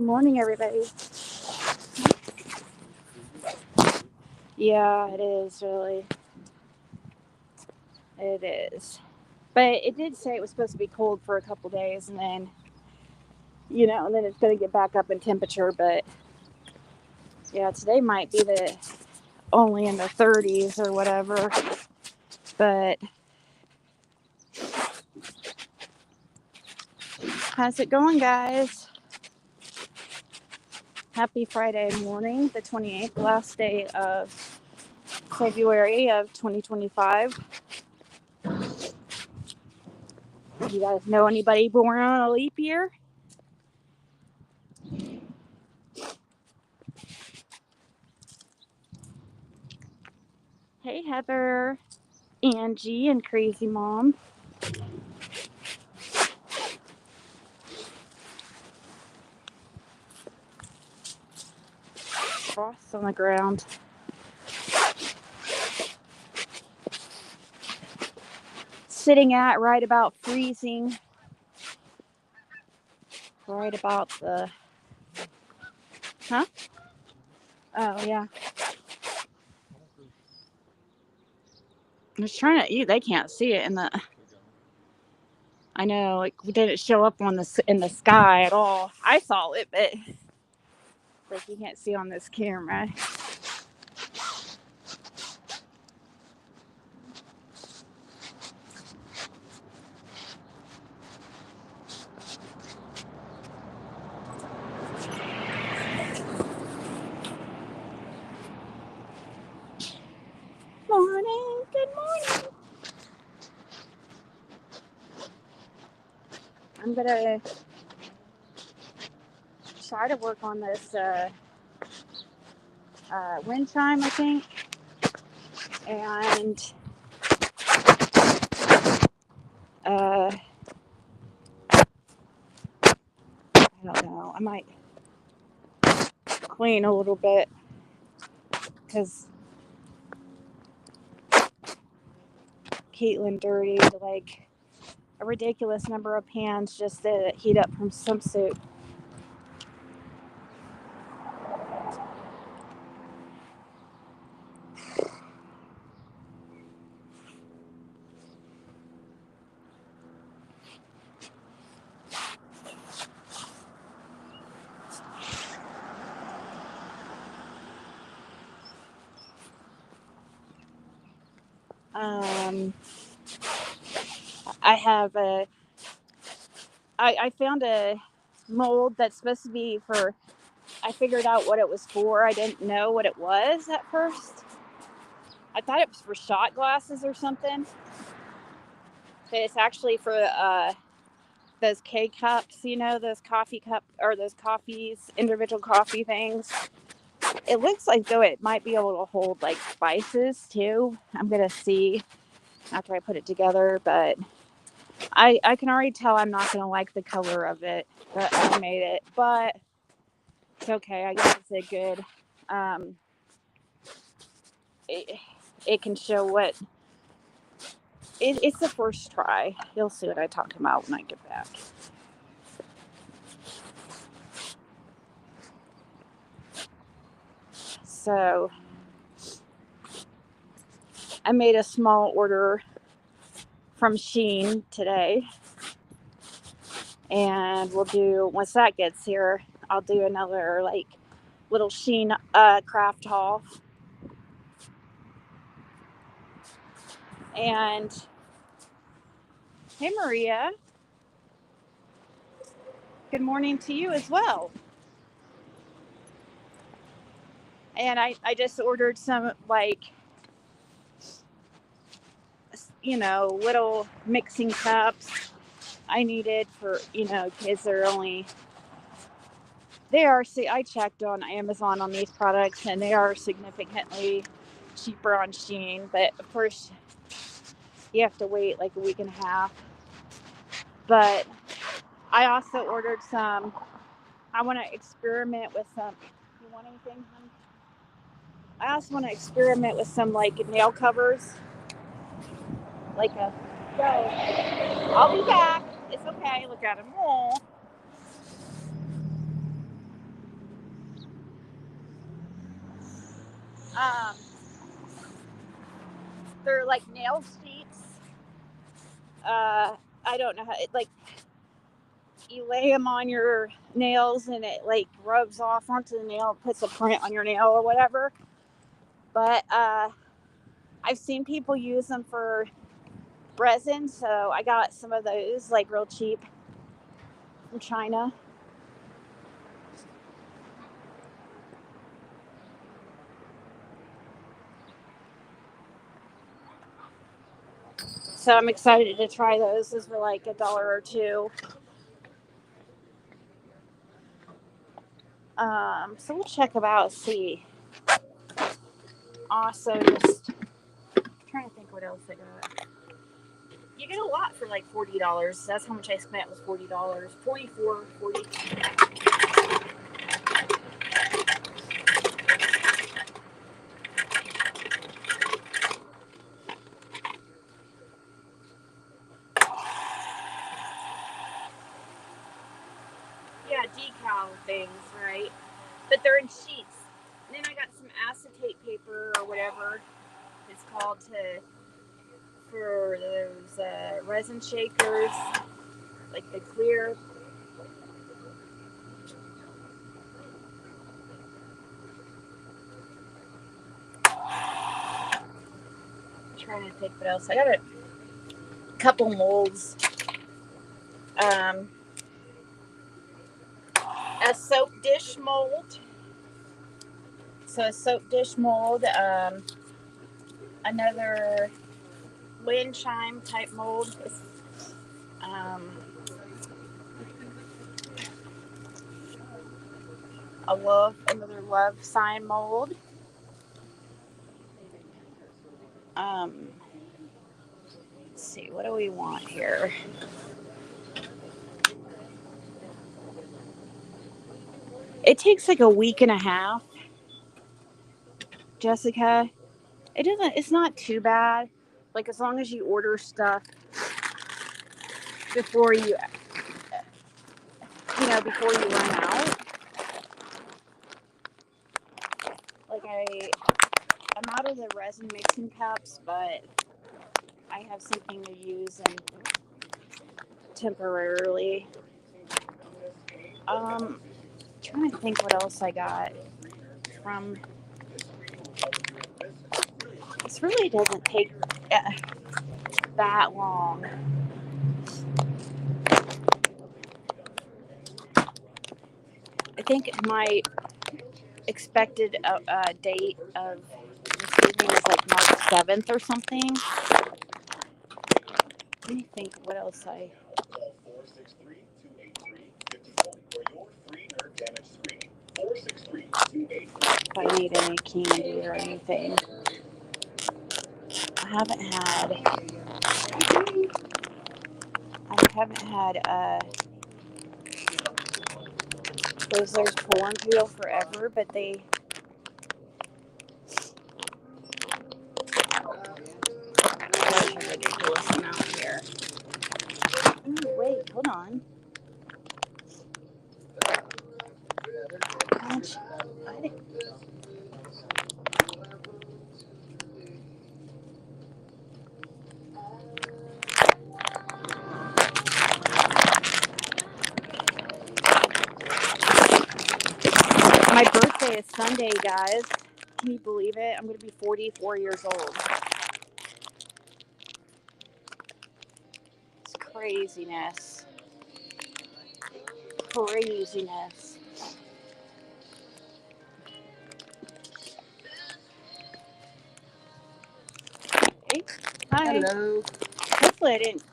morning, everybody. Yeah, it is really. It is. But it did say it was supposed to be cold for a couple days, and then, and then it's going to get back up in temperature. But yeah, today might be the only in the 30s or whatever. But how's it going, guys? Happy Friday morning, the 28th, last day of February of 2025. You guys know anybody born on a leap year? Hey, Heather, Angie, and Crazy Mom. Frost on the ground. Sitting at right about freezing. Right about the... Huh? Oh, yeah. I was trying to eat. They can't see it in the... I know, it didn't show up in the sky at all. I saw it, but like you can't see on this camera. Morning, good morning. I'm gonna try to work on this wind chime, I think, and I don't know. I might clean a little bit because Caitlin dirtied like a ridiculous number of pans just to heat up from swimsuit. I found a mold that's supposed to be for, I figured out what it was for. I didn't know what it was at first. I thought it was for shot glasses or something. But it's actually for those K cups, those coffee cup or those coffees, individual coffee things. It looks like though it might be able to hold like spices too. I'm going to see after I put it together, but I can already tell I'm not going to like the color of it that I made it, but it's okay. I guess it's a good, it can show what, it's the first try. You'll see what I talk about when I get back. So I made a small order from Shein today, and once that gets here, I'll do another like little Shein craft haul. And hey, Maria, good morning to you as well. And I just ordered some like little mixing cups I needed for kids I checked on Amazon on these products, and they are significantly cheaper on Shein, but of course you have to wait like a week and a half. But I also ordered some. I want to experiment with some. You want anything, honey? I also want to experiment with some like nail covers. So I'll be back. It's okay. Look at him. Aww. Um, they're like nail sheets. I don't know how it like. You lay them on your nails and it like rubs off onto the nail, puts a print on your nail or whatever. But I've seen people use them for resin, so I got some of those like real cheap from China. So I'm excited to try those. Those were like $1 or $2. So we'll check about, see. Also, just trying to think what else I got. You get a lot for like $40. That's how much I spent was $40. $44.40. Yeah, decal things, right? But they're in sheets. And then I got some acetate paper or whatever it's called for those resin shakers, like the clear. I'm trying to think what else. I got a couple molds. A soap dish mold. So a soap dish mold. Another wind chime type mold. Another love sign mold. Let's see, what do we want here? It takes like a week and a half, Jessica. It's not too bad. Like as long as you order stuff before before you run out. Like I'm out of the resin mixing cups, but I have something to use and temporarily. Trying to think what else I got from. This really doesn't take that long. I think my expected date of receiving is like March 7th or something. Let me think what else I. If I need any candy or anything. I haven't had Twizzlers corn peel forever, but they charge a ridiculous amount here. Ooh, wait, hold on. My birthday is Sunday, guys. Can you believe it? I'm going to be 44 years old. It's craziness. Craziness. Hey. Hi. Hello. Hopefully I didn't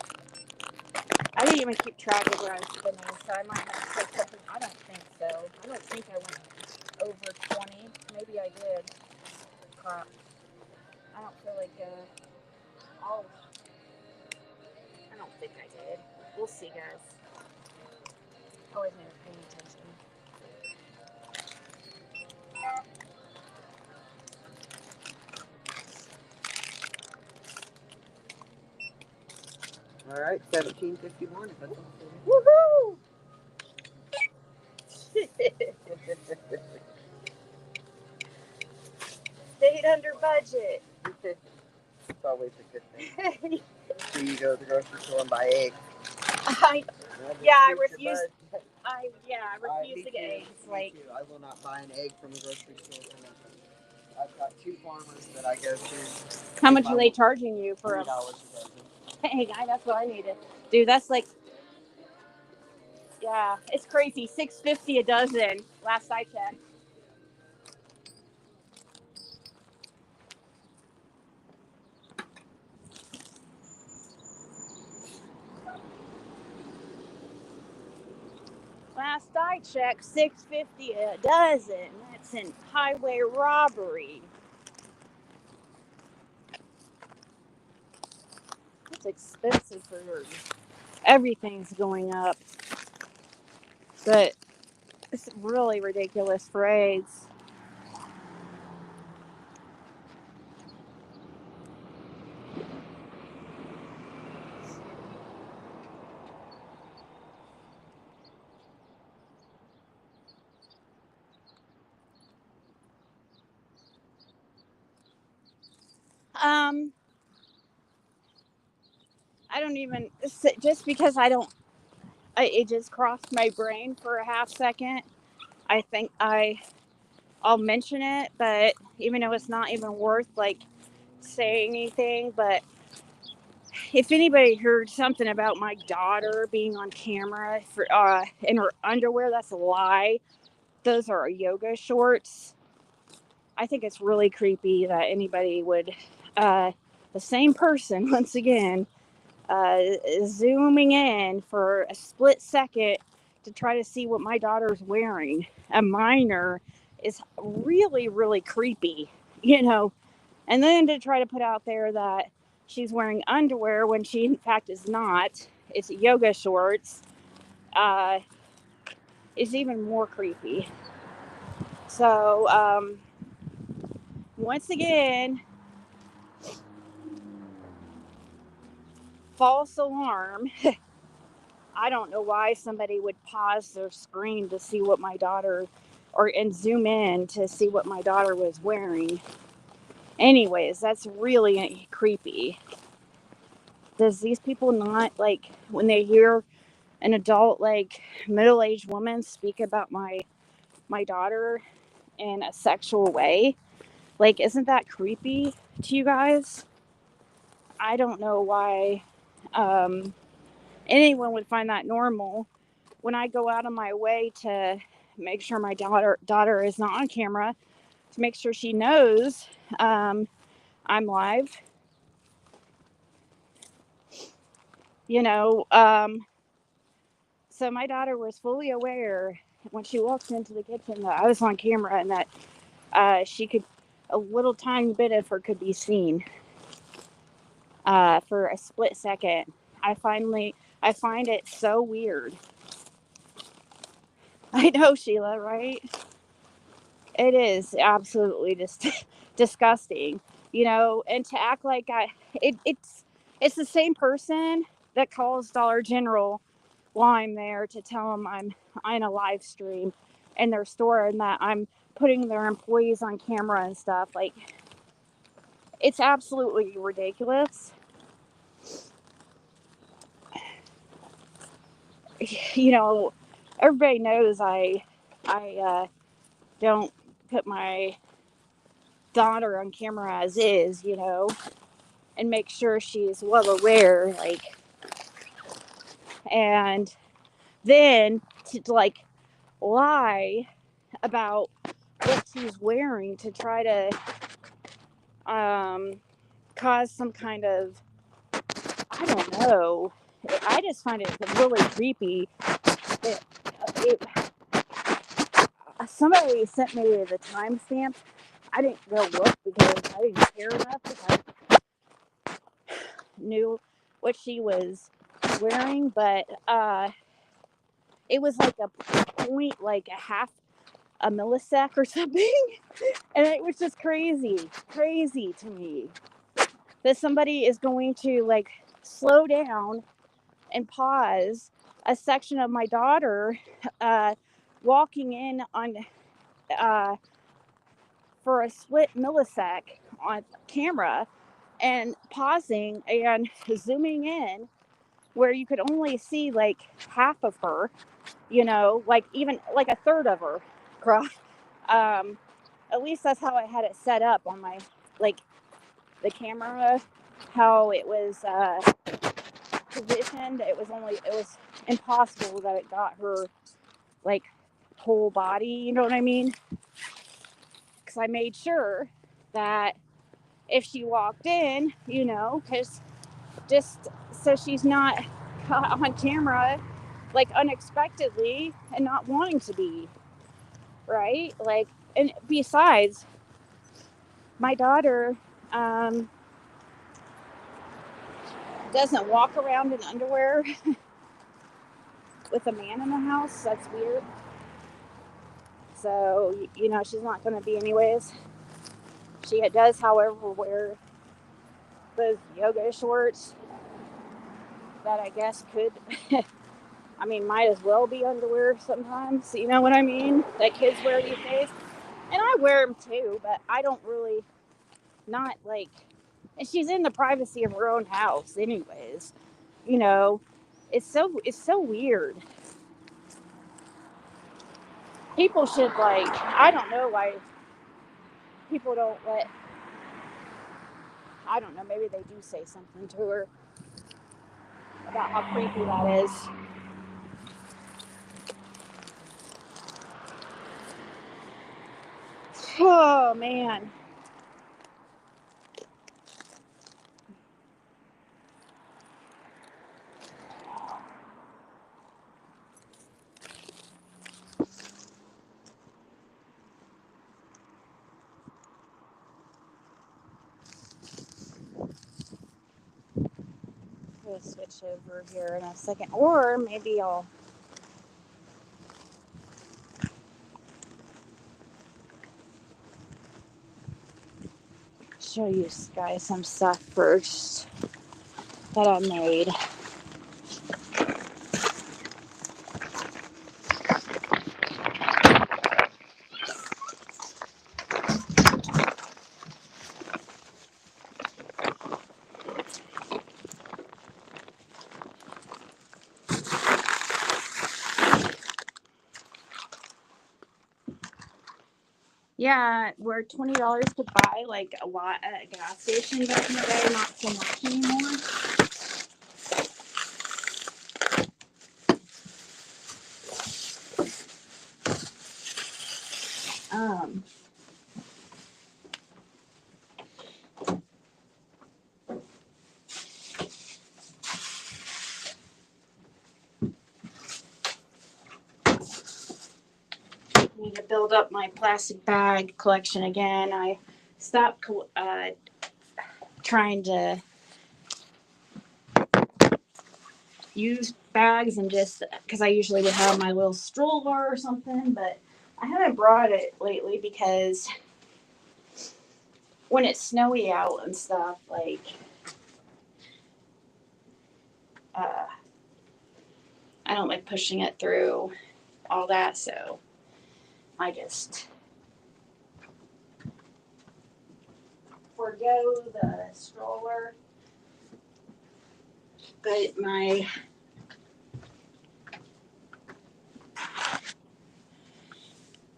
even keep track of where I was spending, so I might have said something. I don't think so. I don't think I went over 20. Maybe I did. Crap. I don't feel like I don't think I did. We'll see, guys. Always need to pay attention. All right, 17:51. Woohoo! Stayed right under budget. It's always a good thing. So you go to the grocery store and buy eggs. I refuse. I refuse to get eggs. Me too. I will not buy an egg from a grocery store for nothing. I've got 2 farmers that I go to. How much are they charging you for $3 a dozen? Hey, guy, that's what I needed. Dude, that's like, yeah, it's crazy. $6.50 a dozen. Last I checked. Last I checked, $6.50 a dozen. That's in highway robbery. It's expensive for everything's going up, but it's really ridiculous for eggs. I don't even, just because it just crossed my brain for a half second. I think I'll mention it, but even though it's not even worth like saying anything, but if anybody heard something about my daughter being on camera for in her underwear, that's a lie. Those are yoga shorts. I think it's really creepy that anybody would, the same person, once again, zooming in for a split second to try to see what my daughter's wearing. A minor is really, really creepy, you know. And then to try to put out there that she's wearing underwear when she, in fact, is not. It's yoga shorts. Is even more creepy. So, once again, false alarm. I don't know why somebody would pause their screen to see what my daughter, and zoom in to see what my daughter was wearing. Anyways, that's really creepy. Does these people not, like, when they hear an adult, like, middle-aged woman speak about my daughter in a sexual way, like, isn't that creepy to you guys? I don't know why anyone would find that normal. When I go out of my way to make sure my daughter is not on camera, to make sure she knows I'm live, you know. So my daughter was fully aware when she walked into the kitchen that I was on camera and that she could, a little tiny bit of her could be seen for a split second. I find it so weird. I know, Sheila, right? It is absolutely just disgusting, you know. And to act like it's the same person that calls Dollar General while I'm there to tell them I'm on a live stream in their store and that I'm putting their employees on camera and stuff. Like, it's absolutely ridiculous. You know, everybody knows I don't put my daughter on camera as is, you know, and make sure she's well aware, like, and then to like lie about what she's wearing to try to cause some kind of, I don't know. I just find it really creepy. Somebody sent me the timestamp. I didn't go look because I didn't care enough because I knew what she was wearing, but it was like a point, like a half a millisecond or something. And it was just crazy to me that somebody is going to like slow down and pause a section of my daughter walking in on for a split millisecond on camera and pausing and zooming in where you could only see like half of her, like even like a third of her. At least that's how I had it set up on my, like, the camera, how it was positioned. It was impossible that it got her like whole body, you know what I mean? Because I made sure that if she walked in, because just so she's not caught on camera like unexpectedly and not wanting to be, right? Like, and besides, my daughter doesn't walk around in underwear with a man in the house. That's weird. So, she's not going to be anyways. She does, however, wear those yoga shorts that I guess could, I mean, might as well be underwear sometimes. You know what I mean? That kids wear these days. And I wear them too, but I don't really, not like, and she's in the privacy of her own house anyways. It's so weird. People should, like, I don't know why people don't let, I don't know, maybe they do say something to her about how creepy that is. Oh man. We'll switch over here in a second, or maybe I'll show you guys some stuff first that I made. Yeah, we're $20 to buy like a lot at a gas station back in the day, not so much anymore. Need to build up my plastic bag collection again. I stopped trying to use bags and just because I usually would have my little stroller or something, but I haven't brought it lately because when it's snowy out and stuff, like I don't like pushing it through all that, so I just forgo the stroller.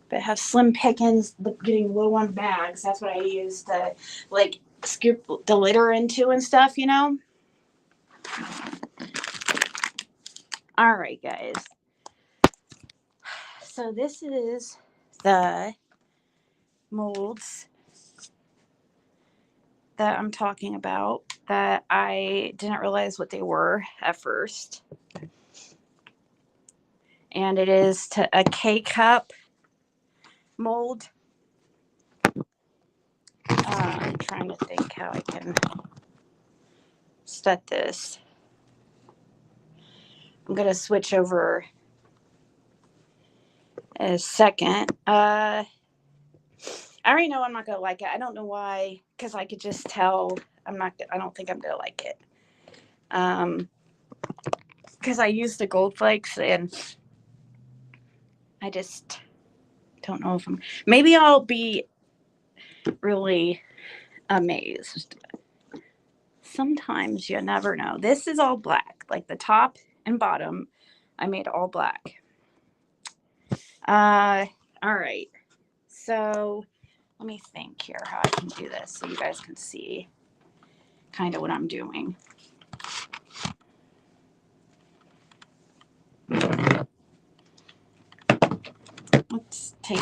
But have slim pickings, getting low on bags. That's what I use to like scoop the litter into and stuff, All right, guys. So this is the molds that I'm talking about that I didn't realize what they were at first. And it is to a K-cup mold. I'm trying to think how I can set this. I'm going to switch over in a second. I already know I'm not going to like it. I don't know why, because I could just tell I don't think I'm going to like it. Because I used the gold flakes and I just don't know if maybe I'll be really amazed. Sometimes you never know. This is all black, like the top and bottom. I made all black. All right. So let me think here how I can do this so you guys can see kind of what I'm doing. Let's take.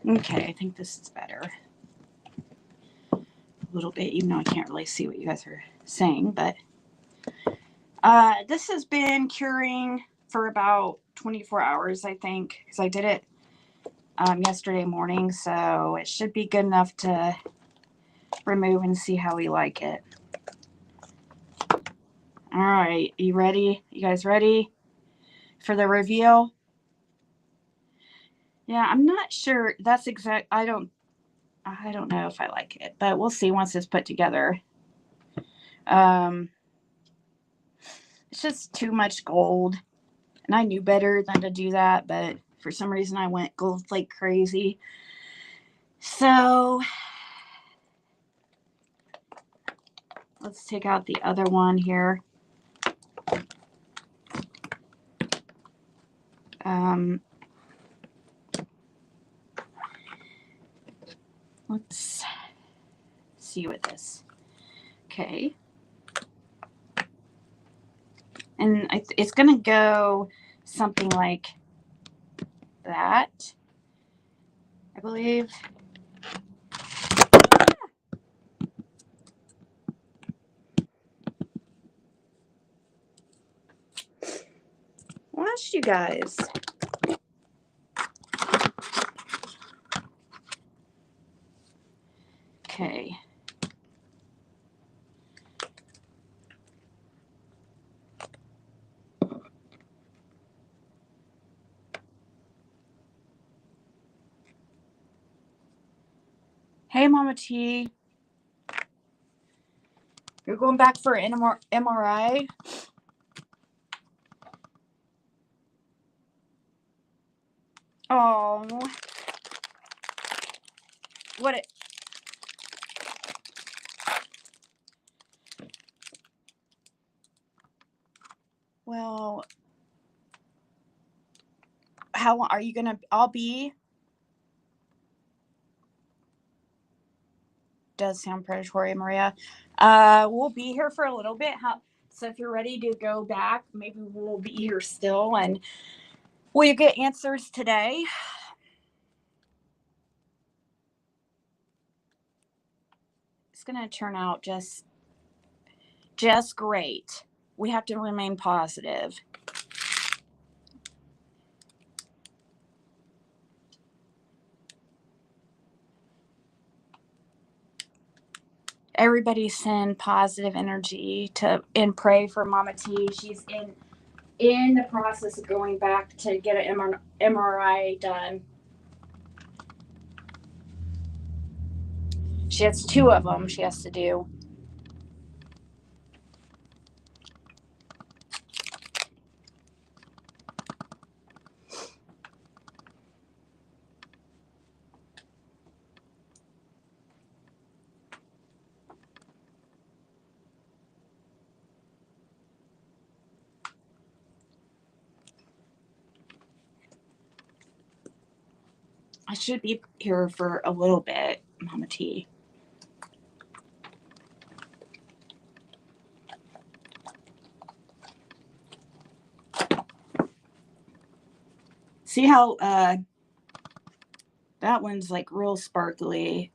Okay, I think this is better. A little bit, even though I can't really see what you guys are saying, but this has been curing for about 24 hours, I think, because I did it yesterday morning, so it should be good enough to remove and see how we like it. All right, you ready? You guys ready for the reveal? Yeah, I'm not sure. That's exact. I don't know if I like it, but we'll see once it's put together. It's just too much gold, and I knew better than to do that, but for some reason I went gold flake crazy. So let's take out the other one here. Let's see with this. Okay. And it's going to go something like that, I believe. Watch you guys. Okay. Hey, Mama T. You're going back for an MRI? Oh. What it? Well, how long are you going to? I'll be. Does sound predatory, Maria. We'll be here for a little bit. So if you're ready to go back, maybe we'll be here still. And will you get answers today? It's going to turn out just great. We have to remain positive. Everybody send positive energy to and pray for Mama T. She's in the process of going back to get an MRI done. She has 2 of them she has to do. I should be here for a little bit, Mama T. See how that one's like real sparkly.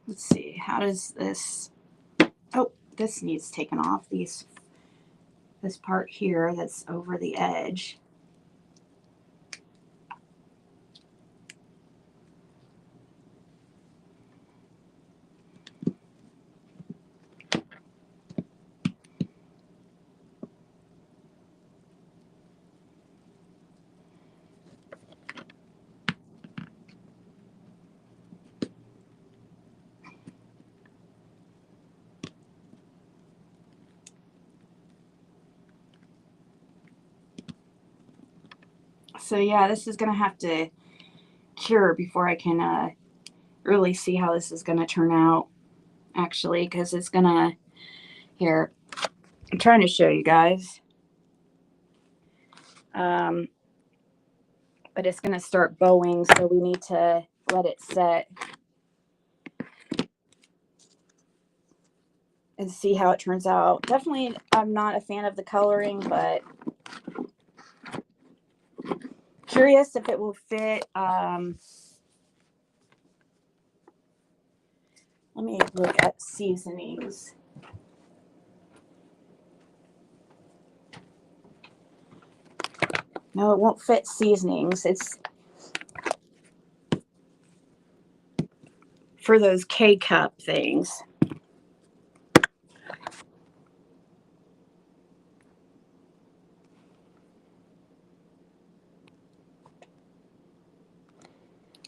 Let's see, how does this, oh, this needs taken off, this part here that's over the edge. So yeah, this is going to have to cure before I can really see how this is going to turn out, actually, because it's going to, here, I'm trying to show you guys. But it's going to start bowing, so we need to let it set and see how it turns out. Definitely, I'm not a fan of the coloring, but curious if it will fit. Let me look at seasonings. No, it won't fit seasonings. It's for those K-cup things.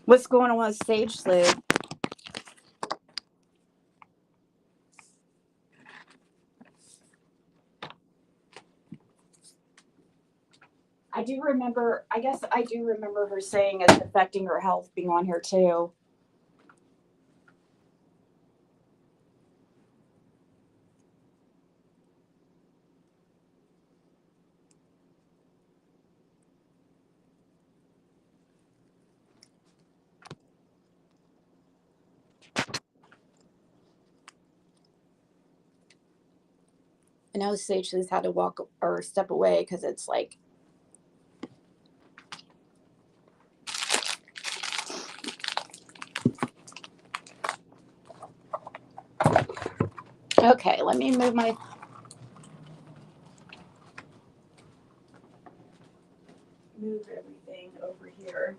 What's going on with Sage Sleuth? I do remember, I guess I do remember her saying it's affecting her health being on here too. I know Sage Sleuth had to walk or step away because it's like, okay, let me move everything over here.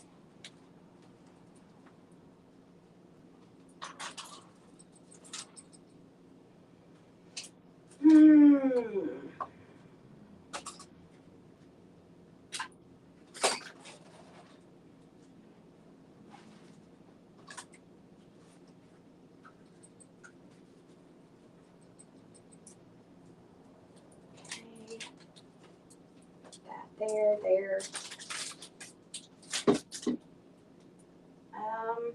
There. Um,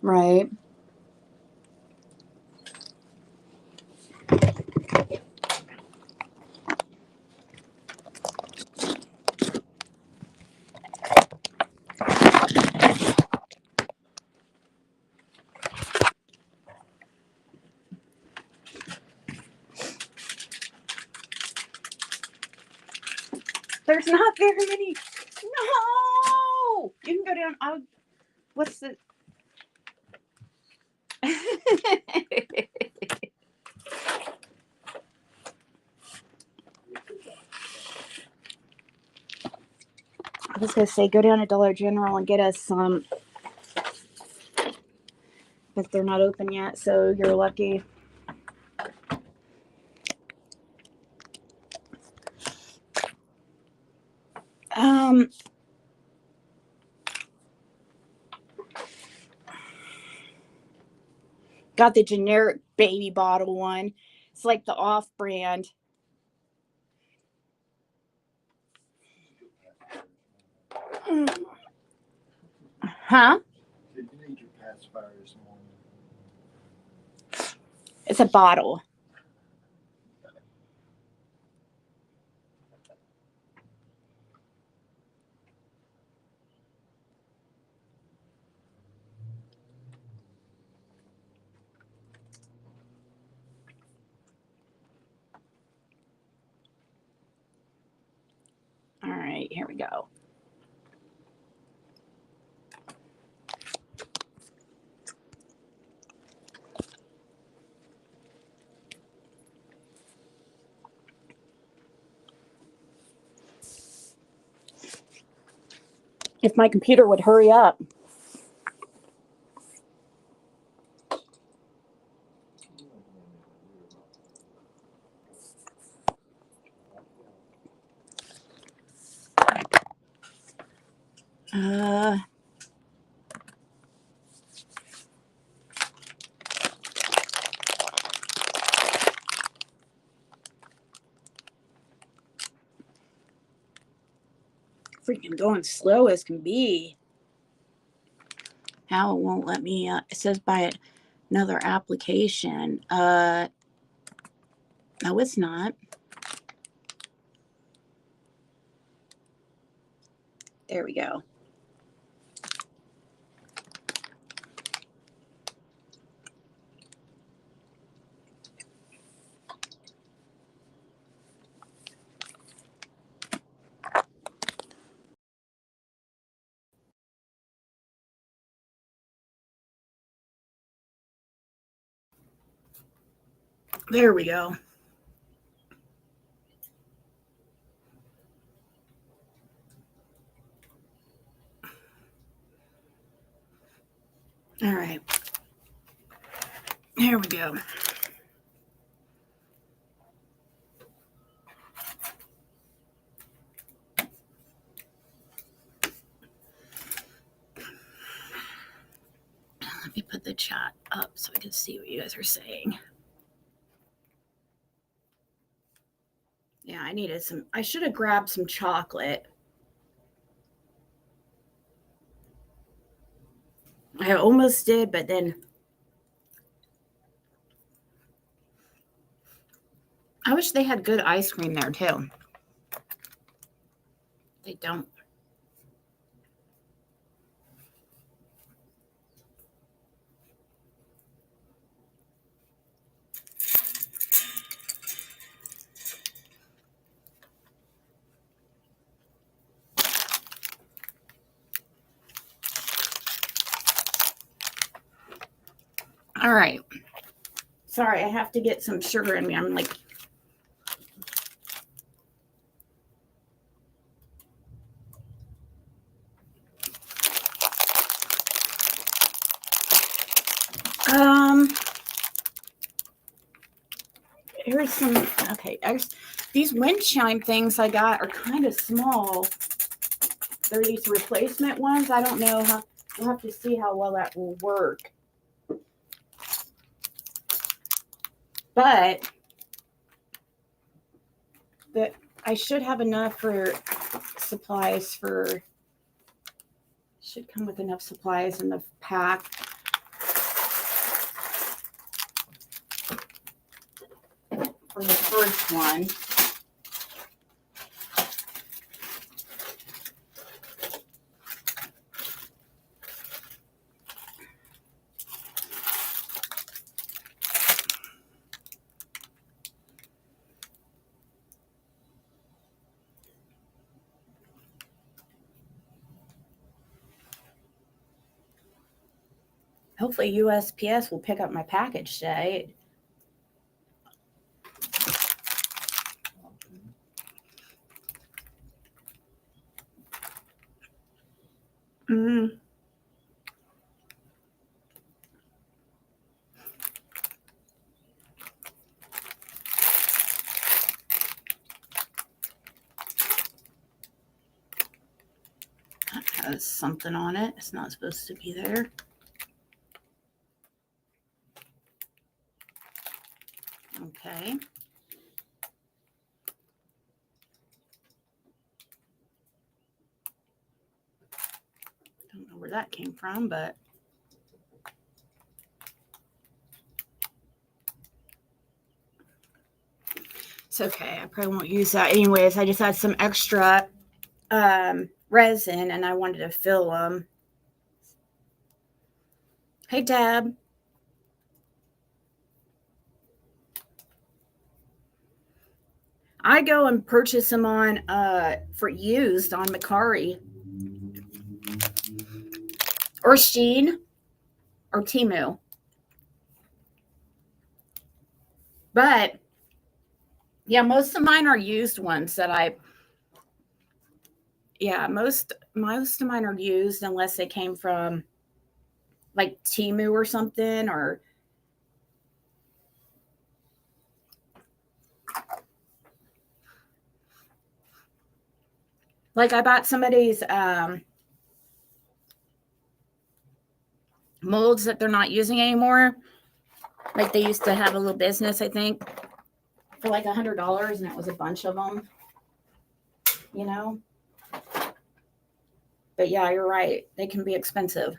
right. There's not very many. No! You can go down. What's the. I was going to say, go down to Dollar General and get us some. But they're not open yet, so you're lucky. Got the generic baby bottle one. It's like the off-brand. Huh? Did you need your pacifier this morning? It's a bottle. All right, here we go. If my computer would hurry up. freaking going slow as can be. How it won't let me, it says by another application. No, it's not. There we go. There we go. All right. Here we go. Let me put the chat up so I can see what you guys are saying. Yeah, I should have grabbed some chocolate. I almost did, but then I wish they had good ice cream there too. They don't. All right. Sorry, I have to get some sugar in me. I'm like, here's some, okay. These wind chime things I got are kind of small. They're these replacement ones. I don't know how, we'll have to see how well that will work. But I should have enough for supplies for, should come with enough supplies in the pack. For the first one. Hopefully USPS will pick up my package today. Mm. That has something on it. It's not supposed to be there. Okay. Don't know where that came from, but it's okay. I probably won't use that anyways. I just had some extra resin and I wanted to fill them. Hey, Deb. I go and purchase them on for used on Macari or Shein or Temu. But yeah, most of mine are used ones that most of mine are used unless they came from like Temu or something, or like I bought somebody's molds that they're not using anymore. Like they used to have a little business, I think, for like $100, and it was a bunch of them, you know. But yeah, you're right. They can be expensive.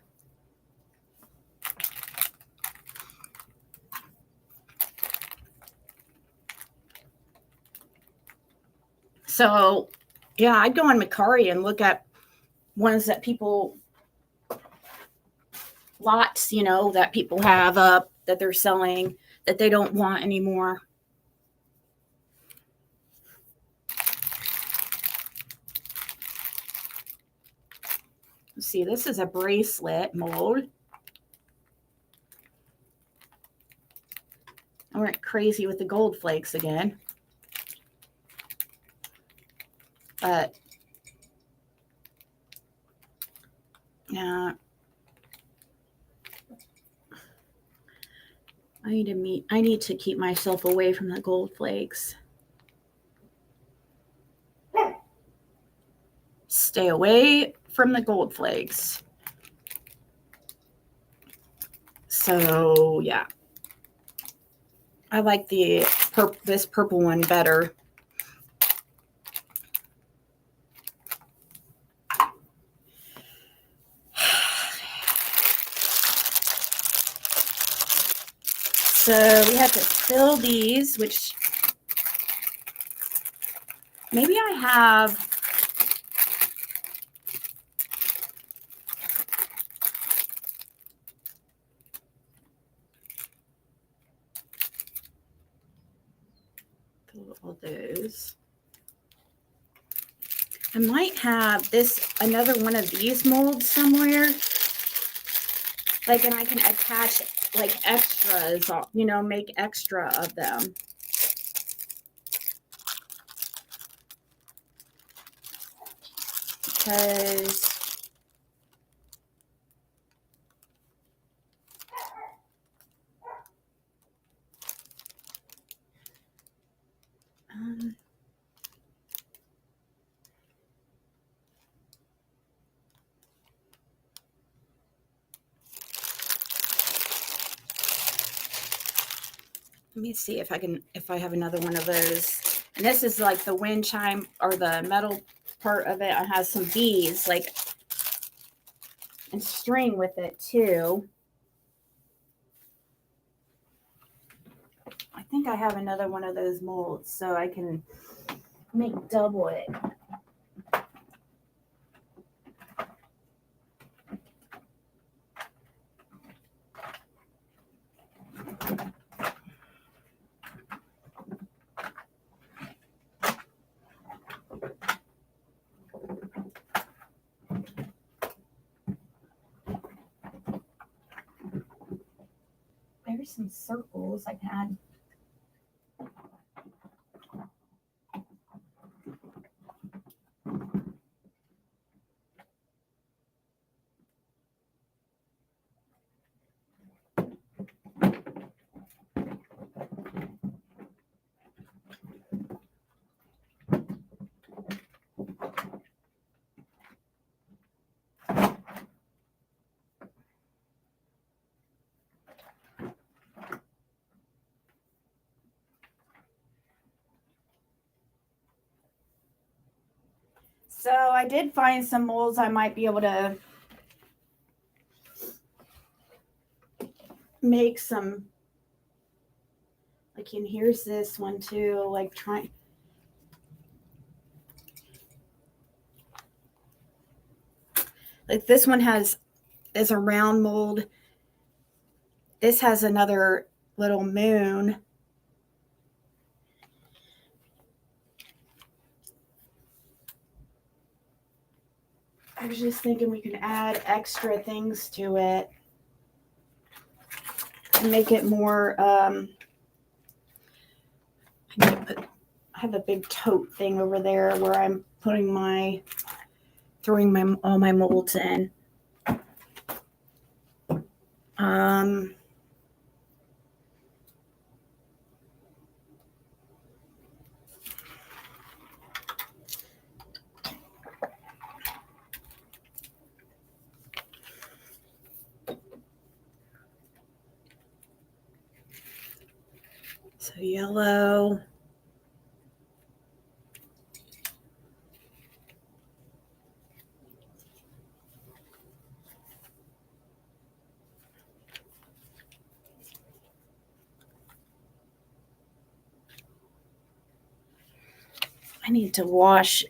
So yeah, I'd go on Mercari and look at ones that people, lots, that people have up that they're selling that they don't want anymore. Let's see, this is a bracelet mold. I went crazy with the gold flakes again. But yeah, I need to keep myself away from the gold flakes. Stay away from the gold flakes. So yeah, I like this purple one better. So we have to fill these, which maybe I have. All those. I might have another one of these molds somewhere. Like, and I can attach like extras, make extra of them. Because let me see if I have another one of those. And this is like the wind chime, or the metal part of it. It has some beads, like, and string with it too. I think I have another one of those molds, so I can make double it. There's some circles I can add. So I did find some molds I might be able to make some, like, and here's this one too, like like this one is a round mold. This has another little moon. I was just thinking we can add extra things to it and make it more, I have a big tote thing over there where I'm throwing all my molds in. So yellow. I need to wash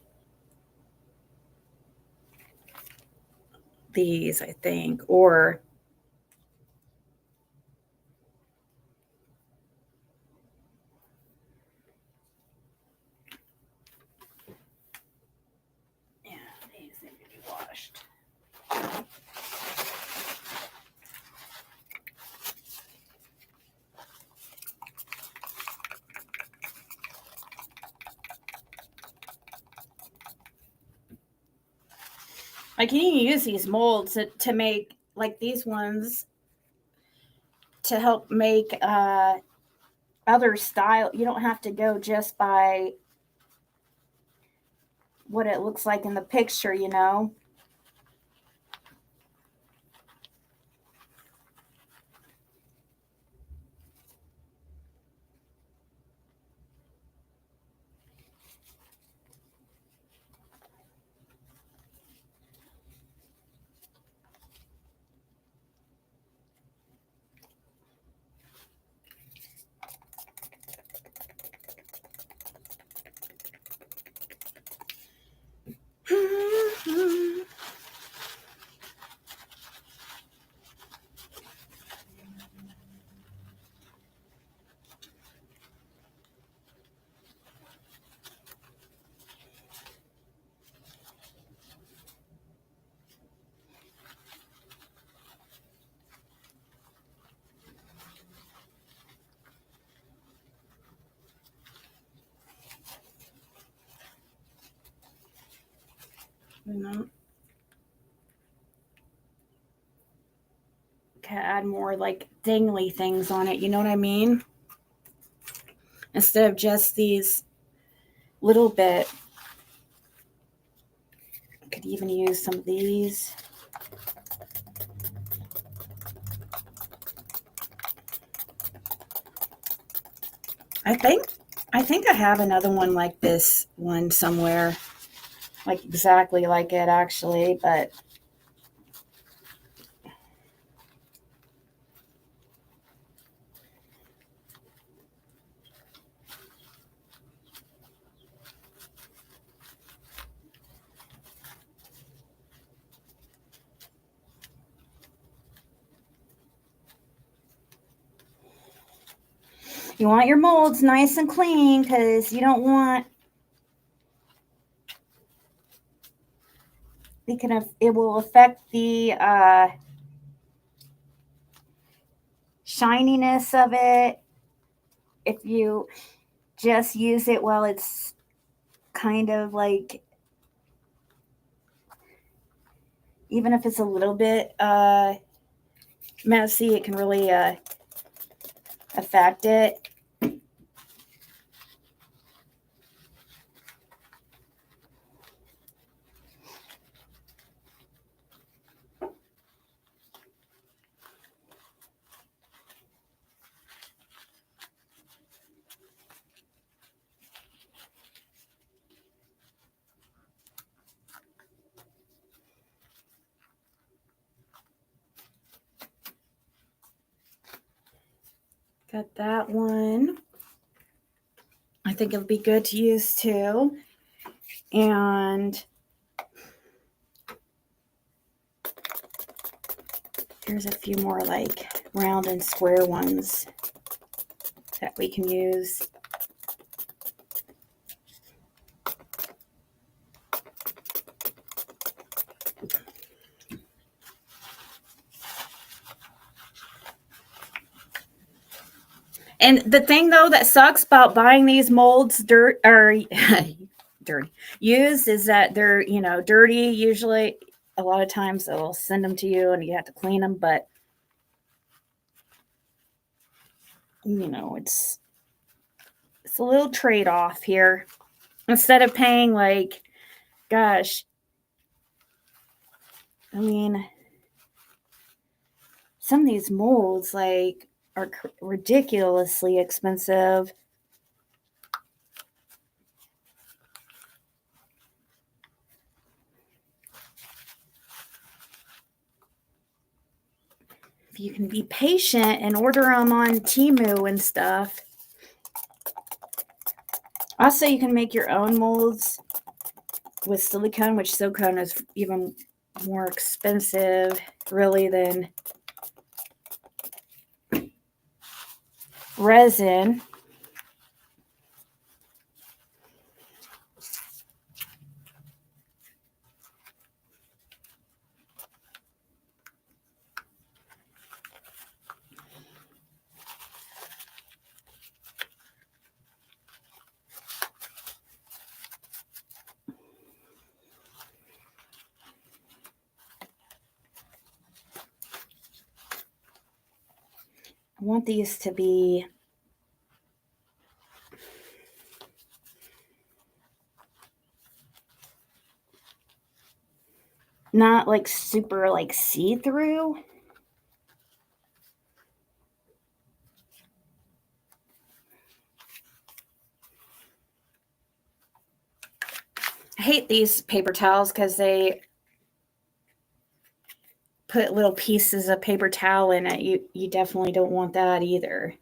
these, I think, or yeah, these need to be washed. Like, you can use these molds to make, like these ones, to help make other style. You don't have to go just by what it looks like in the picture, you know. You know, can add more like dangly things on it, you know what I mean? Instead of just these little bit. I could even use some of these. I think I have another one like this one somewhere, like exactly like it actually, but you want your molds nice and clean because you don't want, it will affect the shininess of it if you just use it while it's kind of like, even if it's a little bit messy, it can really affect it. Got that one. I think it'll be good to use too. And here's a few more like round and square ones that we can use. And the thing though that sucks about buying these molds dirty used is that they're, you know, dirty. Usually a lot of times they'll send them to you and you have to clean them, but you know, it's a little trade-off here. Instead of paying like, gosh, I mean, some of these molds like are ridiculously expensive. If you can be patient and order them on Temu and stuff. Also, you can make your own molds with silicone, which silicone is even more expensive, really, than resin. I want these to be not like super like see-through. I hate these paper towels because they put little pieces of paper towel in it. You definitely don't want that either.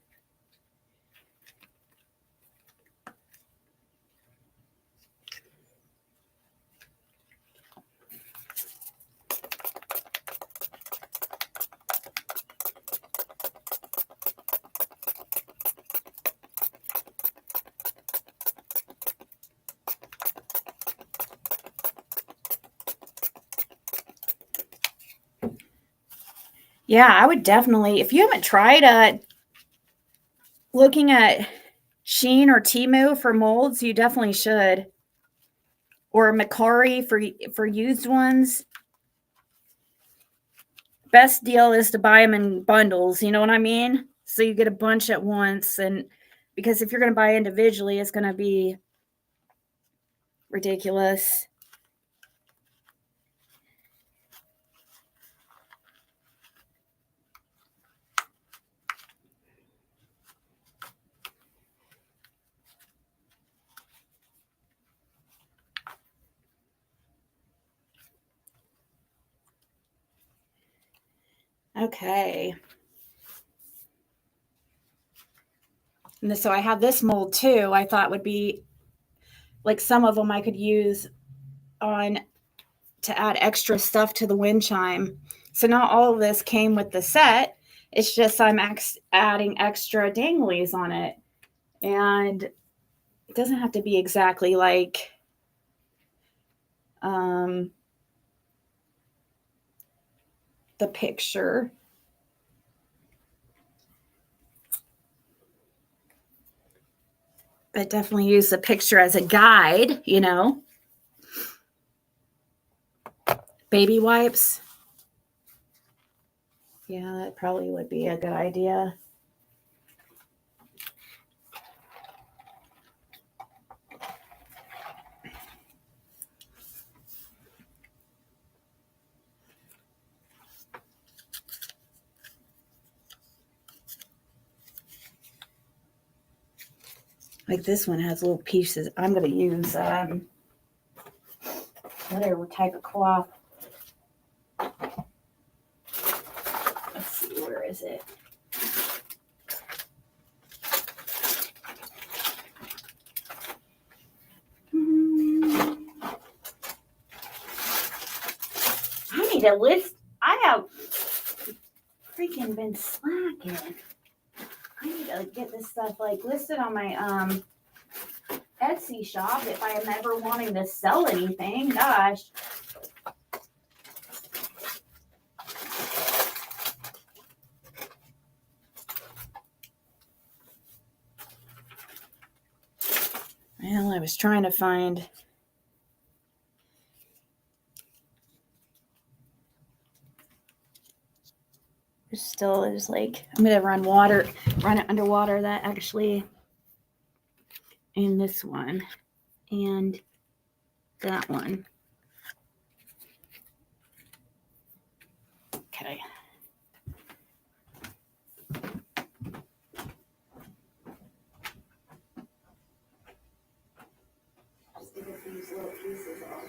Yeah, I would definitely, if you haven't tried looking at Shein or Temu for molds, you definitely should. Or Macari for used ones. Best deal is to buy them in bundles, you know what I mean? So you get a bunch at once, and because if you're going to buy individually, it's going to be ridiculous. Okay. And so I have this mold too. I thought would be like some of them I could use on to add extra stuff to the wind chime. So not all of this came with the set. It's just I'm adding extra danglies on it. And it doesn't have to be exactly like the picture. But definitely use the picture as a guide, you know. Baby wipes. Yeah, that probably would be a good idea. Like this one has little pieces. I'm going to use whatever type of cloth. Let's see, where is it? I need to list. I have freaking been slacking. I need to get this stuff like listed on my Etsy shop if I am ever wanting to sell anything. Gosh. Well, I was trying to find. Still is like I'm gonna run it underwater. That actually, and this one, and that one. Okay. Just to get these little pieces off.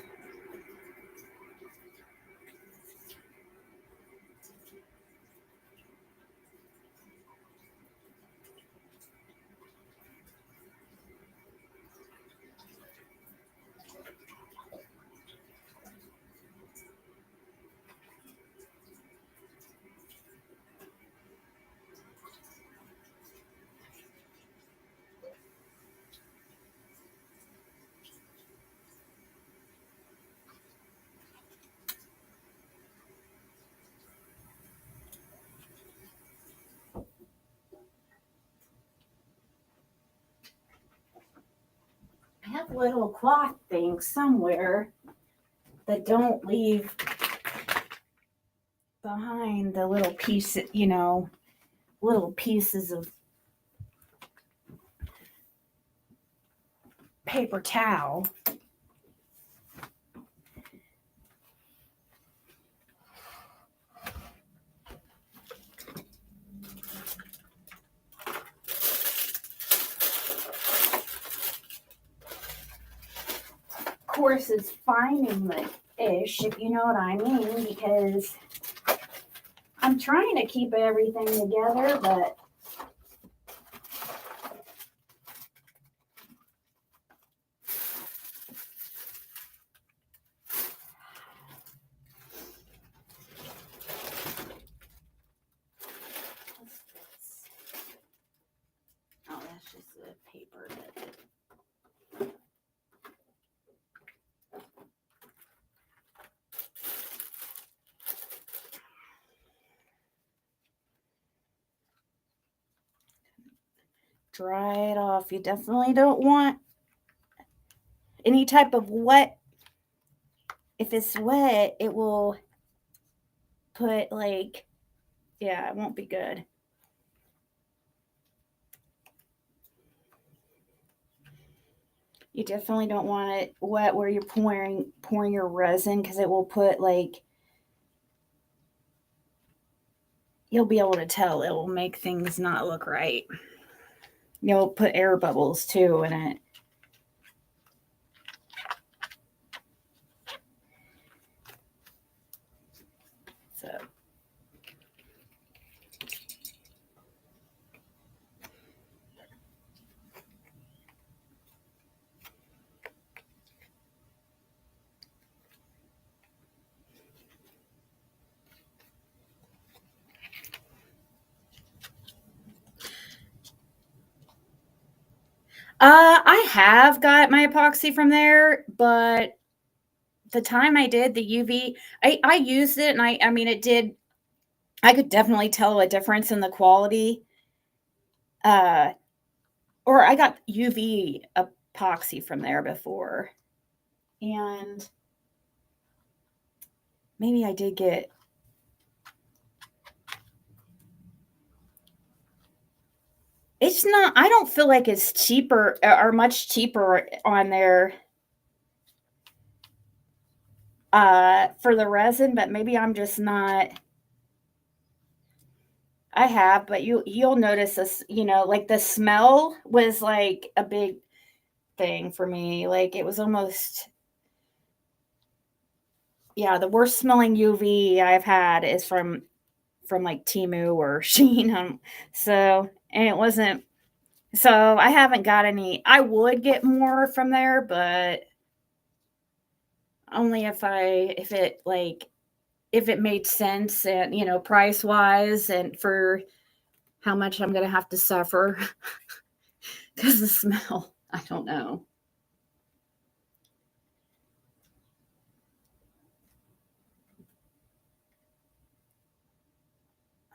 little cloth things somewhere that don't leave behind the little pieces, little pieces of paper towel. Of course, it's finding the ish, if you know what I mean, because I'm trying to keep everything together, but oh, that's just the paper. Dry it off. You definitely don't want any type of wet. If it's wet, it will put yeah, it won't be good. You definitely don't want it wet where you're pouring your resin, because it will put you'll be able to tell, it will make things not look right. You'll put air bubbles too in it. So I have got my epoxy from there, but the time I did the UV, I used it, and I mean, it did, I could definitely tell a difference in the quality. Or I got UV epoxy from there before, and maybe I did get, it's not, I don't feel like it's cheaper or much cheaper on there for the resin, but maybe I'm just not. I have, but you'll notice this, like the smell was like a big thing for me. Like it was almost, yeah, the worst smelling UV I've had is from like Temu or Shein. And it wasn't, so I haven't got any. I would get more from there, but only if it made sense, and price wise, and for how much I'm gonna have to suffer because the smell. I don't know.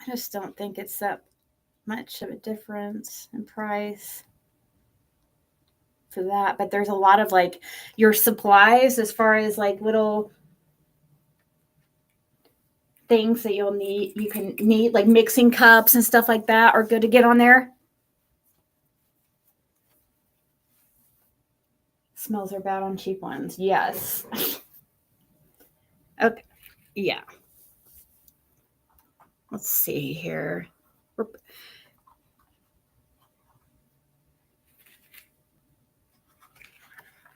I just don't think it's that much of a difference in price for that. But there's a lot of your supplies, as far as little things that you can need, like mixing cups and stuff like that, are good to get on there. Smells are bad on cheap ones. Yes. Okay. Yeah. Let's see here.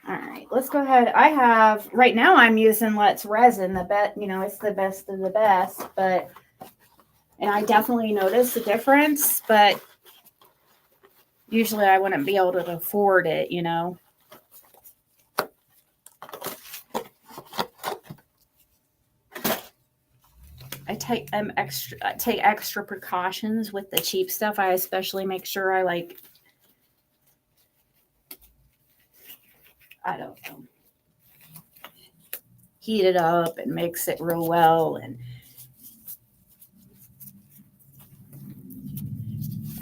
All right, let's go ahead. I have, right now I'm using Let's Resin, it's the best of the best, and I definitely notice the difference, but usually I wouldn't be able to afford it, I take extra precautions with the cheap stuff. I especially make sure I don't know, heat it up and mix it real well. And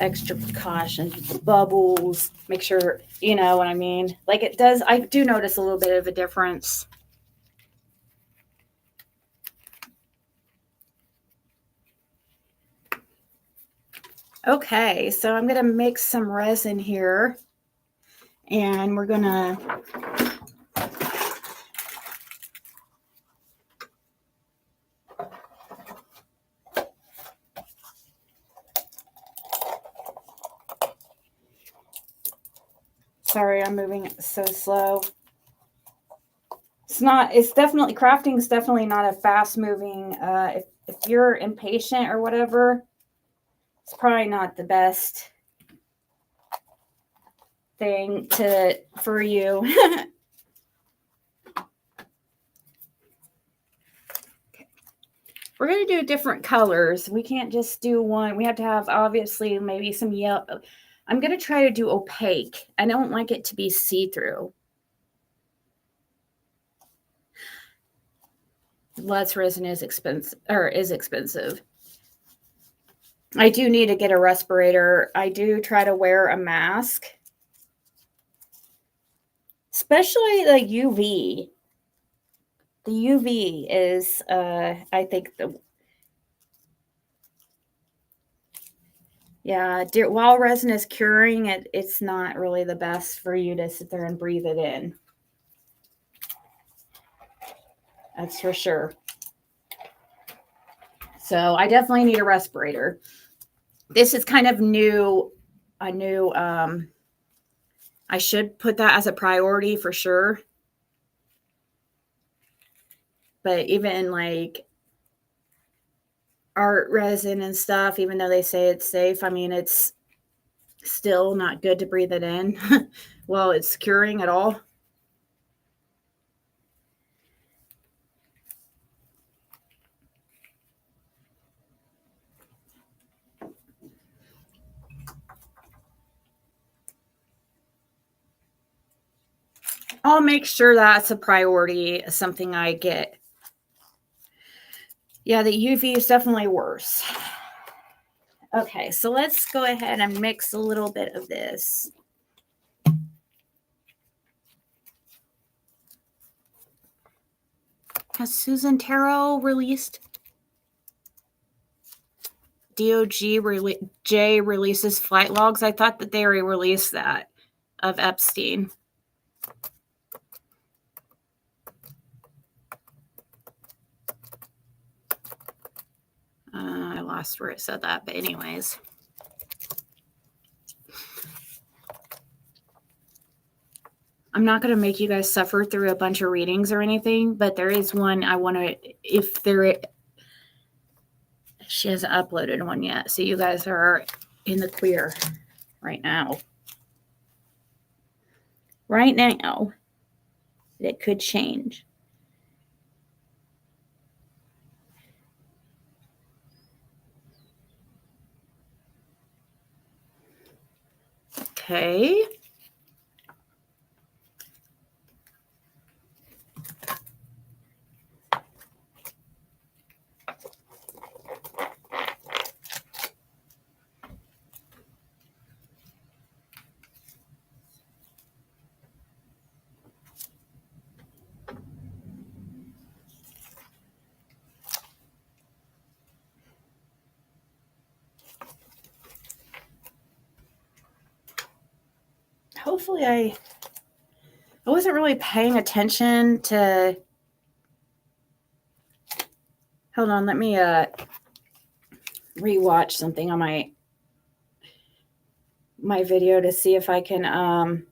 extra precautions with the bubbles. Make sure, you know what I mean? Like it does, I do notice a little bit of a difference. Okay, so I'm going to mix some resin here. And we're going to sorry, I'm moving so slow. It's definitely, crafting is definitely not a fast moving, if you're impatient or whatever, it's probably not the best thing for you. We're going to do different colors. We can't just do one. We have to have, obviously, maybe some yellow. I'm going to try to do opaque. I don't like it to be see-through. Less resin is expensive. I do need to get a respirator. I do try to wear a mask, especially the UV. The UV is, I think, while resin is curing, it's not really the best for you to sit there and breathe it in. That's for sure. So I definitely need a respirator. This is kind of new. I should put that as a priority for sure. But even like art resin and stuff, even though they say it's safe, I mean, it's still not good to breathe it in while it's curing at all. I'll make sure that's a priority, something I get. Yeah, the UV is definitely worse. Okay, so let's go ahead and mix a little bit of this. Has Susan Tarot released? DOJ releases flight logs. I thought that they already released that of Epstein. I lost where it said that, but anyways. I'm not going to make you guys suffer through a bunch of readings or anything, but there is one I want to, she hasn't uploaded one yet, so you guys are in the clear right now. Right now, it could change. Okay. Hopefully I wasn't really paying attention to, hold on, let me rewatch something on my video to see if I can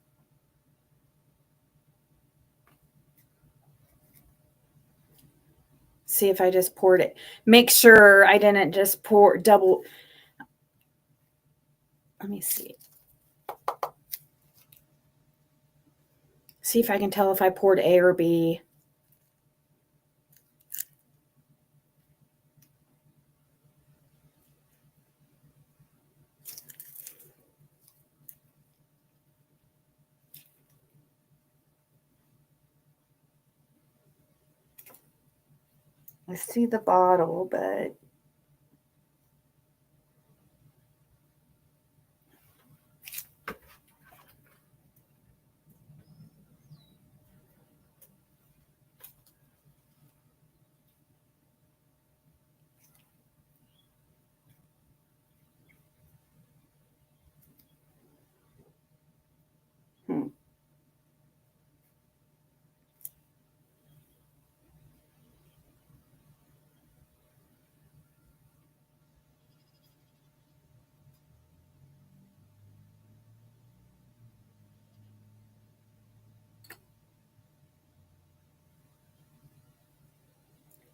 see if I just poured it. Make sure I didn't just pour double. Let me see. See if I can tell if I poured A or B. I see the bottle, but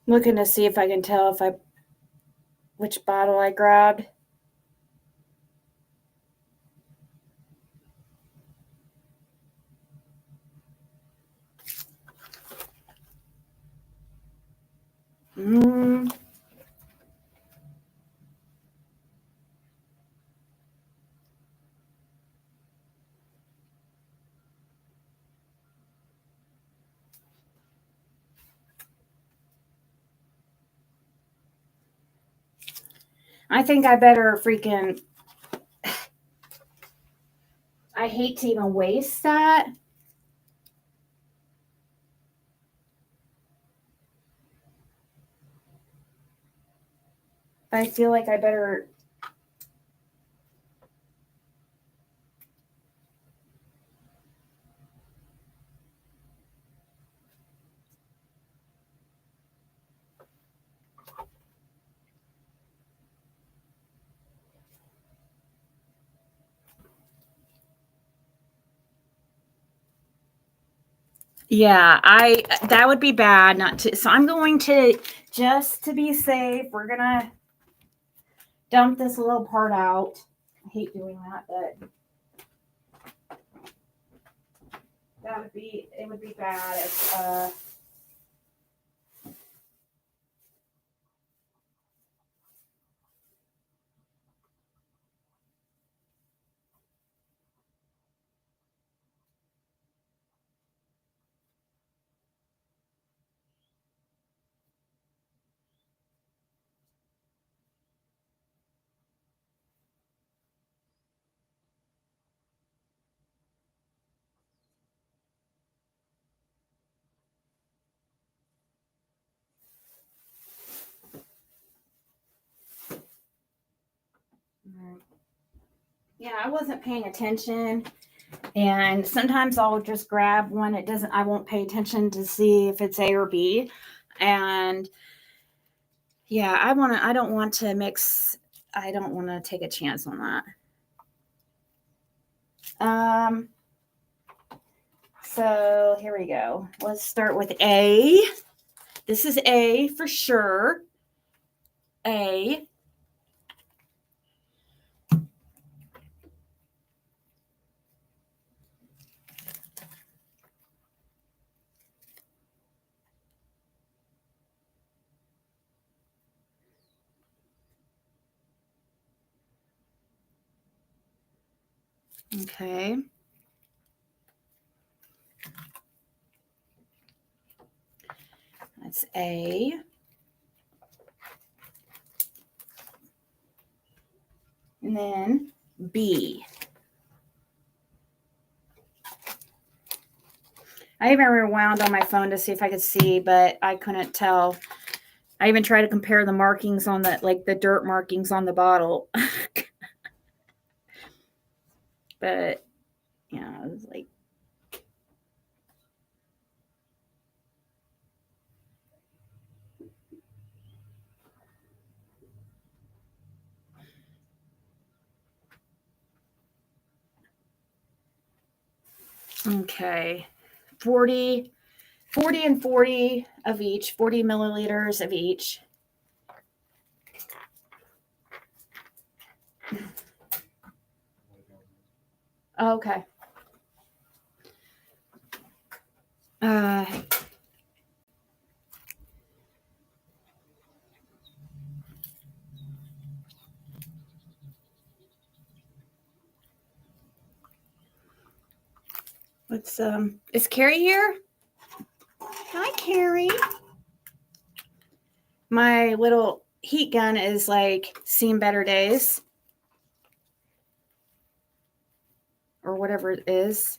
Looking to see if I can tell which bottle I grabbed. I think I better freaking. I hate to even waste that. I feel like I better. Yeah, that would be bad not to. So I'm going to, just to be safe, we're gonna dump this little part out. I hate doing that, but it would be bad if yeah, I wasn't paying attention. And sometimes I'll just grab one. I won't pay attention to see if it's A or B. And yeah, I don't want to mix. I don't want to take a chance on that. So here we go. Let's start with A. This is A for sure. A. Okay. That's A. And then B. I even rewound on my phone to see if I could see, but I couldn't tell. I even tried to compare the markings on the dirt markings on the bottle. But yeah, it was like, okay, 40 and 40 of each, 40 milliliters of each. Okay. Is Carrie here? Hi, Carrie. My little heat gun is like seen better days. Or whatever it is.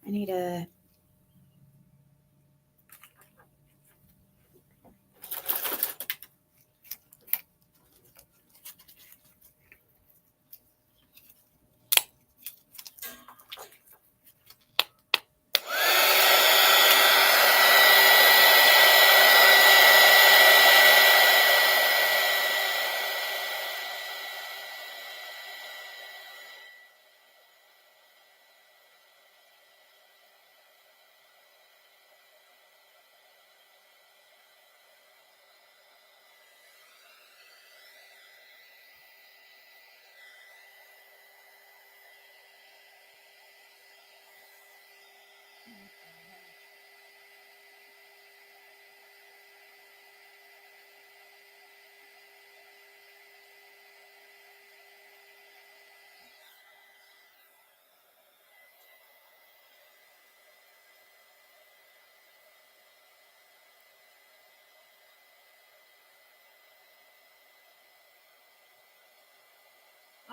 I need a.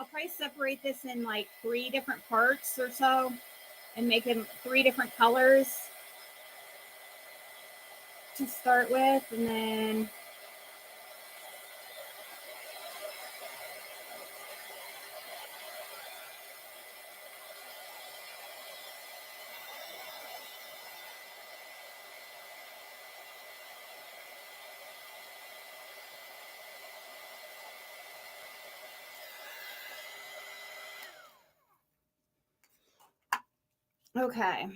I'll probably separate this in like 3 different parts or so and make them 3 different colors to start with, and then okay.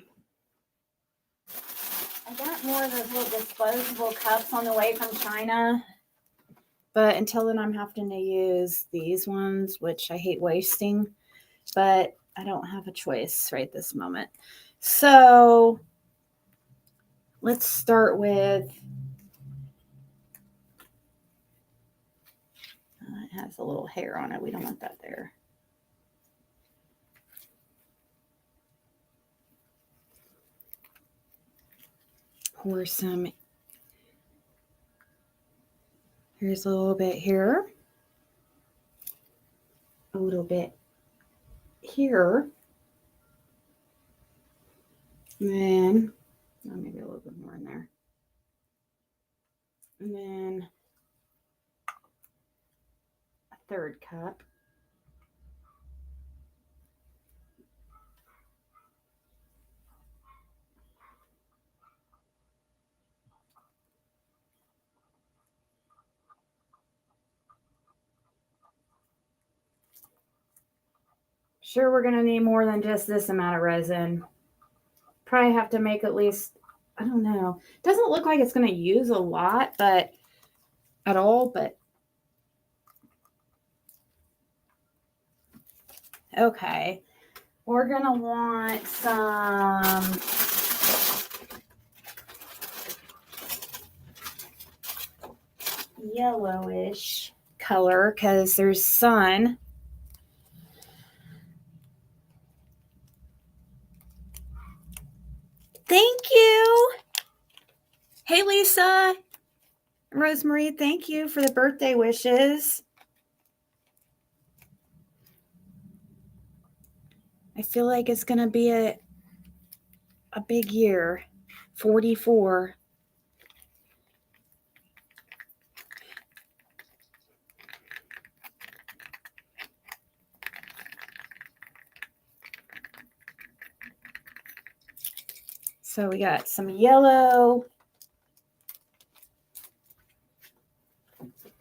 I got more of those little disposable cups on the way from China. But until then, I'm having to use these ones, which I hate wasting. But I don't have a choice right this moment. So let's start with, it has a little hair on it. We don't want that there. Pour some, here's a little bit here, a little bit here, and then maybe a little bit more in there, and then a 1/3 cup. Sure, we're going to need more than just this amount of resin. Probably have to make at least, I don't know. Doesn't look like it's going to use a lot, but at all, but okay. We're going to want some yellowish color because there's sun. Thank you. Hey, Lisa. Rosemary, thank you for the birthday wishes. I feel like it's going to be a big year. 44. So we got some yellow.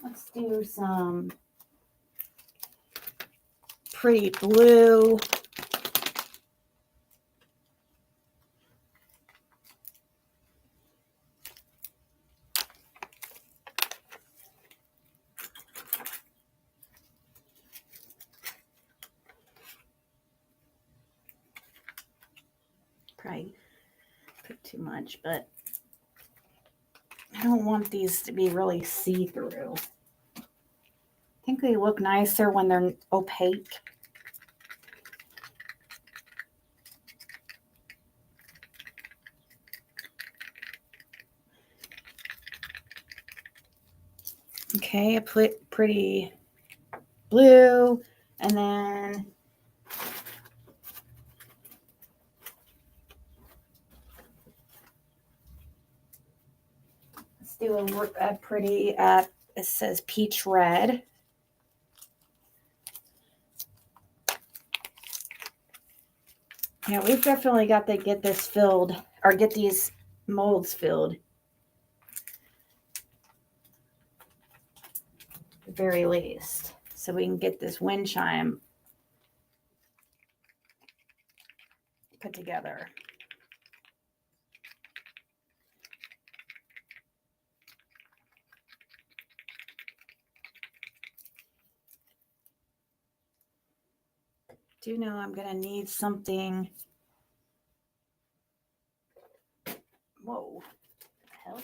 Let's do some pretty blue. Probably put too much, but I don't want these to be really see-through. I think they look nicer when they're opaque. Okay, I put pretty blue, and then let's do a pretty, it says peach red. Yeah, we've definitely got to get this filled, or get these molds filled. At the very least, so we can get this wind chime put together. Do know I'm going to need something. Whoa, what the hell?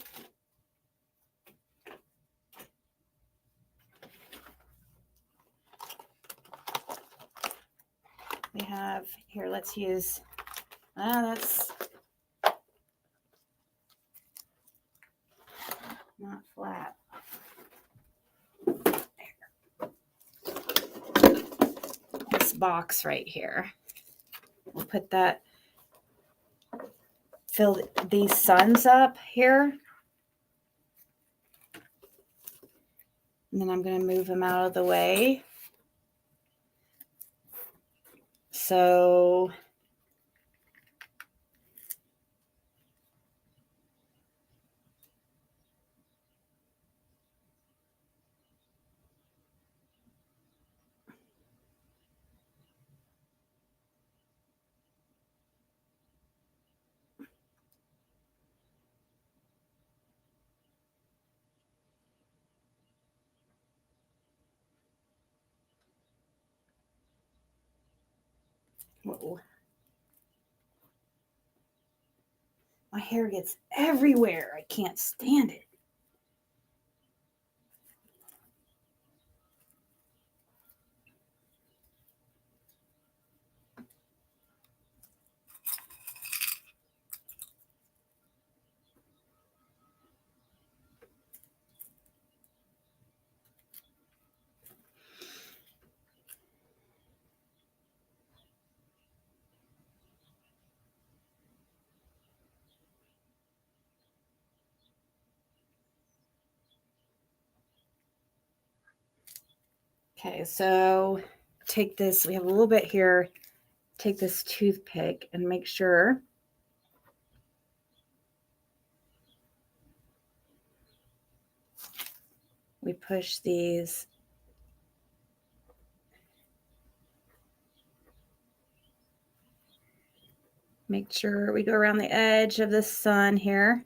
We have here, let's use, that's not flat. box right here. We'll put that, fill these suns up here. And then I'm going to move them out of the way. So whoa. My hair gets everywhere. I can't stand it. Okay, so take this, we have a little bit here. Take this toothpick and make sure we push these. Make sure we go around the edge of the sun here.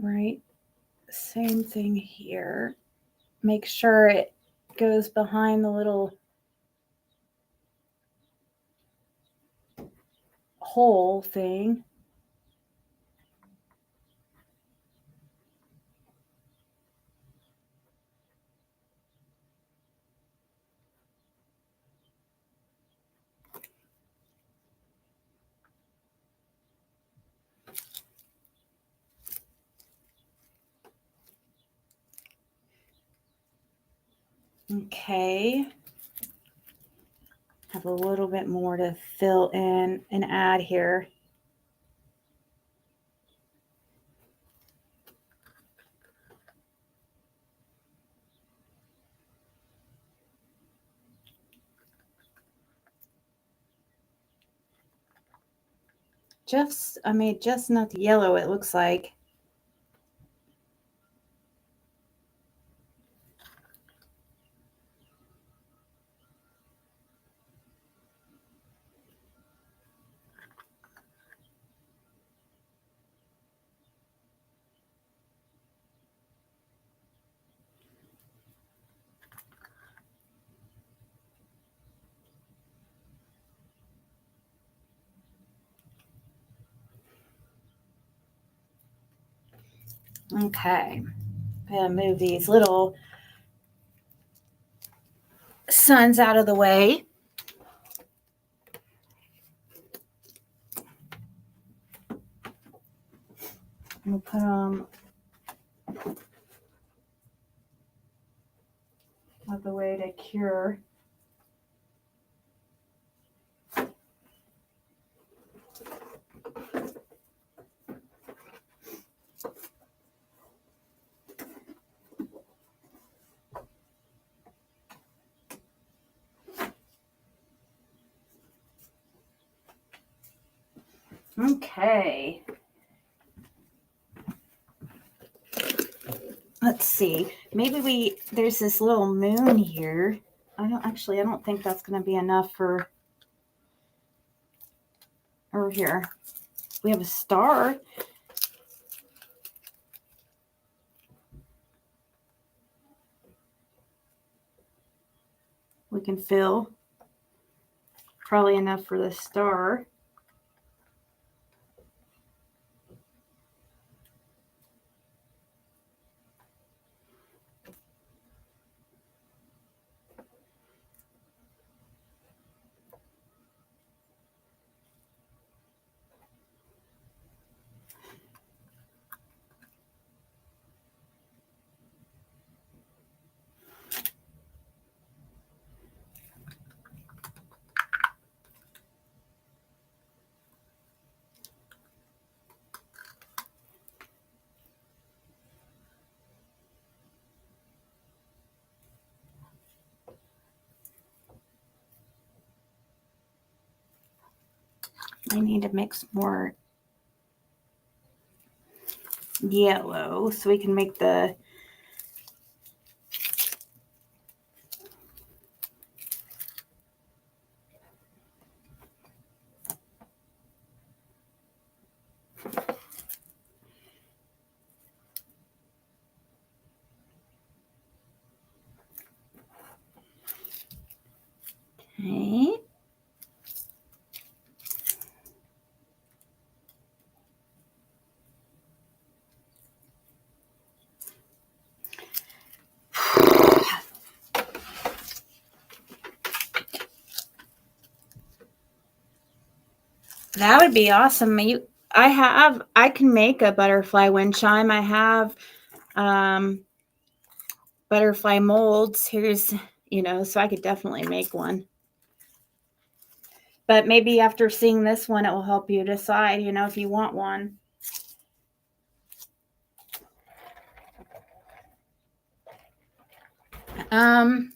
Right, same thing here. Make sure it goes behind the little hole thing. Okay. Have a little bit more to fill in and add here. Just enough yellow, it looks like. Okay, I'm gonna move these little suns out of the way. We'll put them out the way to cure. Okay. Let's see. Maybe there's this little moon here. I don't think that's going to be enough for over here. We have a star. We can fill. Probably enough for the star. I need to mix more yellow so we can make the okay. That would be awesome. I can make a butterfly wind chime. I have butterfly molds. Here's, so I could definitely make one. But maybe after seeing this one, it will help you decide, if you want one. Let's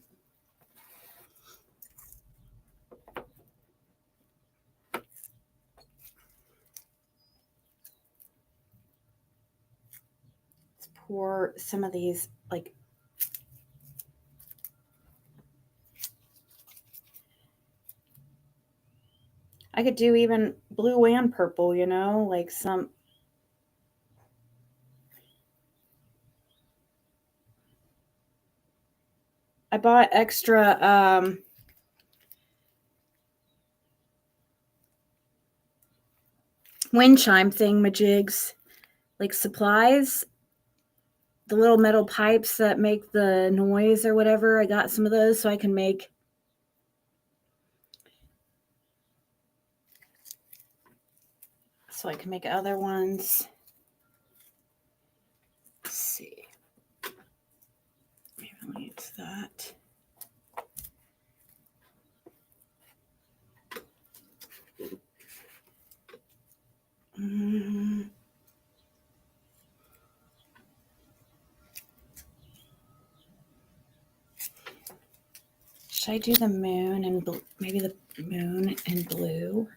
pour some of these, like, I could do even blue and purple, like some. I bought extra wind chime thingamajigs, like supplies, the little metal pipes that make the noise or whatever. I got some of those so I can make other ones. Let's see. Maybe I'll use that. Should I do the moon and maybe the moon and blue?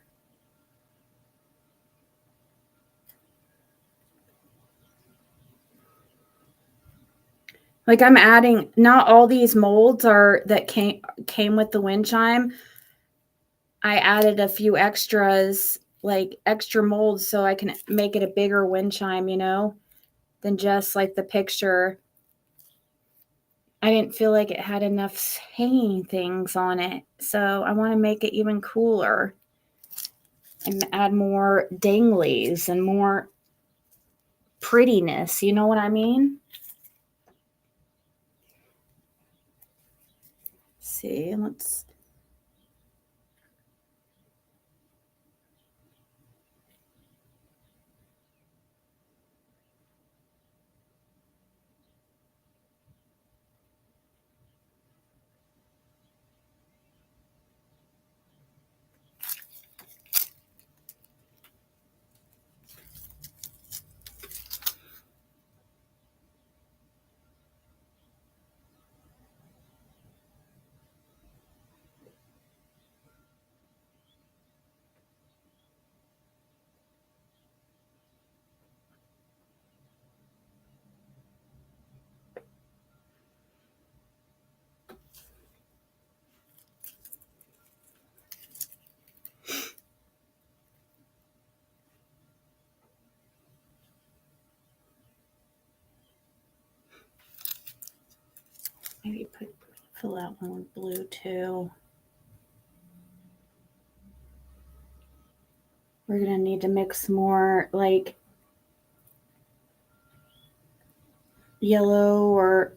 Like, I'm adding, not all these molds are that came with the wind chime. I added a few extras, like extra molds, so I can make it a bigger wind chime, than just like the picture. I didn't feel like it had enough hanging things on it, so I want to make it even cooler and add more danglies and more prettiness. You know what I mean? See, let's. Maybe fill out one with blue too. We're going to need to mix more like yellow or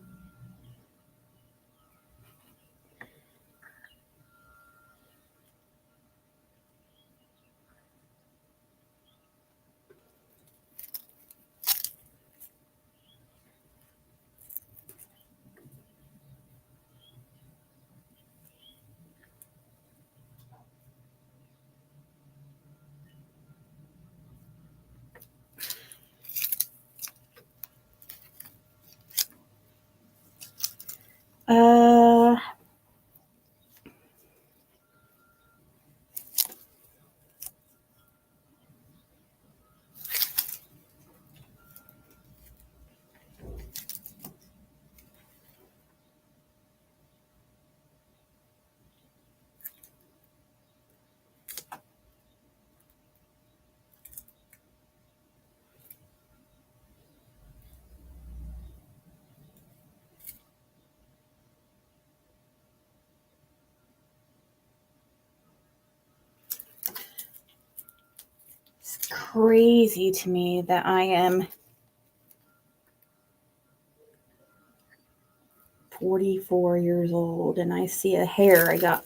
crazy to me that I am 44 years old and I see a hair I got.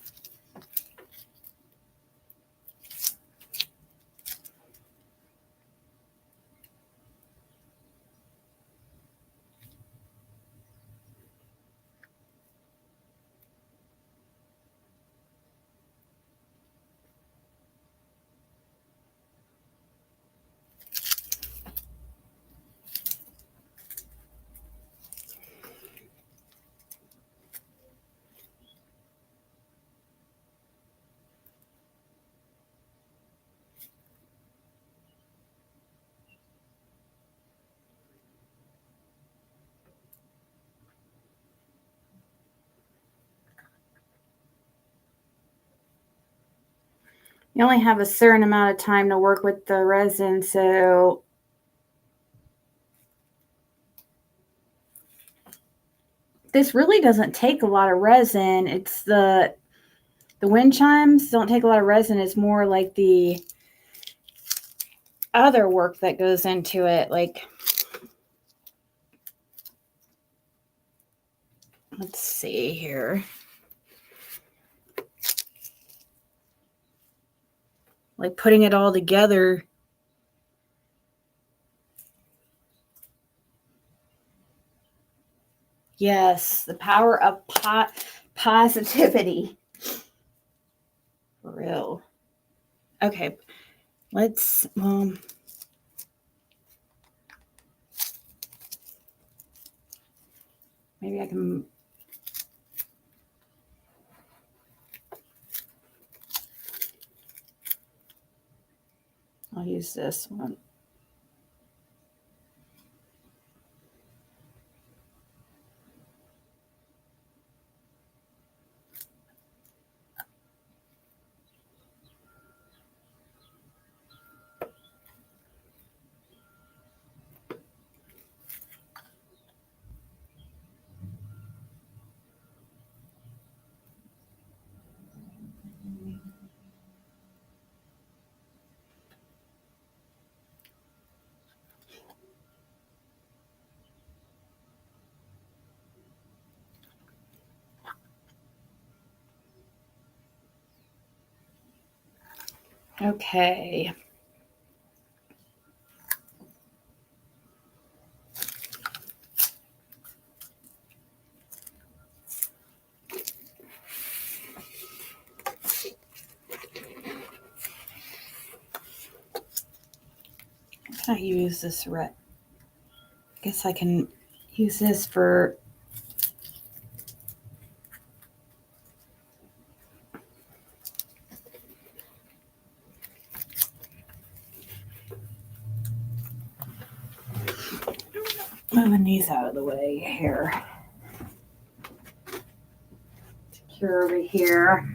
You only have a certain amount of time to work with the resin, so this really doesn't take a lot of resin. It's the wind chimes don't take a lot of resin. It's more like the other work that goes into it. Like, let's see here. Like putting it all together. Yes, the power of positivity. For real. Okay, let's, maybe I can, I'll use this one. Okay. Can I use this red? I guess I can use this for moving these out of the way here. Secure over here.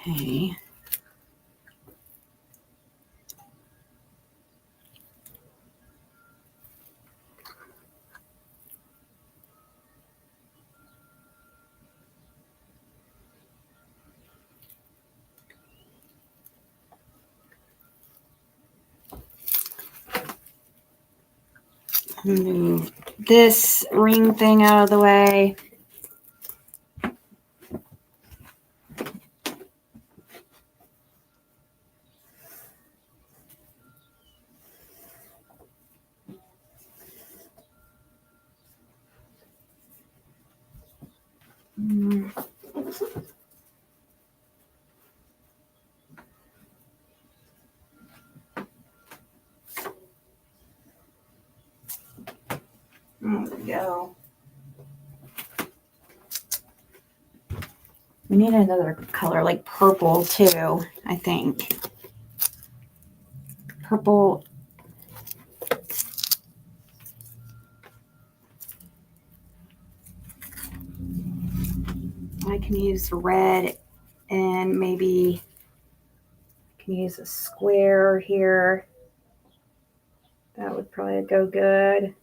Okay. Move this ring thing out of the way. There we go. We need another color, like purple too, I think. Purple. I can use red and maybe I can use a square here. That would probably go good.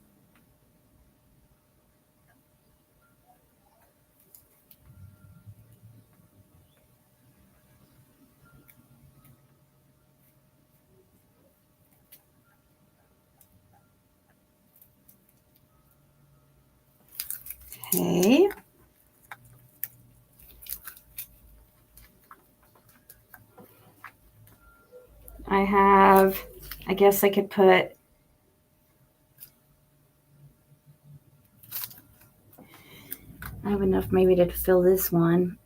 Okay. I guess I could put, I have enough maybe to fill this one.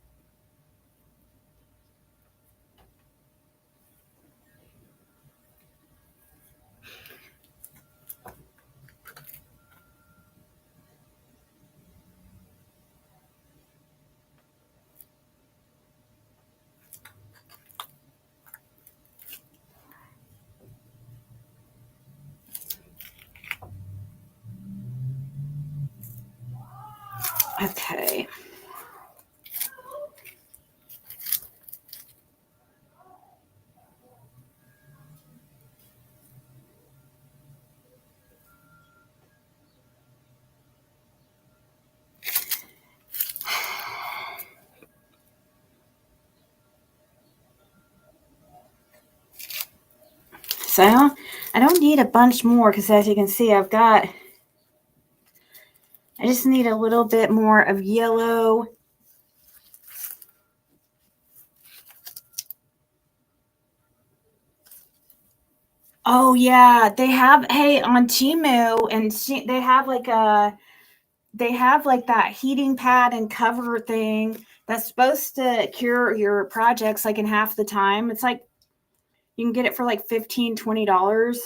Okay. So I don't need a bunch more because as you can see, I just need a little bit more of yellow. Oh yeah, they have, hey, on Temu and they have like that heating pad and cover thing that's supposed to cure your projects like in half the time. It's like you can get it for like $15-$20.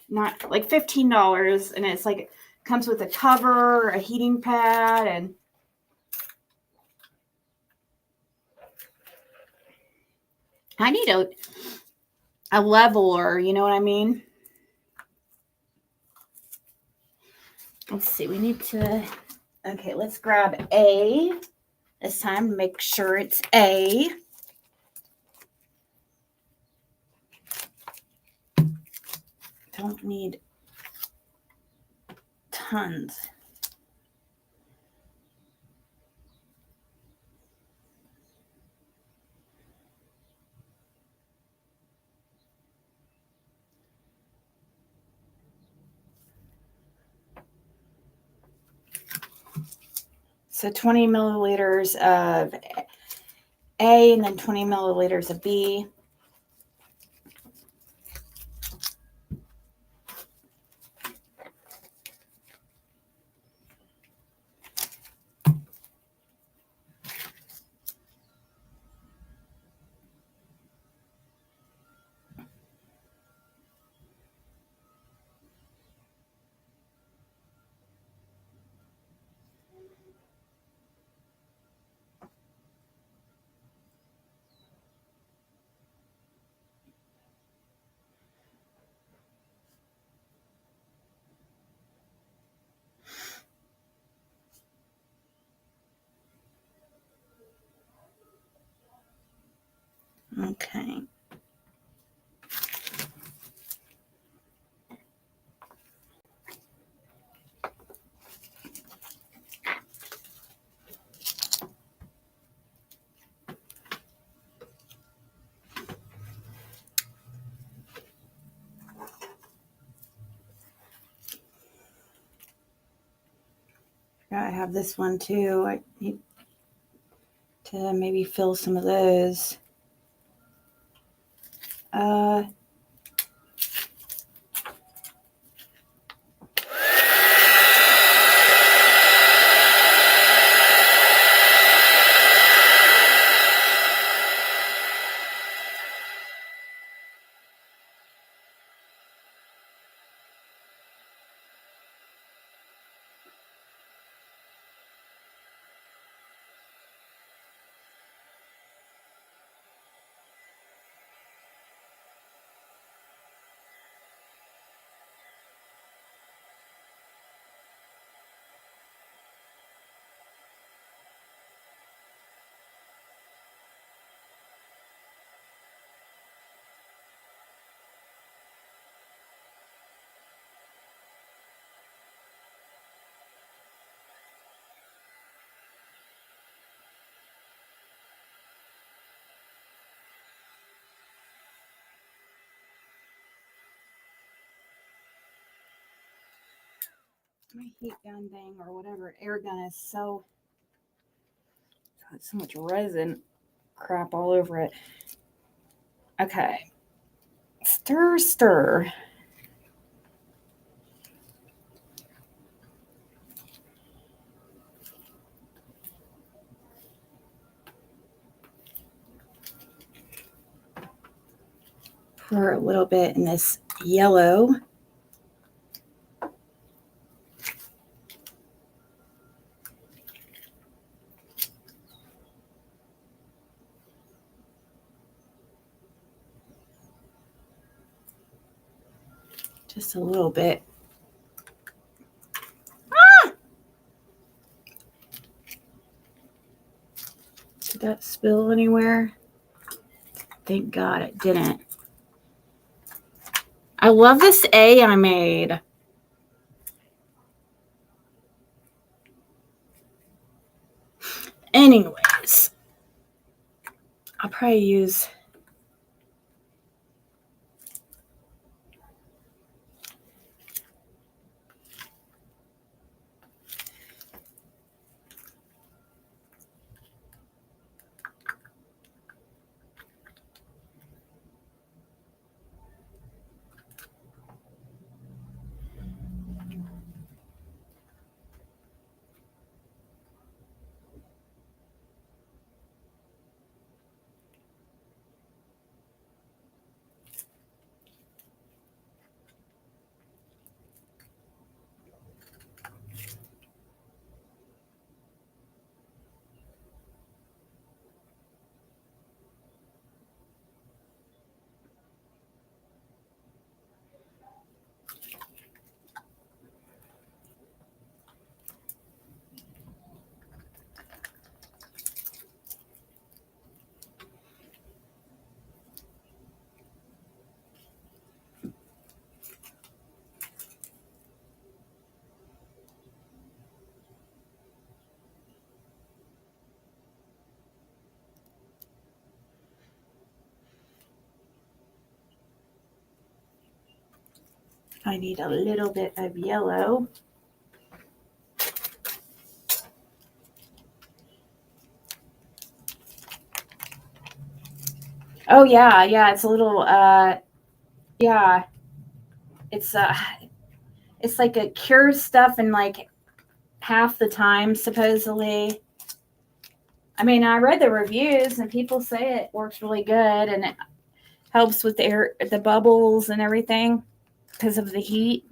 Not like $15, and it's like comes with a cover, a heating pad, and I need a leveler, you know what I mean? Let's see, we need to, okay, let's grab A this time to make sure it's A. Don't need tons. So 20 milliliters of A and then 20 milliliters of B. Okay. I have this one too. I need to maybe fill some of those. My heat gun thing or whatever air gun is so got so much resin crap all over it. Okay. Stir, stir. Pour a little bit in this yellow. Just a little bit. Ah! Did that spill anywhere? Thank God it didn't. I love this A I made. Anyways, I'll probably use I need a little bit of yellow. Oh yeah, it's a little yeah. It's like it cures stuff in like half the time supposedly. I mean, I read the reviews and people say it works really good and it helps with the bubbles and everything because of the heat.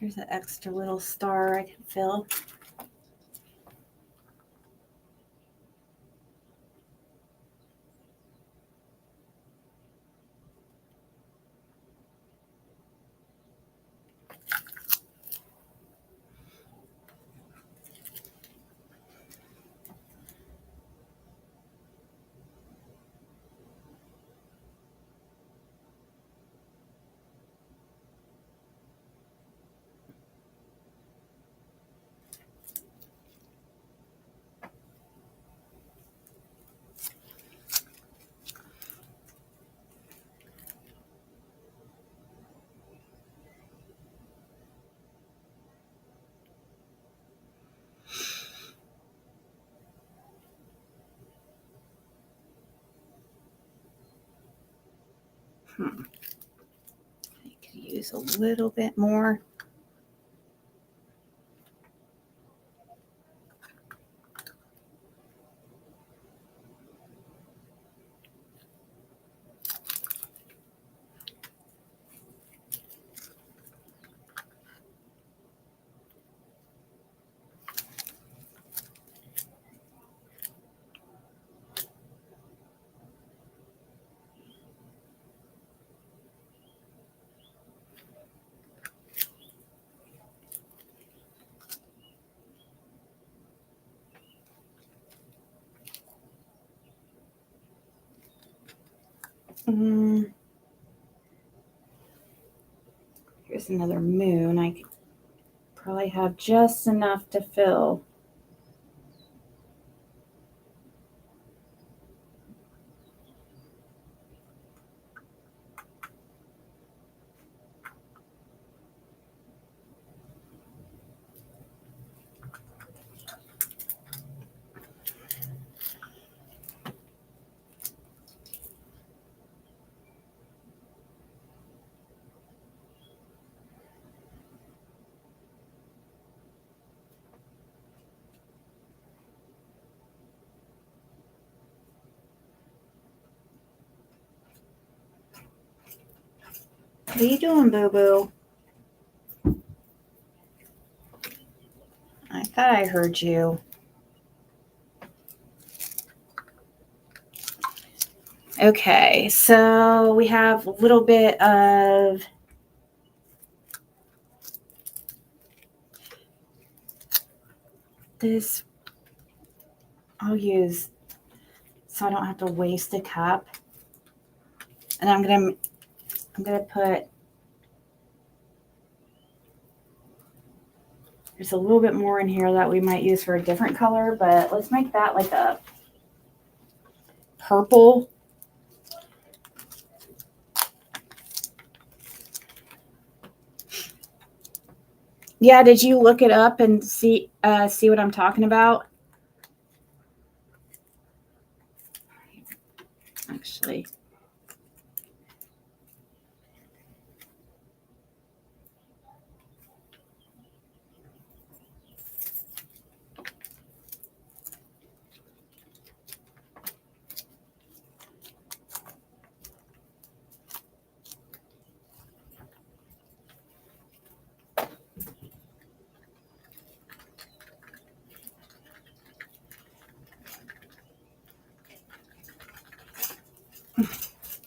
Here's an extra little star I can fill. I could use a little bit more. Here's another moon. I could probably have just enough to fill. What are you doing, boo-boo? I thought I heard you. Okay, so we have a little bit of this. I'll use so I don't have to waste a cup. And I'm gonna put, there's a little bit more in here that we might use for a different color, but let's make that like a purple. Yeah, did you look it up and see what I'm talking about? Actually,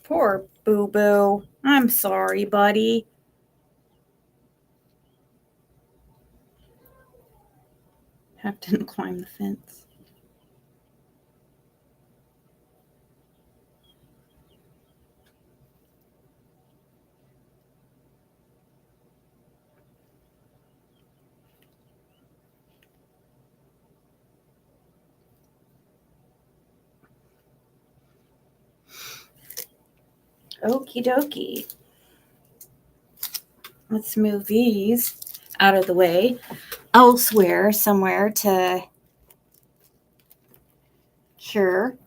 poor boo-boo. I'm sorry, buddy. Have to climb the fence. Okie dokie. Let's move these out of the way elsewhere somewhere to cure.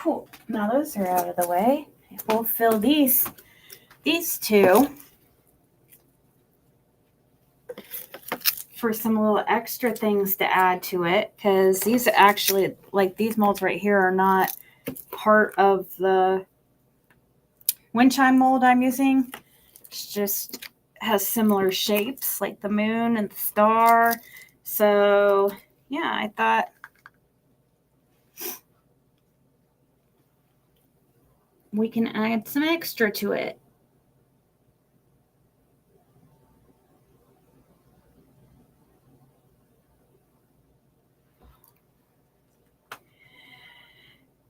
Cool. Now those are out of the way. We'll fill these two for some little extra things to add to it, because these actually, like these molds right here, are not part of the wind chime mold I'm using. It's just has similar shapes like the moon and the star. So yeah, I thought we can add some extra to it.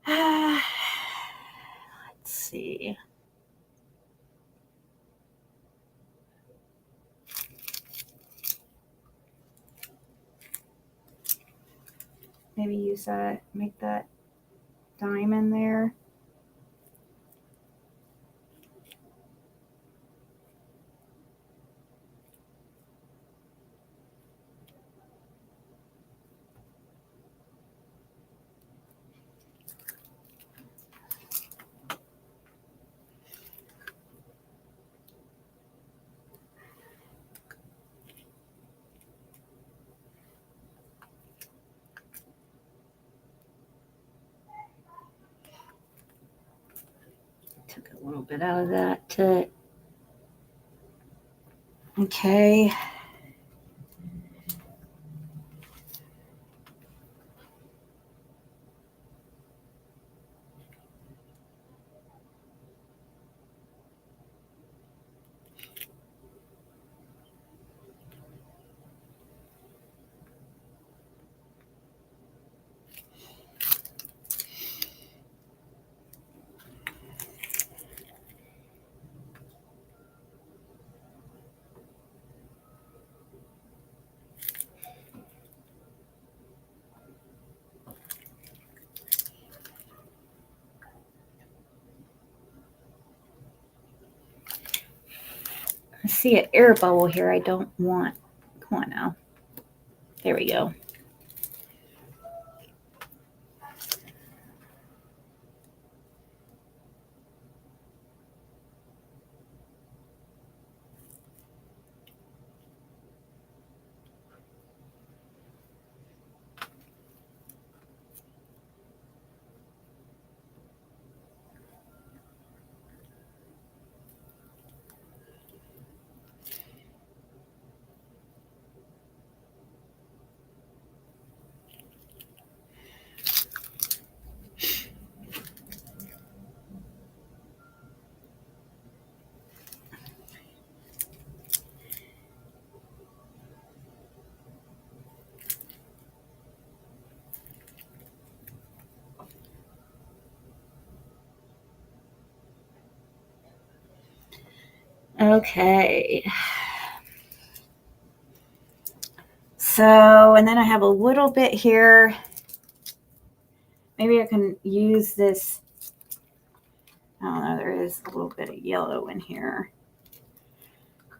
Let's see. Maybe use that, make that diamond there. Took a little bit out of that to, okay. I see an air bubble here I don't want. Come on now. There we go. Okay. So, and then I have a little bit here. Maybe I can use this. I don't know, there is a little bit of yellow in here.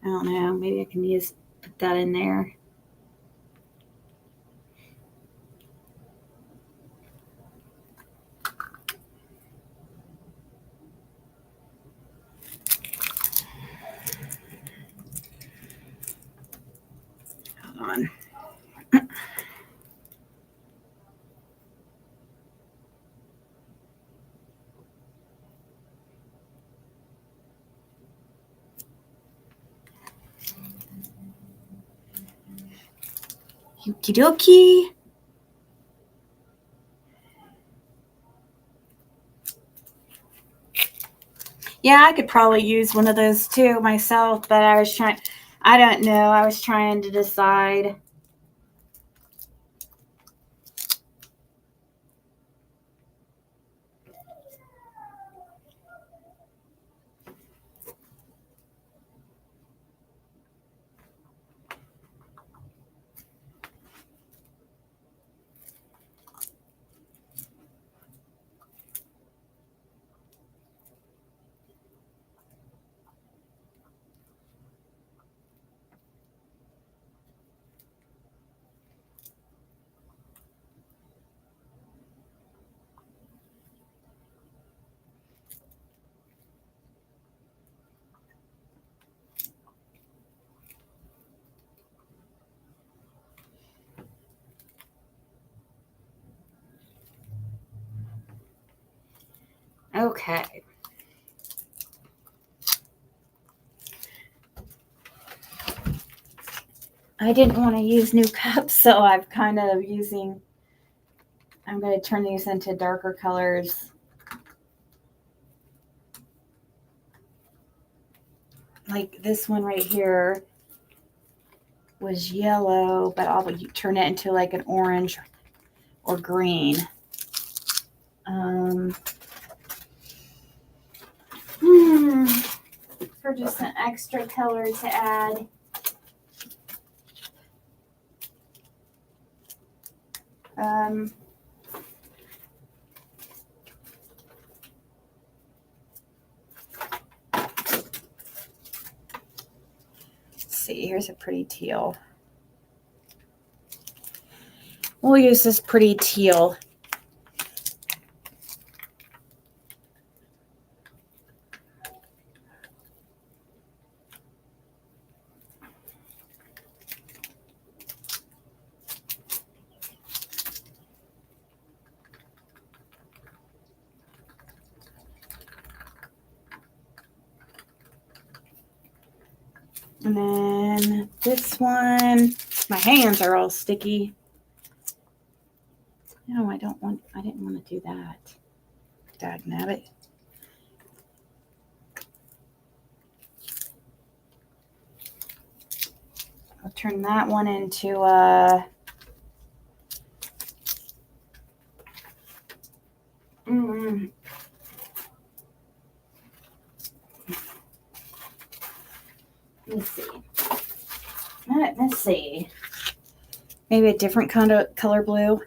I don't know, maybe I can put that in there. Hold on. Okie dokie. Yeah, I could probably use one of those too myself, but I don't know. I was trying to decide. Okay. I didn't want to use new cups, so I've kind of using, I'm going to turn these into darker colors. Like this one right here was yellow, but I'll turn it into like an orange or green. For just an extra color to add. Let's see, here's a pretty teal. We'll use this pretty teal. And then this one, my hands are all sticky. No, I didn't want to do that. Dagnabbit. I'll turn that one into a let's see. Maybe a different kind of color blue.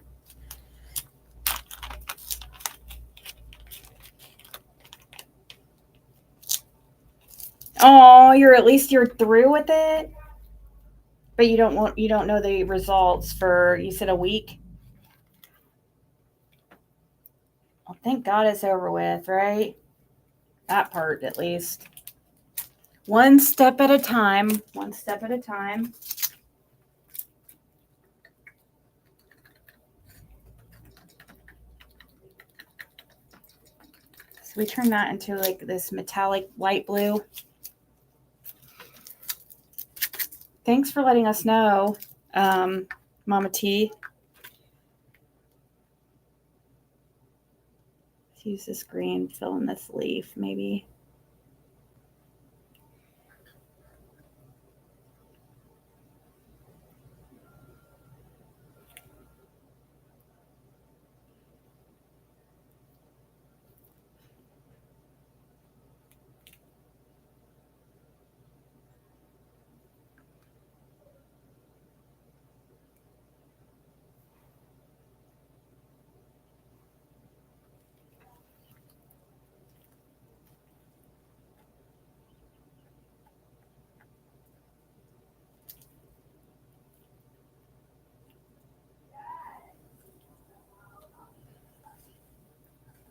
Oh, you're through with it? But you don't know the results for, you said, a week? Well, thank God it's over with, right? That part, at least. One step at a time. One step at a time. So we turn that into like this metallic light blue. Thanks for letting us know, Mama T. Let's use this green, fill in this leaf, maybe.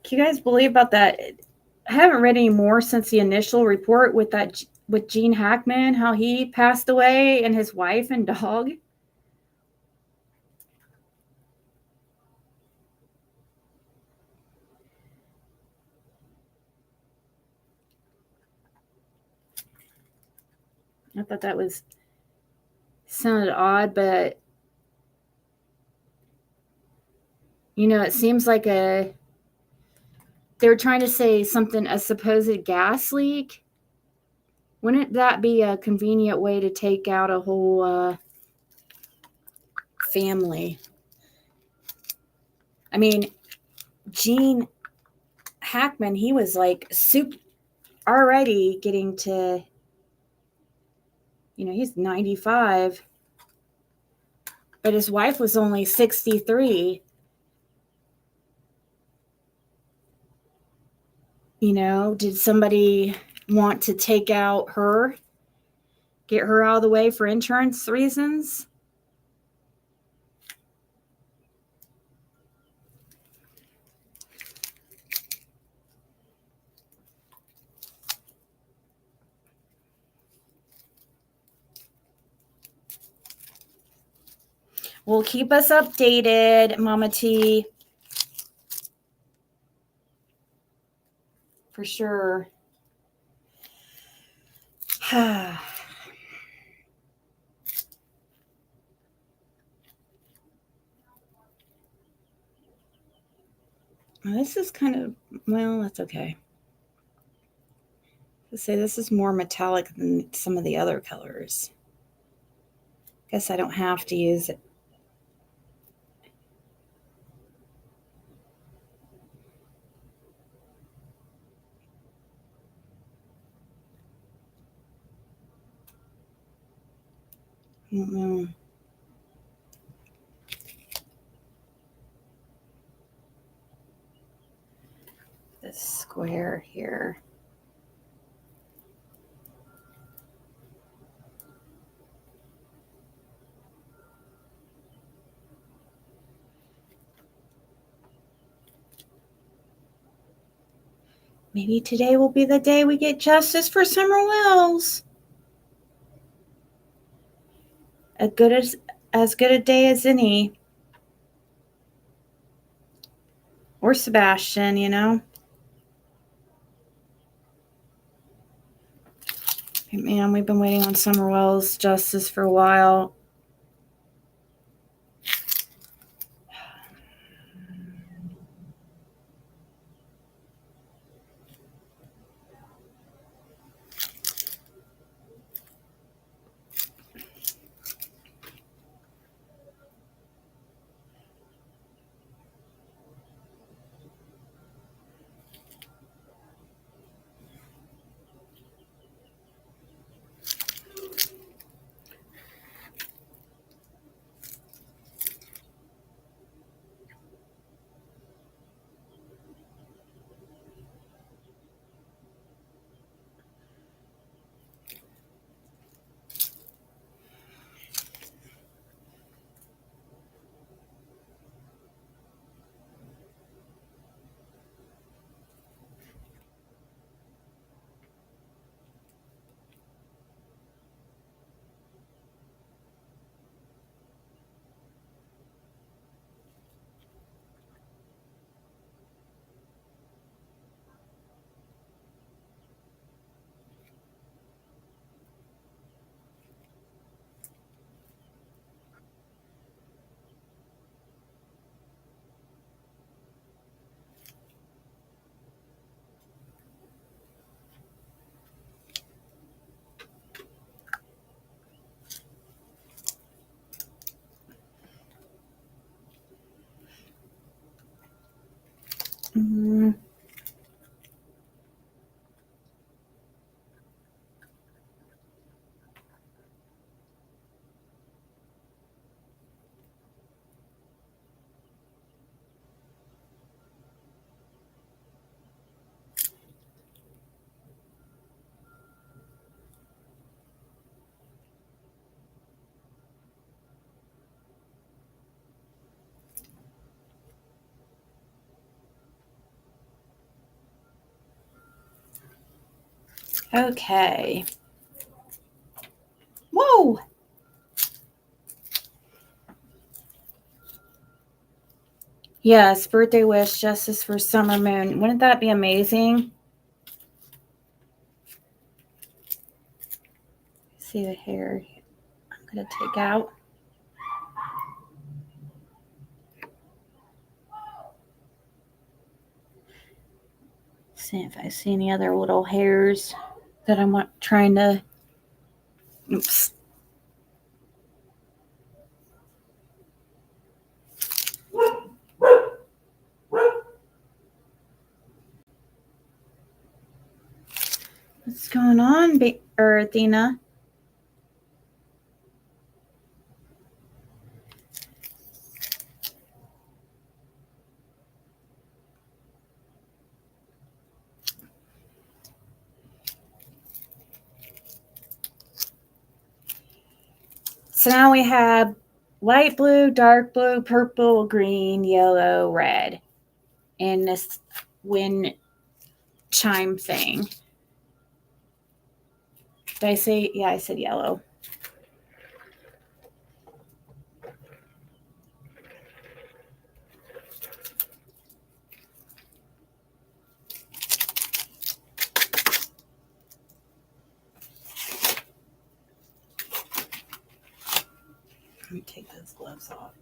Can you guys believe about that? I haven't read any more since the initial report with Gene Hackman, how he passed away, and his wife and dog. I thought that sounded odd, but it seems like they were trying to say something, a supposed gas leak. Wouldn't that be a convenient way to take out a whole family? I mean, Gene Hackman, he was like already getting to, he's 95, but his wife was only 63. Did somebody want to take out get her out of the way for insurance reasons? Well, keep us updated, Mama T. for sure. This is kind of, well, that's okay. Let's say this is more metallic than some of the other colors. Guess I don't have to use it. I don't know. This square here. Maybe today will be the day we get justice for Summer Wells. As good a day as any. Or Sebastian, you know. Man, we've been waiting on Summer Wells justice for a while. Okay. Whoa! Yes, birthday wish, justice for Summer Moon. Wouldn't that be amazing? See the hair I'm going to take out. See if I see any other little hairs that I'm trying to. Oops. What's going on, Athena? So now we have light blue, dark blue, purple, green, yellow, red in this wind chime thing. Did I say? Yeah, I said yellow. Let me take those gloves off.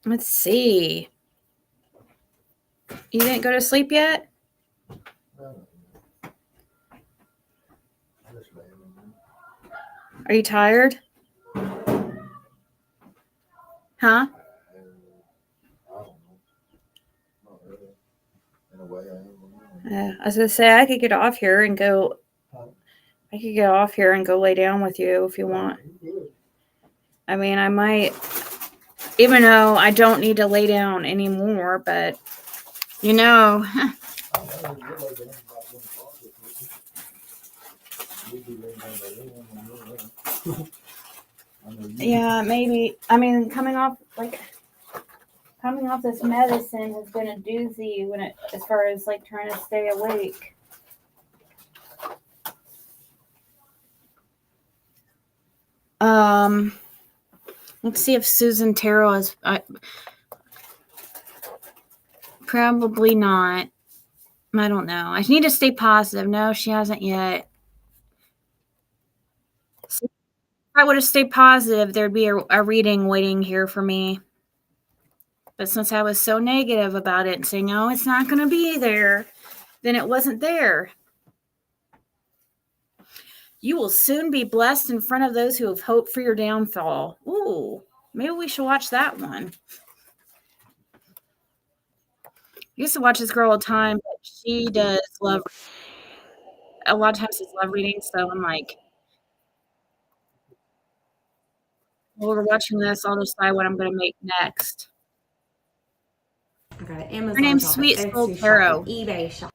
Let's see. You didn't go to sleep yet? No. Just laying in there. Are you tired? Huh? I don't know. Not really. In a way, I am. I was gonna say I could get off here and go. I could get off here and go lay down with you if you want. I mean, I might, even though I don't need to lay down anymore, but you know. Yeah, maybe. I mean, coming off this medicine has been a doozy as far as like trying to stay awake. Let's see if Susan Terrell is. Probably not. I don't know. I need to stay positive. No, she hasn't yet. See, if I would have stayed positive, there'd be a reading waiting here for me. But since I was so negative about it and saying, oh, it's not going to be there, then it wasn't there. You will soon be blessed in front of those who have hoped for your downfall. Ooh, maybe we should watch that one. I used to watch this girl all the time, but she does love. A lot of times it's love readings, so I'm like, while we're watching this, I'll decide what I'm going to make next. Okay, Amazon. Her name's shop, Sweet Etsy Soul shop, Tarot. eBay shop,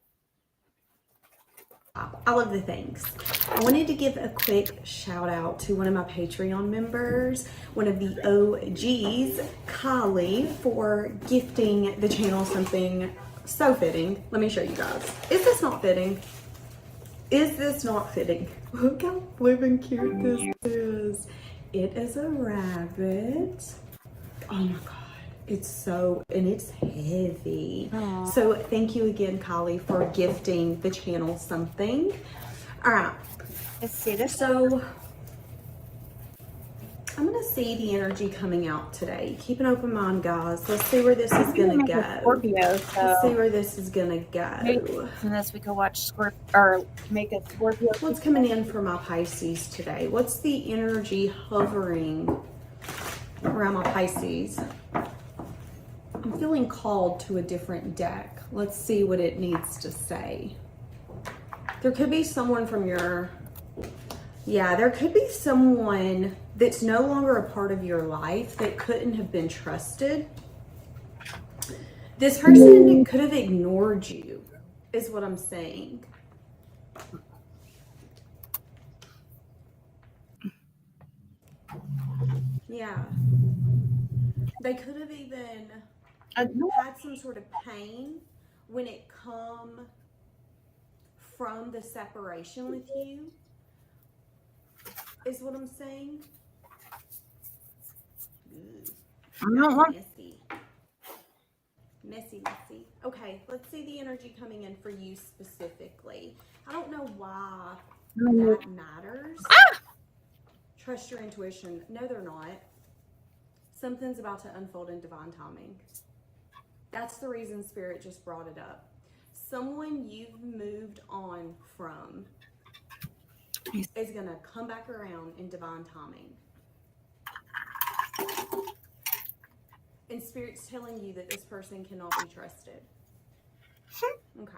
all of the things. I wanted to give a quick shout out to one of my Patreon members, one of the OGs, Kylie, for gifting the channel something so fitting. Let me show you guys. Is this not fitting? Is this not fitting? Look how flippin' cute this is. It is a rabbit. Oh my god. It's so, and it's heavy. Aww. So thank you again, Kylie, for gifting the channel something. All right. Let's see this. So I'm going to see the energy coming out today. Keep an open mind, guys. Let's see where this is going to go. Scorpio, so let's see where this is going to go. Unless we can watch Scorpio or make a Scorpio. What's coming in for my Pisces today? What's the energy hovering around my Pisces? I'm feeling called to a different deck. Let's see what it needs to say. There could be someone from your, there could be someone that's no longer a part of your life that couldn't have been trusted. This person could have ignored you, is what I'm saying. Yeah. They could have even had some sort of pain when it come from the separation with you, is what I'm saying. Messy. Okay, let's see the energy coming in for you specifically. I don't know why that matters. Trust your intuition. No, they're not. Something's about to unfold in divine timing. That's the reason Spirit just brought it up. Someone you've moved on from is going to come back around in divine timing. And Spirit's telling you that this person cannot be trusted. Okay.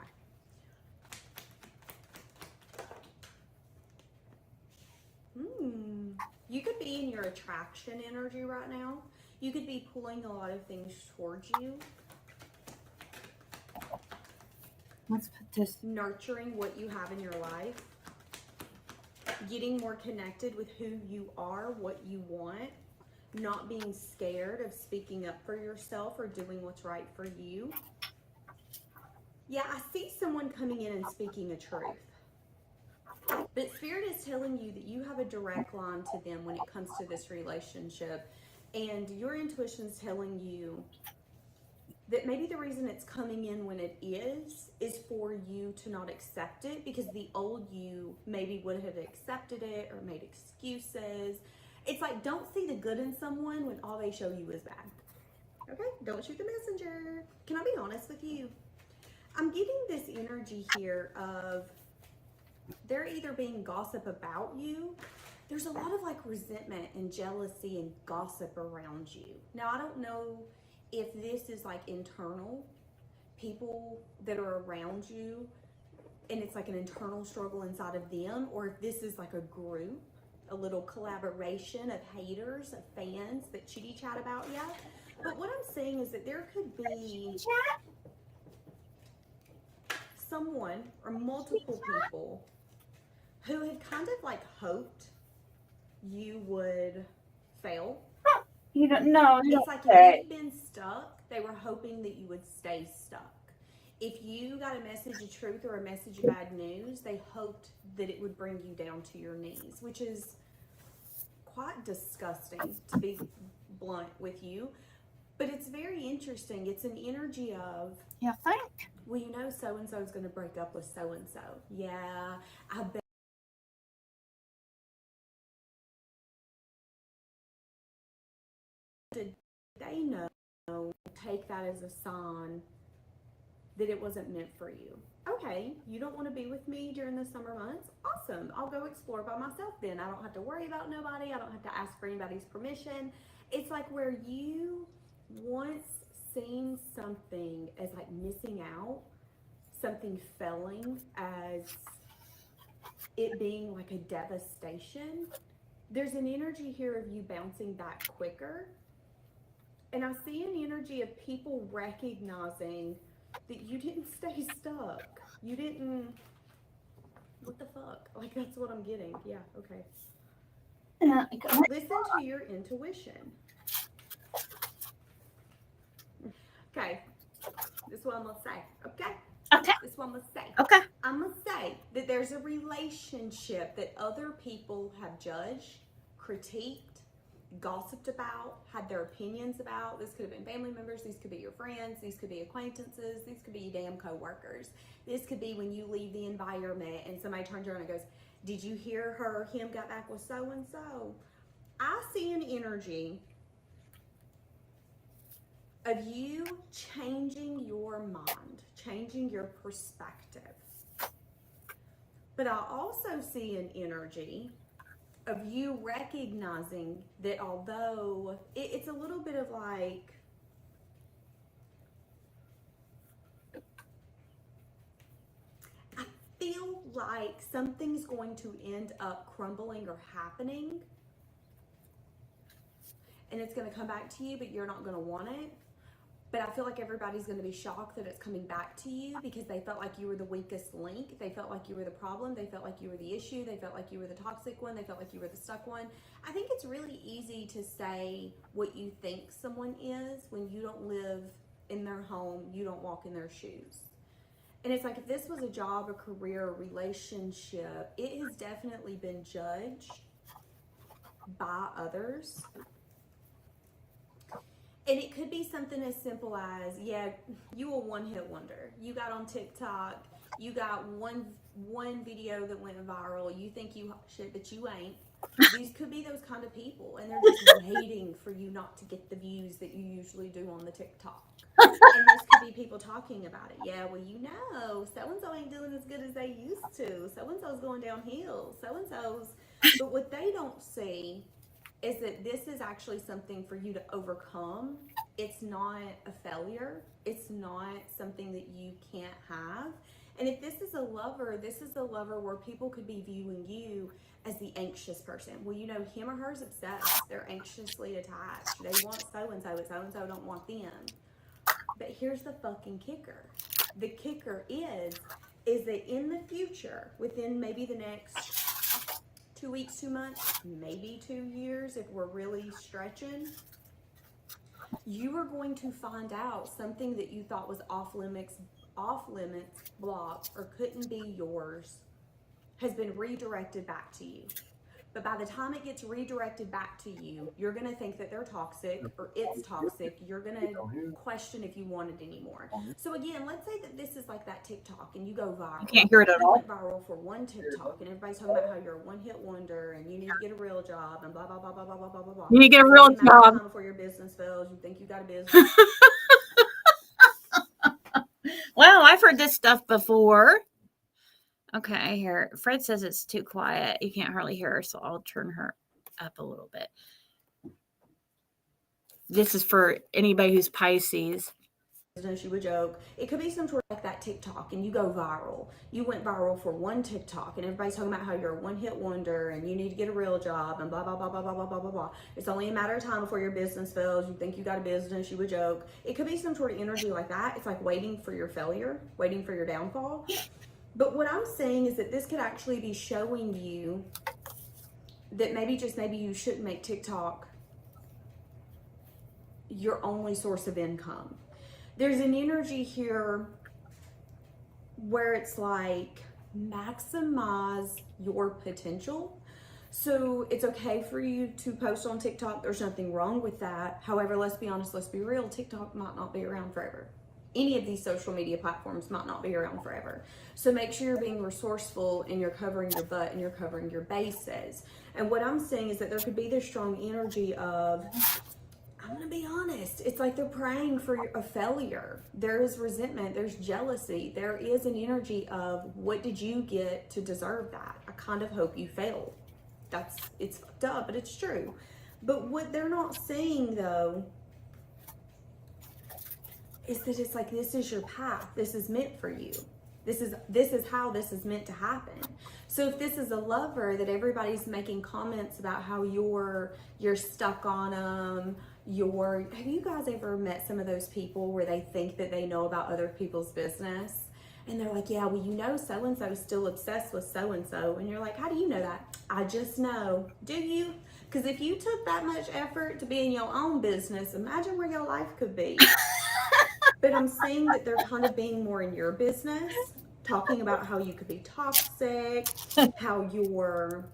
in your attraction energy right now. You could be pulling a lot of things towards you. Let's put this. Nurturing what you have in your life. Getting more connected with who you are, what you want. Not being scared of speaking up for yourself or doing what's right for you. Yeah, I see someone coming in and speaking a truth. But Spirit is telling you that you have a direct line to them when it comes to this relationship. And your intuition is telling you that maybe the reason it's coming in when it is for you to not accept it, because the old you maybe would have accepted it or made excuses. It's like, don't see the good in someone when all they show you is bad. Okay, don't shoot the messenger. Can I be honest with you? I'm getting this energy here of they're either being gossip about you. There's a lot of like resentment and jealousy and gossip around you. Now, I don't know if this is like internal, people that are around you, and it's like an internal struggle inside of them, or if this is like a group, a little collaboration of haters, of fans that chitty chat about you. But what I'm saying is that there could be someone or multiple people who had kind of like hoped you would fail. You don't know. It's like if you've been stuck, they were hoping that you would stay stuck. If you got a message of truth or a message of bad news, they hoped that it would bring you down to your knees, which is quite disgusting, to be blunt with you. But it's very interesting. It's an energy of, You think? well, you know, so-and-so is going to break up with so-and-so. Yeah, I bet. Did they know? Take that as a sign that it wasn't meant for you. Okay, you don't want to be with me during the summer months? Awesome. I'll go explore by myself then. I don't have to worry about nobody. I don't have to ask for anybody's permission. It's like where you once seen something as like missing out, something failing as it being like a devastation. There's an energy here of you bouncing back quicker. And I see an energy of people recognizing that you didn't stay stuck. You didn't, what the fuck? Like, that's what I'm getting. Yeah, okay. Listen to your intuition. Okay, this is what I'm gonna say, okay? Okay. This is what I'm gonna say. Okay. I'm gonna say that there's a relationship that other people have judged, critiqued, gossiped about, had their opinions about. This could have been family members, these could be your friends, these could be acquaintances, these could be your damn co-workers. This could be when you leave the environment and somebody turns around and goes, did you hear him got back with so-and-so? I see an energy of you changing your mind, changing your perspective. But I also see an energy of you recognizing that although it's a little bit of like, I feel like something's going to end up crumbling or happening, and it's going to come back to you, but you're not going to want it. But I feel like everybody's going to be shocked that it's coming back to you because they felt like you were the weakest link. They felt like you were the problem. They felt like you were the issue. They felt like you were the toxic one. They felt like you were the stuck one. I think it's really easy to say what you think someone is when you don't live in their home, you don't walk in their shoes. And it's like, if this was a job, a career, a relationship, it has definitely been judged by others. And it could be something as simple as, yeah, you a one-hit wonder. You got on TikTok, you got one video that went viral, you think you shit, but you ain't. These could be those kind of people, and they're just waiting for you not to get the views that you usually do on the TikTok. And this could be people talking about it. Yeah, well, you know, so-and-so ain't doing as good as they used to. So-and-so's going downhill. So-and-so's, but what they don't see is that this is actually something for you to overcome. It's not a failure. It's not something that you can't have. And if this is a lover, this is a lover where people could be viewing you as the anxious person. Well, you know, him or her's obsessed. They're anxiously attached. They want so-and-so, but so-and-so don't want them. But here's the fucking kicker. The kicker is that in the future, within maybe the next 2 weeks, 2 months, maybe 2 years, if we're really stretching, you are going to find out something that you thought was off limits, blocked, or couldn't be yours has been redirected back to you. But by the time it gets redirected back to you, you're going to think that they're toxic or it's toxic. You're going to question if you want it anymore. So again, let's say that this is like that TikTok and you go viral. You can't hear it at You all. went viral for one TikTok and everybody's talking about how you're a one-hit wonder and you need to get a real job and blah, blah, blah, blah, blah, blah, blah, blah, blah. You need to get a real job. Before your business fails, you think you got a business. Well, I've heard this stuff before. Okay, here. Fred says it's too quiet. You can't hardly hear her, so I'll turn her up a little bit. This is for anybody who's Pisces. Business, you would joke. It could be some sort of like that TikTok and you go viral. You went viral for one TikTok and everybody's talking about how you're a one-hit wonder and you need to get a real job and blah, blah, blah, blah, blah, blah, blah, blah, blah. It's only a matter of time before your business fails. You think you got a business, you would joke. It could be some sort of energy like that. It's like waiting for your failure, waiting for your downfall. But what I'm saying is that this could actually be showing you that maybe, just maybe, you shouldn't make TikTok your only source of income. There's an energy here where it's like maximize your potential. So it's okay for you to post on TikTok. There's nothing wrong with that. However, let's be honest, let's be real. TikTok might not be around forever. Any of these social media platforms might not be around forever. So make sure you're being resourceful and you're covering your butt and you're covering your bases. And what I'm saying is that there could be this strong energy of, I'm gonna be honest, it's like they're praying for a failure. There is resentment, there's jealousy, there is an energy of, what did you get to deserve that? I kind of hope you fail. It's fucked up, but it's true. But what they're not saying though, is that it's like, this is your path, this is meant for you. This is how this is meant to happen. So if this is a lover that everybody's making comments about how you're stuck on them, have you guys ever met some of those people where they think that they know about other people's business? And they're like, yeah, well, you know, so-and-so is still obsessed with so-and-so. And you're like, how do you know that? I just know. Do you? Because if you took that much effort to be in your own business, imagine where your life could be. But I'm saying that they're kind of being more in your business, talking about how you could be toxic, how you're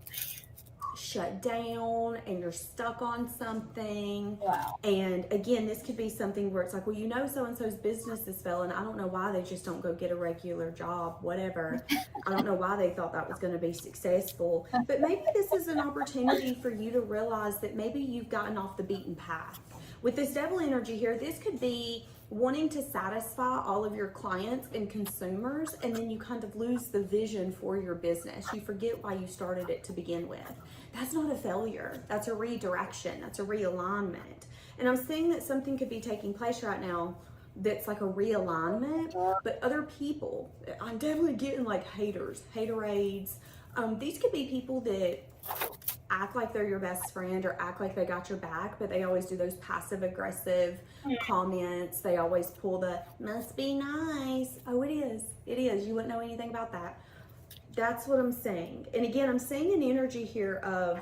shut down and you're stuck on something. Wow. And again, this could be something where it's like, well, you know, so-and-so's business is failing. I don't know why they just don't go get a regular job, whatever. I don't know why they thought that was going to be successful. But maybe this is an opportunity for you to realize that maybe you've gotten off the beaten path. With this devil energy here, this could be wanting to satisfy all of your clients and consumers, and then you kind of lose the vision for your business. You forget why you started it to begin with. That's not a failure. That's a redirection. That's a realignment. And I'm saying that something could be taking place right now that's like a realignment, but other people, I'm definitely getting like haters, haterades. These could be people that act like they're your best friend or act like they got your back, but they always do those passive aggressive comments. They always pull the must be nice. Oh, it is. It is. You wouldn't know anything about that. That's what I'm saying. And again, I'm seeing an energy here of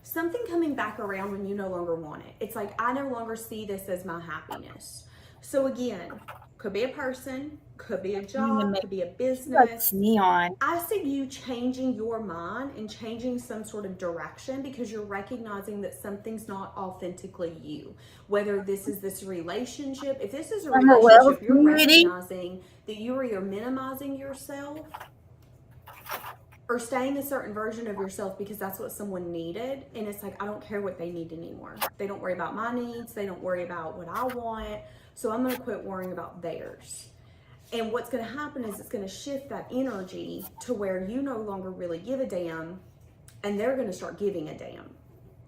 something coming back around when you no longer want it. It's like, I no longer see this as my happiness. So again, could be a person, could be a job, could be a business. That's neon. I see you changing your mind and changing some sort of direction because you're recognizing that something's not authentically you. Whether this is this relationship, if this is a relationship, you're recognizing that you're either minimizing yourself or staying a certain version of yourself because that's what someone needed. And it's like, I don't care what they need anymore. They don't worry about my needs. They don't worry about what I want. So I'm going to quit worrying about theirs. And what's going to happen is it's going to shift that energy to where you no longer really give a damn and they're going to start giving a damn.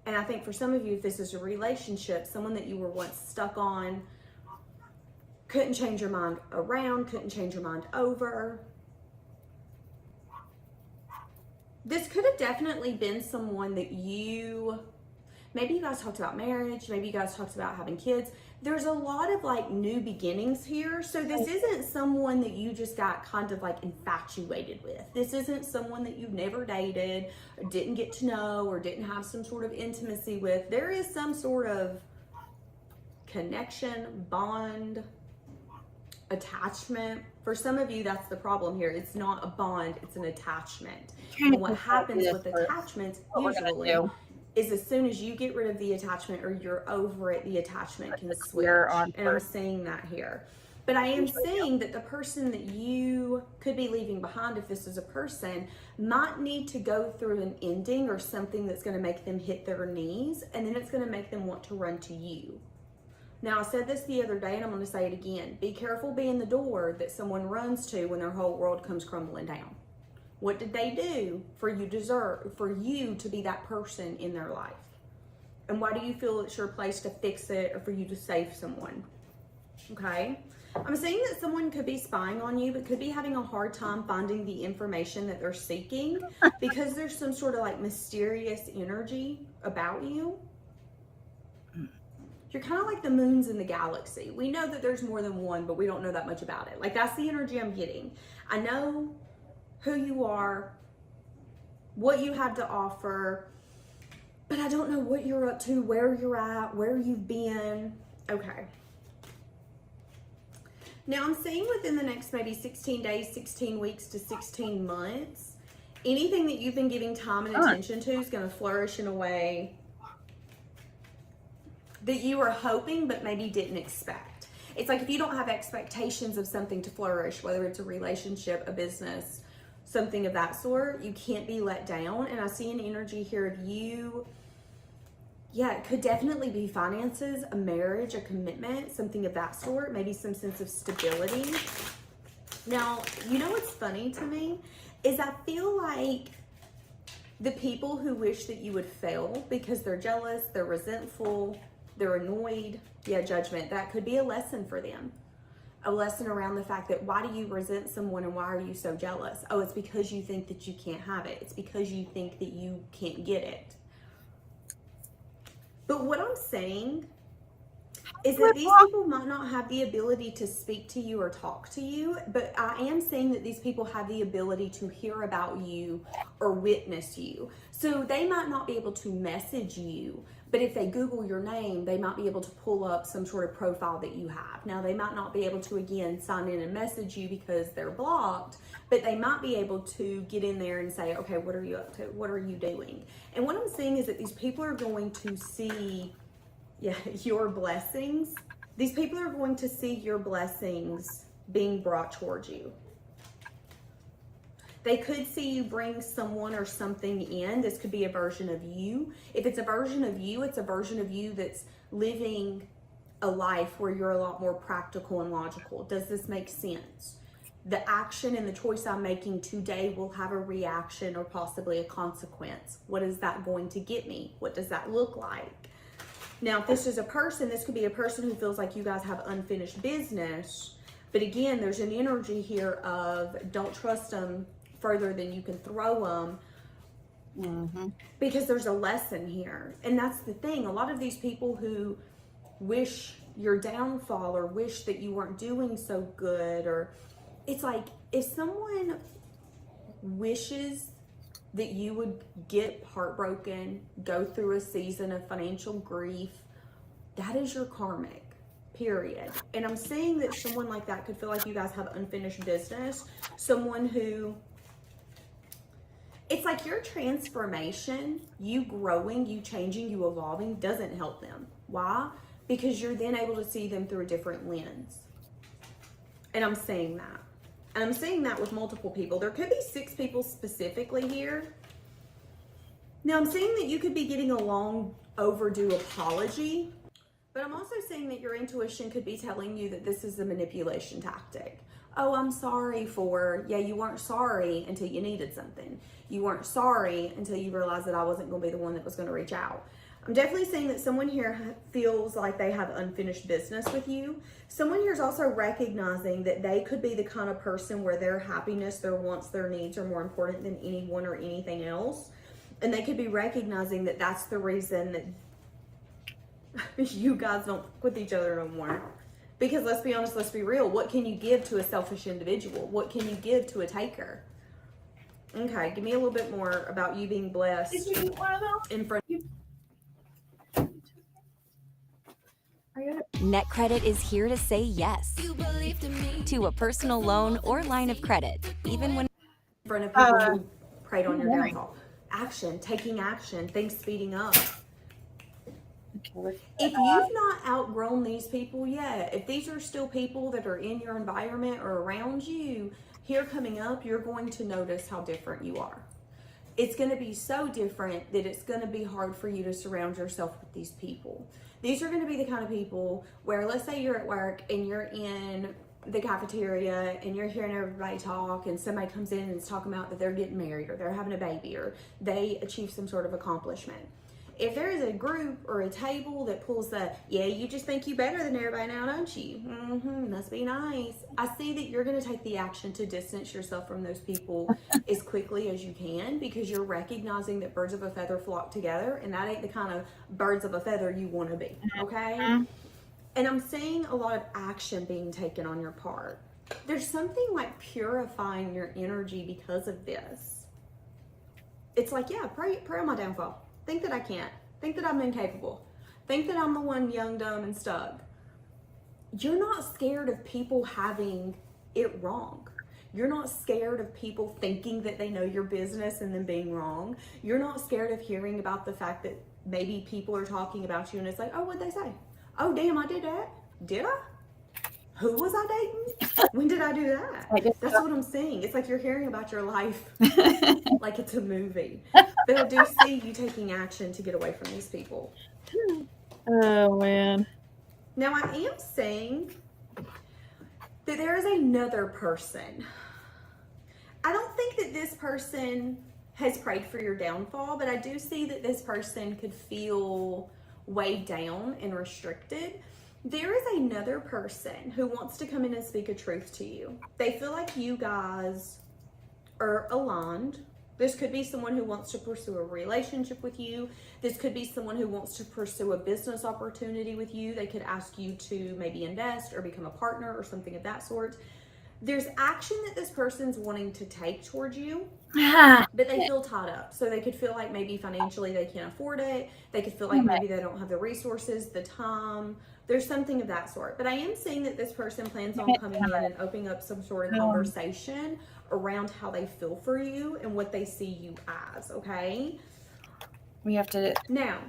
And I think for some of you, if this is a relationship, someone that you were once stuck on, couldn't change your mind around, couldn't change your mind over, This could have definitely been someone that maybe you guys talked about marriage, maybe you guys talked about having kids. There's a lot of like new beginnings here. So this isn't someone that you just got kind of like infatuated with. This isn't someone that you've never dated or didn't get to know or didn't have some sort of intimacy with. There is some sort of connection, bond, attachment. For some of you, that's the problem here. It's not a bond, it's an attachment. And what happens with attachments usually is as soon as you get rid of the attachment or you're over it, the attachment can switch. And I'm seeing that here. But I am saying that the person that you could be leaving behind, if this is a person, might need to go through an ending or something that's going to make them hit their knees, and then it's going to make them want to run to you. Now, I said this the other day, and I'm going to say it again. Be careful being the door that someone runs to when their whole world comes crumbling down. What did they do for you to be that person in their life? And why do you feel it's your place to fix it or for you to save someone? Okay? I'm saying that someone could be spying on you, but could be having a hard time finding the information that they're seeking because there's some sort of like mysterious energy about you. You're kind of like the moons in the galaxy. We know that there's more than one, but we don't know that much about it. Like, that's the energy I'm getting. I know who you are, what you have to offer, but I don't know what you're up to, where you're at, where you've been. Okay. Now, I'm saying within the next maybe 16 days, 16 weeks to 16 months, anything that you've been giving time and attention to is going to flourish in a way that you were hoping but maybe didn't expect. It's like if you don't have expectations of something to flourish, whether it's a relationship, a business, something of that sort, you can't be let down. And I see an energy here of you. Yeah, it could definitely be finances, a marriage, a commitment, something of that sort, maybe some sense of stability. Now, you know what's funny to me is I feel like the people who wish that you would fail because they're jealous, they're resentful, they're annoyed, yeah, judgment, that could be a lesson for them. A lesson around the fact that why do you resent someone and why are you so jealous? Oh, it's because you think that you can't have it. It's because you think that you can't get it. But what I'm saying is that these people might not have the ability to speak to you or talk to you, but I am saying that these people have the ability to hear about you or witness you. So they might not be able to message you, but if they Google your name, they might be able to pull up some sort of profile that you have. Now, they might not be able to, again, sign in and message you because they're blocked, but they might be able to get in there and say, okay, what are you up to? What are you doing? And what I'm saying is that these people are going to see your blessings. These people are going to see your blessings being brought towards you. They could see you bring someone or something in. This could be a version of you. If it's a version of you, it's a version of you that's living a life where you're a lot more practical and logical. Does this make sense? The action and the choice I'm making today will have a reaction or possibly a consequence. What is that going to get me? What does that look like? Now, if this is a person, this could be a person who feels like you guys have unfinished business. But again, there's an energy here of don't trust them further than you can throw them, because there's a lesson here. And that's the thing. A lot of these people who wish your downfall or wish that you weren't doing so good, or it's like if someone wishes that you would get heartbroken, go through a season of financial grief, that is your karmic, period. And I'm saying that someone like that could feel like you guys have unfinished business. Someone who, it's like your transformation, you growing, you changing, you evolving doesn't help them. Why? Because you're then able to see them through a different lens. And I'm saying that. And I'm saying that with multiple people. There could be 6 people specifically here. Now, I'm saying that you could be getting a long overdue apology, but I'm also saying that your intuition could be telling you that this is a manipulation tactic. Oh, I'm sorry for, yeah, you weren't sorry until you needed something. You weren't sorry until you realized that I wasn't going to be the one that was going to reach out. I'm definitely saying that someone here feels like they have unfinished business with you. Someone here is also recognizing that they could be the kind of person where their happiness, their wants, their needs are more important than anyone or anything else. And they could be recognizing that that's the reason that you guys don't fuck with each other no more. Because let's be honest, let's be real. What can you give to a selfish individual? What can you give to a taker? Okay, give me a little bit more about you being blessed in front. NetCredit is here to say yes to a personal loan or line of credit, even when In front of people who preyed on your downfall. Action, taking action, things speeding up. If you've not outgrown these people yet, if these are still people that are in your environment or around you, here coming up, you're going to notice how different you are. It's going to be so different that it's going to be hard for you to surround yourself with these people. These are going to be the kind of people where, let's say you're at work and you're in the cafeteria and you're hearing everybody talk, and somebody comes in and is talking about that they're getting married or they're having a baby or they achieve some sort of accomplishment. If there is a group or a table that pulls the, yeah, you just think you better than everybody now, don't you? Must be nice. I see that you're going to take the action to distance yourself from those people as quickly as you can, because you're recognizing that birds of a feather flock together, and that ain't the kind of birds of a feather you want to be, okay? And I'm seeing a lot of action being taken on your part. There's something like purifying your energy because of this. It's like, yeah, pray on my downfall. Think that I can't. Think that I'm incapable. Think that I'm the one young, dumb, and stuck. You're not scared of people having it wrong. You're not scared of people thinking that they know your business and then being wrong. You're not scared of hearing about the fact that maybe people are talking about you and it's like, oh, what'd they say? Oh, damn, I did that. Did I? Who was I dating? When did I do that? That's what I'm saying. It's like you're hearing about your life like it's a movie. But I do see you taking action to get away from these people. Oh, man. Now, I am saying that there is another person. I don't think that this person has prayed for your downfall, but I do see that this person could feel weighed down and restricted. There is another person who wants to come in and speak a truth to you. They feel like you guys are aligned. This could be someone who wants to pursue a relationship with you. This could be someone who wants to pursue a business opportunity with you. They could ask you to maybe invest or become a partner or something of that sort. There's action that this person's wanting to take towards you, but they feel tied up. So they could feel like maybe financially they can't afford it. They could feel like maybe they don't have the resources, the time. There's something of that sort. But I am seeing that this person plans on coming in and opening up some sort of conversation around how they feel for you and what they see you as, okay? We have to... Now,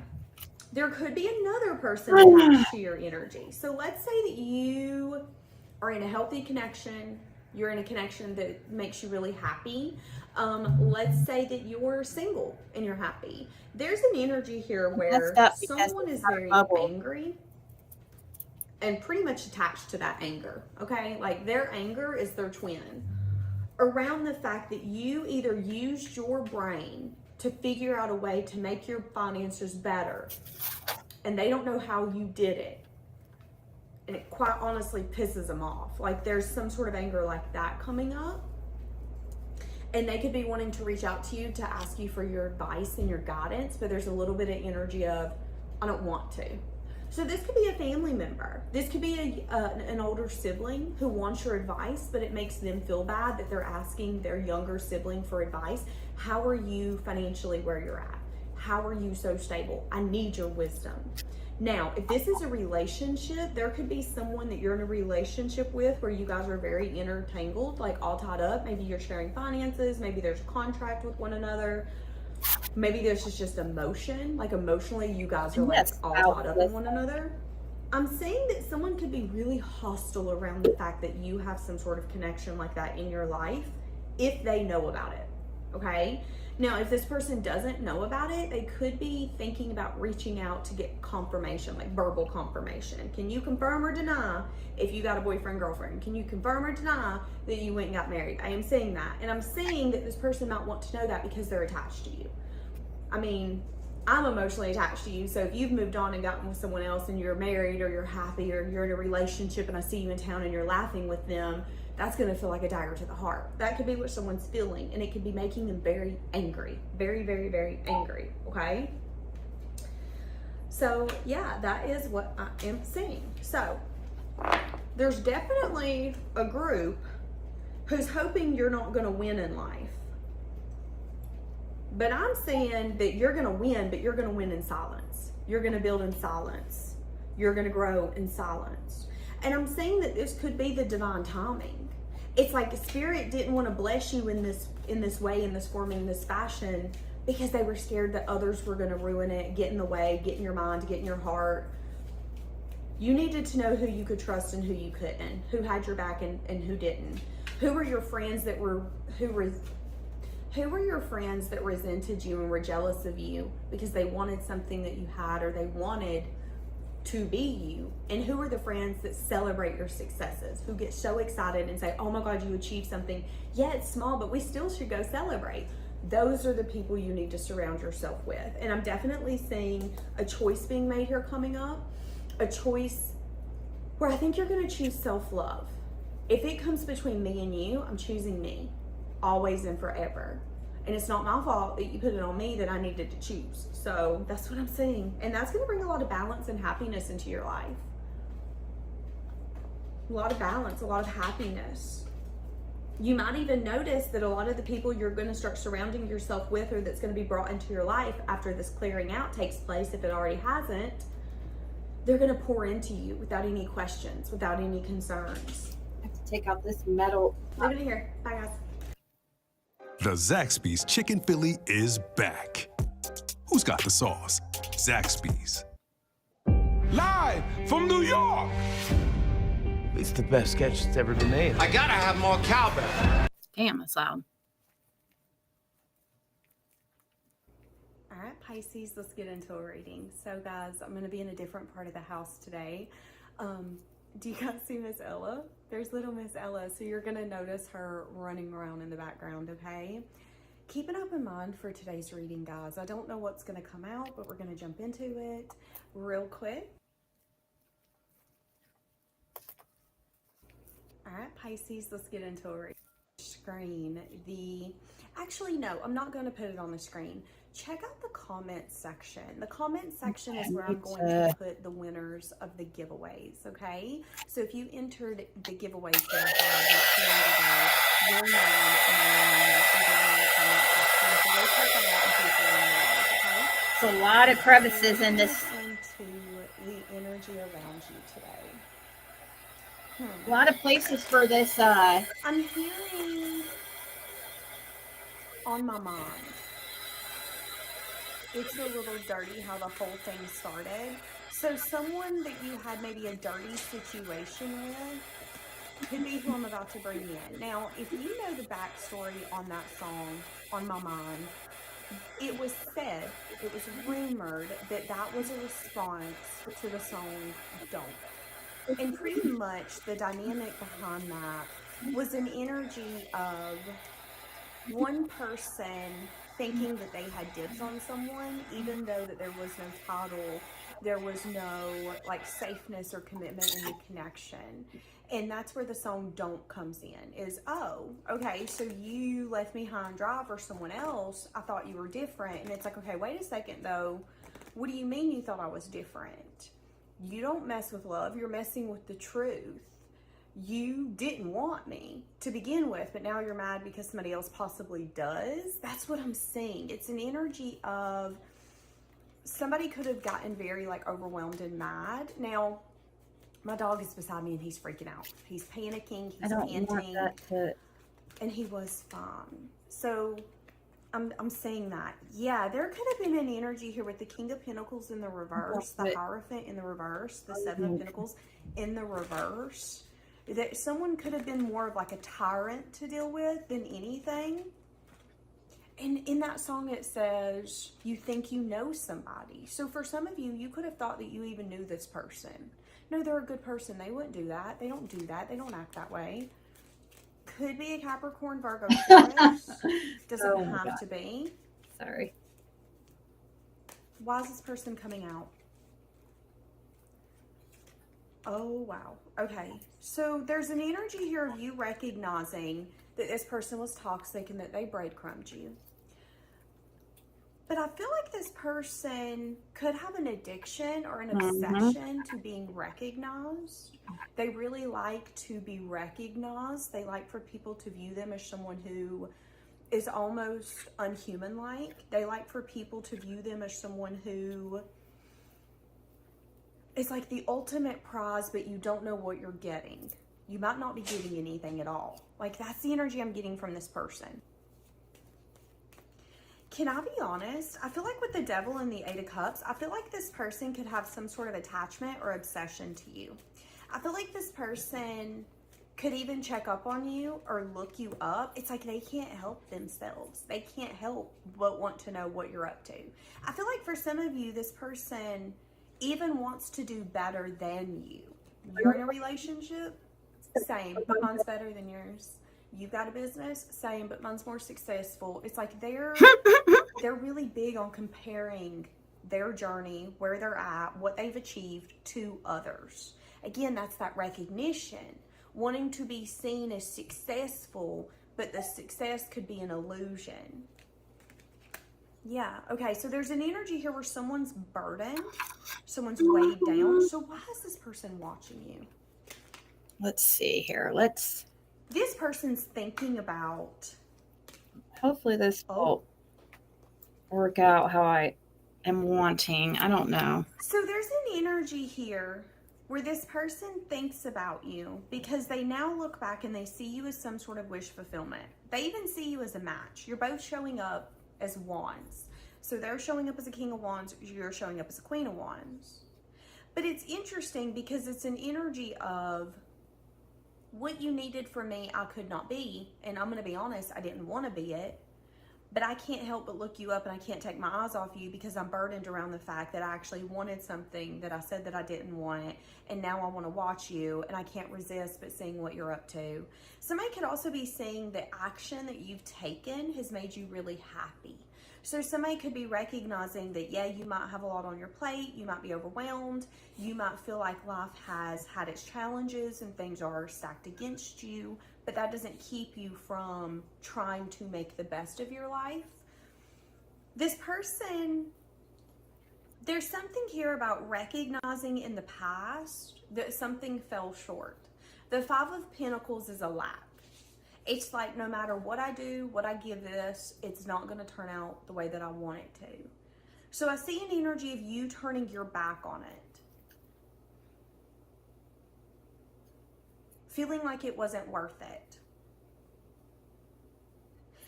there could be another person attached to your energy. So let's say that you are in a healthy connection. You're in a connection that makes you really happy. Let's say that you're single and you're happy. There's an energy here where someone is very angry and pretty much attached to that anger, okay? Like their anger is their twin around the fact that you either used your brain to figure out a way to make your finances better and they don't know how you did it. And it quite honestly pisses them off. Like there's some sort of anger like that coming up. And they could be wanting to reach out to you to ask you for your advice and your guidance, but there's a little bit of energy of, I don't want to. So this could be a family member. This could be an older sibling who wants your advice, but it makes them feel bad that they're asking their younger sibling for advice. How are you financially where you're at? How are you so stable? I need your wisdom. Now, if this is a relationship, there could be someone that you're in a relationship with where you guys are very intertangled, like all tied up. Maybe you're sharing finances. Maybe there's a contract with one another. Maybe there's just emotion, like emotionally you guys are like all tied up in one another. I'm saying that someone could be really hostile around the fact that you have some sort of connection like that in your life if they know about it, okay? Now, if this person doesn't know about it, they could be thinking about reaching out to get confirmation, like verbal confirmation. Can you confirm or deny if you got a boyfriend, girlfriend? Can you confirm or deny that you went and got married? I am saying that. And I'm saying that this person might want to know that because they're attached to you. I mean, I'm emotionally attached to you. So if you've moved on and gotten with someone else and you're married or you're happy or you're in a relationship and I see you in town and you're laughing with them, that's going to feel like a dagger to the heart. That could be what someone's feeling, and it could be making them very angry. Very, very, very angry, okay? So yeah, that is what I am seeing. So there's definitely a group who's hoping you're not going to win in life. But I'm saying that you're going to win, but you're going to win in silence. You're going to build in silence. You're going to grow in silence. And I'm saying that this could be the divine timing. It's like Spirit didn't want to bless you in this way, in this form, in this fashion, because they were scared that others were going to ruin it, get in the way, get in your mind, get in your heart. You needed to know who you could trust and who you couldn't, who had your back and who didn't. Who were your friends that who were your friends that resented you and were jealous of you because they wanted something that you had, or they wanted to be you? And who are the friends that celebrate your successes, who get so excited and say, oh my God, you achieved something. Yeah, it's small, but we still should go celebrate. Those are the people you need to surround yourself with. And I'm definitely seeing a choice being made here coming up, a choice where I think you're going to choose self-love. If it comes between me and you, I'm choosing me, always and forever. And it's not my fault that you put it on me that I needed to choose. So that's what I'm seeing. And that's going to bring a lot of balance and happiness into your life. A lot of balance, a lot of happiness. You might even notice that a lot of the people you're going to start surrounding yourself with, or that's going to be brought into your life after this clearing out takes place, if it already hasn't, they're going to pour into you without any questions, without any concerns. I have to take out this metal. Leave it here. Bye, guys. The Zaxby's Chicken Philly is back. Who's got the sauce? Zaxby's. Live from New York! It's the best sketch that's ever been made. I gotta have more cowbell. Damn, that's loud. All right, Pisces, let's get into a reading. So guys, I'm going to be in a different part of the house today. Do you guys see Miss Ella? There's little Miss Ella, so you're going to notice her running around in the background, okay? Keep an open mind for today's reading, guys. I don't know what's going to come out, but we're going to jump into it real quick. All right, Pisces, let's get into a reading. Screen. Actually, no, I'm not going to put it on the screen. Check out the comment section. The comment section is where I'm going to put the winners of the giveaways, okay? So if you entered the giveaways that I had, your name, It's a lot of crevices in this. Into the energy around you today. A lot of places for this. I'm hearing on my mind. It's a little dirty how the whole thing started. So someone that you had maybe a dirty situation with could be who I'm about to bring in. Now, if you know the backstory on that song, On My Mind, it was said, it was rumored that that was a response to the song Don't. And pretty much the dynamic behind that was an energy of one person thinking that they had dibs on someone, even though that there was no title, there was no like safeness or commitment in the connection. And that's where the song Don't comes in, is, oh, okay, so you left me high and dry for someone else. I thought you were different. And it's like, okay, wait a second though. What do you mean you thought I was different? You don't mess with love, you're messing with the truth. You didn't want me to begin with, but now you're mad because somebody else possibly does. That's what I'm seeing. It's an energy of somebody could have gotten very like overwhelmed and mad. Now, my dog is beside me and he's freaking out. He's panicking, he's panting, and he was fine. So I'm saying that. Yeah, there could have been an energy here with the King of Pentacles in the reverse, the Hierophant in the reverse, the Seven of Pentacles in the reverse. That someone could have been more of like a tyrant to deal with than anything. And in that song it says, you think you know somebody. So for some of you, you could have thought that you even knew this person. No, they're a good person. They wouldn't do that. They don't do that. They don't act that way. Could be a Capricorn, Virgo, Taurus. Doesn't have to be. Sorry. Why is this person coming out? Oh, wow. Okay. So there's an energy here of you recognizing that this person was toxic and that they breadcrumbed you. But I feel like this person could have an addiction or an obsession to being recognized. They really like to be recognized. They like for people to view them as someone who is almost unhuman-like. They like for people to view them as someone who is like the ultimate prize, but you don't know what you're getting. You might not be getting anything at all. Like, that's the energy I'm getting from this person. Can I be honest? I feel like with the Devil and the Eight of Cups, I feel like this person could have some sort of attachment or obsession to you. I feel like this person could even check up on you or look you up. It's like they can't help themselves. They can't help but want to know what you're up to. I feel like for some of you, this person even wants to do better than you. You're in a relationship? Same, but mine's better than yours. You've got a business? Same, but mine's more successful. It's like they're really big on comparing their journey, where they're at, what they've achieved to others. Again, that's that recognition. Wanting to be seen as successful, but the success could be an illusion. Yeah, okay, so there's an energy here where someone's burdened, someone's weighed down. So why is this person watching you? Let's see here. This person's thinking about... Hopefully this will work out how I am wanting. I don't know. So there's an energy here where this person thinks about you because they now look back and they see you as some sort of wish fulfillment. They even see you as a match. You're both showing up as wands. So they're showing up as a King of Wands, you're showing up as a Queen of Wands. But it's interesting because it's an energy of what you needed from me, I could not be. And I'm going to be honest, I didn't want to be it. But I can't help but look you up and I can't take my eyes off you because I'm burdened around the fact that I actually wanted something that I said that I didn't want. And now I want to watch you and I can't resist but seeing what you're up to. Somebody could also be seeing the action that you've taken has made you really happy. So somebody could be recognizing that, yeah, you might have a lot on your plate, you might be overwhelmed, you might feel like life has had its challenges and things are stacked against you, but that doesn't keep you from trying to make the best of your life. This person, there's something here about recognizing in the past that something fell short. The Five of Pentacles is a lack. It's like no matter what I do, what I give this, it's not going to turn out the way that I want it to. So I see an energy of you turning your back on it. Feeling like it wasn't worth it.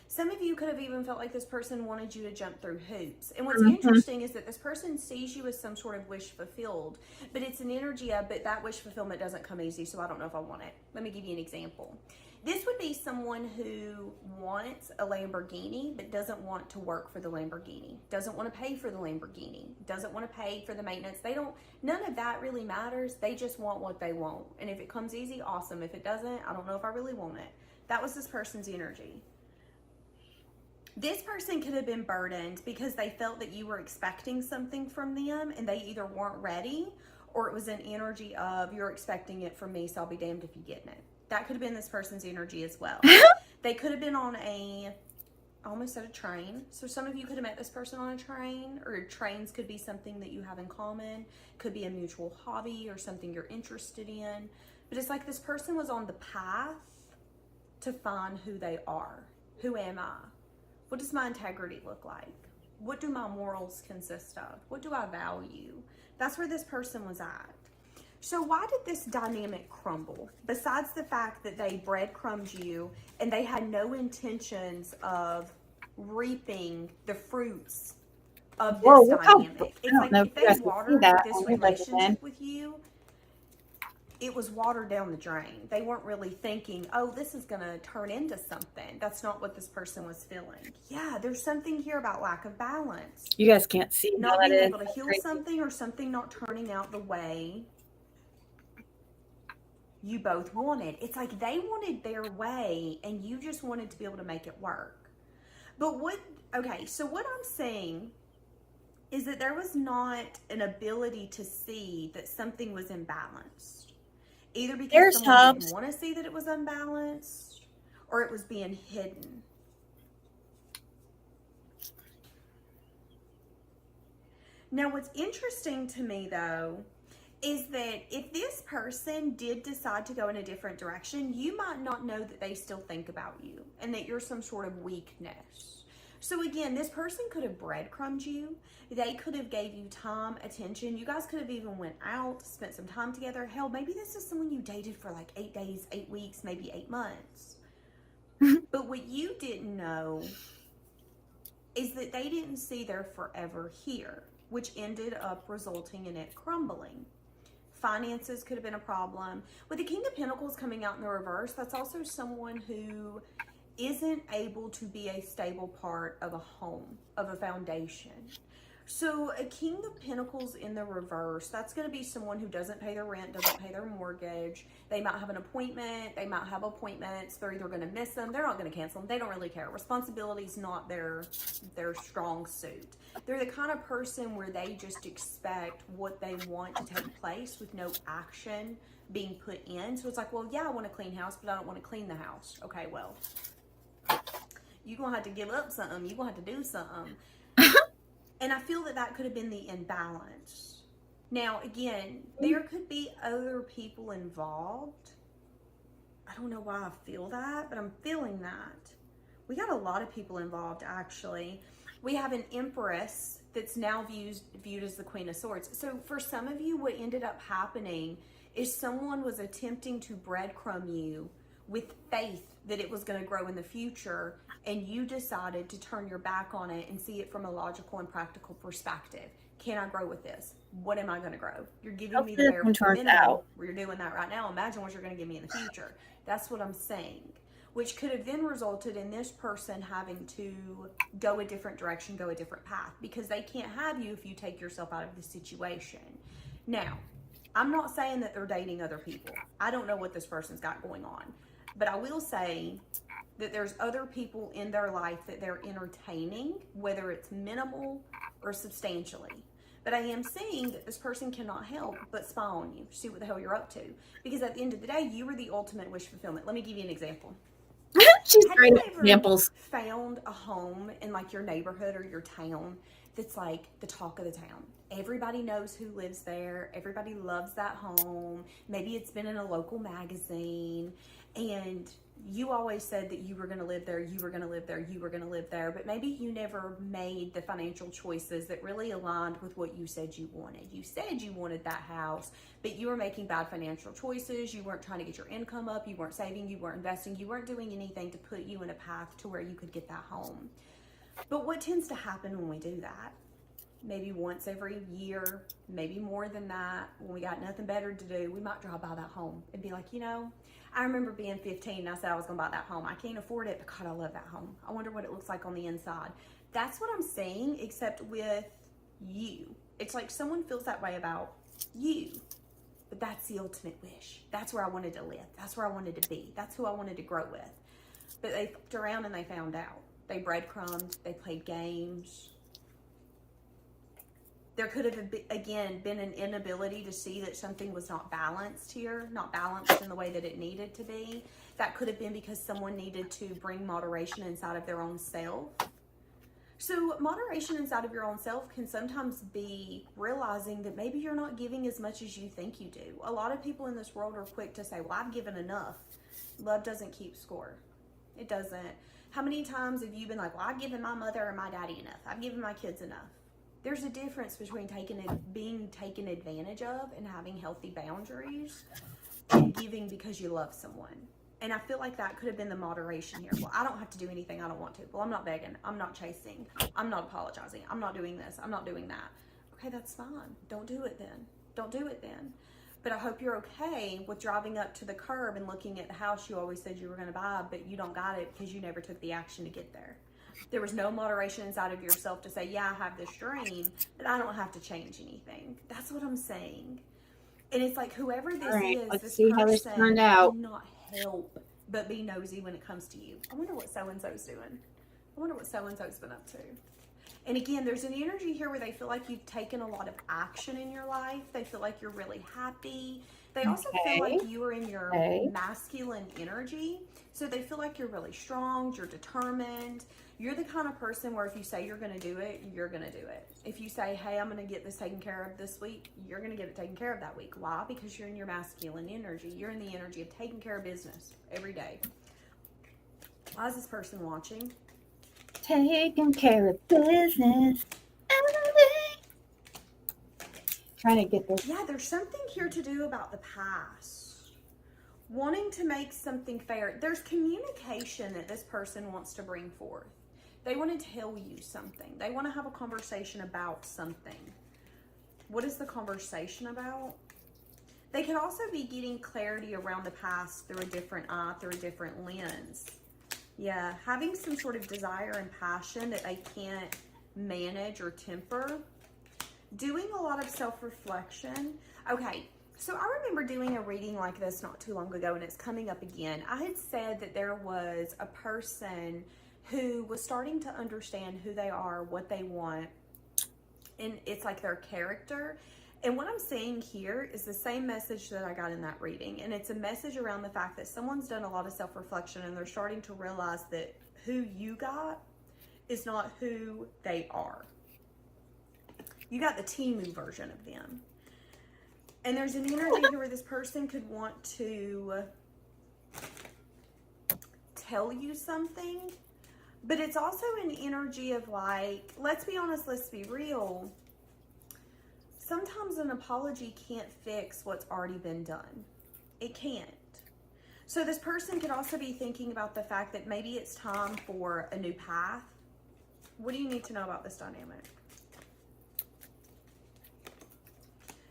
Some of you could have even felt like this person wanted you to jump through hoops. And what's interesting is that this person sees you as some sort of wish fulfilled, but it's an energy of, but that wish fulfillment doesn't come easy, so I don't know if I want it. Let me give you an example. This would be someone who wants a Lamborghini, but doesn't want to work for the Lamborghini, doesn't want to pay for the Lamborghini, doesn't want to pay for the maintenance. None of that really matters. They just want what they want. And if it comes easy, awesome. If it doesn't, I don't know if I really want it. That was this person's energy. This person could have been burdened because they felt that you were expecting something from them and they either weren't ready or it was an energy of, you're expecting it from me, so I'll be damned if you get it. That could have been this person's energy as well. They could have been on I almost said a train. So some of you could have met this person on a train, or trains could be something that you have in common. Could be a mutual hobby or something you're interested in. But it's like this person was on the path to find who they are. Who am I? What does my integrity look like? What do my morals consist of? What do I value? That's where this person was at. So why did this dynamic crumble? Besides the fact that they breadcrumbed you and they had no intentions of reaping the fruits of this dynamic. It's like if they watered this relationship with you, it was watered down the drain. They weren't really thinking, oh, this is going to turn into something. That's not what this person was feeling. Yeah, there's something here about lack of balance. You guys can't see. Not being able to heal something or something not turning out the way you both wanted. It's like they wanted their way and you just wanted to be able to make it work. But so what I'm saying is that there was not an ability to see that something was imbalanced. Either because There's someone hubs. didn't want to see that it was unbalanced, or it was being hidden. Now, what's interesting to me, though, is that if this person did decide to go in a different direction, you might not know that they still think about you and that you're some sort of weakness. So again, this person could have breadcrumbed you. They could have gave you time, attention. You guys could have even went out, spent some time together. Hell, maybe this is someone you dated for like 8 days, 8 weeks, maybe 8 months. But what you didn't know is that they didn't see their forever here, which ended up resulting in it crumbling. Finances could have been a problem. With the King of Pentacles coming out in the reverse, that's also someone who isn't able to be a stable part of a home, of a foundation. So a King of Pentacles in the reverse, that's going to be someone who doesn't pay their rent, doesn't pay their mortgage. They might have an appointment. They might have appointments. They're either going to miss them. They're not going to cancel them. They don't really care. Responsibility is not their strong suit. They're the kind of person where they just expect what they want to take place with no action being put in. So it's like, well, yeah, I want a clean house, but I don't want to clean the house. Okay, well, you're going to have to give up something. You're going to have to do something. And I feel that that could have been the imbalance. Now, again, there could be other people involved. I don't know why I feel that, but I'm feeling that. We got a lot of people involved, actually. We have an Empress that's now viewed as the Queen of Swords. So for some of you, what ended up happening is someone was attempting to breadcrumb you with faith that it was going to grow in the future, and you decided to turn your back on it and see it from a logical and practical perspective. Can I grow with this? What am I going to grow? You're giving me the bare minimum. Where you're doing that right now. Imagine what you're going to give me in the future. That's what I'm saying. Which could have then resulted in this person having to go a different direction, go a different path, because they can't have you if you take yourself out of the situation. Now, I'm not saying that they're dating other people. I don't know what this person's got going on. But I will say that there's other people in their life that they're entertaining, whether it's minimal or substantially. But I am seeing that this person cannot help but spy on you, see what the hell you're up to. Because at the end of the day, you were the ultimate wish fulfillment. Let me give you an example. She's Have great you at ever examples. found a home in like your neighborhood or your town that's like the talk of the town? Everybody knows who lives there. Everybody loves that home. Maybe it's been in a local magazine. And you always said that you were going to live there, you were going to live there, you were going to live there, but maybe you never made the financial choices that really aligned with what you said you wanted. You said you wanted that house, but you were making bad financial choices. You weren't trying to get your income up. You weren't saving. You weren't investing. You weren't doing anything to put you in a path to where you could get that home. But what tends to happen when we do that? Maybe once every year, maybe more than that, when we got nothing better to do, we might drive by that home and be like, you know, I remember being 15 and I said I was going to buy that home. I can't afford it, but God, I love that home. I wonder what it looks like on the inside. That's what I'm saying, except with you. It's like someone feels that way about you, but that's the ultimate wish. That's where I wanted to live. That's where I wanted to be. That's who I wanted to grow with. But they fucked around and they found out. They breadcrumbed. They played games. There could have, again, been an inability to see that something was not balanced here, not balanced in the way that it needed to be. That could have been because someone needed to bring moderation inside of their own self. So moderation inside of your own self can sometimes be realizing that maybe you're not giving as much as you think you do. A lot of people in this world are quick to say, well, I've given enough. Love doesn't keep score. It doesn't. How many times have you been like, well, I've given my mother or my daddy enough. I've given my kids enough. There's a difference between being taken advantage of and having healthy boundaries and giving because you love someone. And I feel like that could have been the moderation here. Well, I don't have to do anything I don't want to. Well, I'm not begging. I'm not chasing. I'm not apologizing. I'm not doing this. I'm not doing that. Okay, that's fine. Don't do it then. Don't do it then. But I hope you're okay with driving up to the curb and looking at the house you always said you were going to buy, but you don't got it because you never took the action to get there. There was no moderation inside of yourself to say, yeah, I have this dream, but I don't have to change anything. That's what I'm saying. And it's like, whoever this is, Let's this see how this person turned out. cannot help but be nosy when it comes to you. I wonder what so-and-so's doing. I wonder what so-and-so's been up to. And again, there's an energy here where they feel like you've taken a lot of action in your life. They feel like you're really happy. They also feel like you are in your masculine energy. So they feel like you're really strong, you're determined. You're the kind of person where if you say you're going to do it, you're going to do it. If you say, hey, I'm going to get this taken care of this week, you're going to get it taken care of that week. Why? Because you're in your masculine energy. You're in the energy of taking care of business every day. Why is this person watching? Taking care of business every day. Trying to get this. Yeah, there's something here to do about the past. Wanting to make something fair. There's communication that this person wants to bring forth. They want to tell you something. They want to have a conversation about something. What is the conversation about? They could also be getting clarity around the past through a different eye, through a different lens. Yeah, having some sort of desire and passion that they can't manage or temper. Doing a lot of self-reflection. Okay, so I remember doing a reading like this not too long ago, and it's coming up again. I had said that there was a person who was starting to understand who they are, what they want, and it's like their character. And what I'm saying here is the same message that I got in that reading. And it's a message around the fact that someone's done a lot of self-reflection and they're starting to realize that who you got is not who they are. You got the Timu version of them. And there's an energy here where this person could want to tell you something, but it's also an energy of like, let's be honest, let's be real. Sometimes an apology can't fix what's already been done. It can't. So this person could also be thinking about the fact that maybe it's time for a new path. What do you need to know about this dynamic?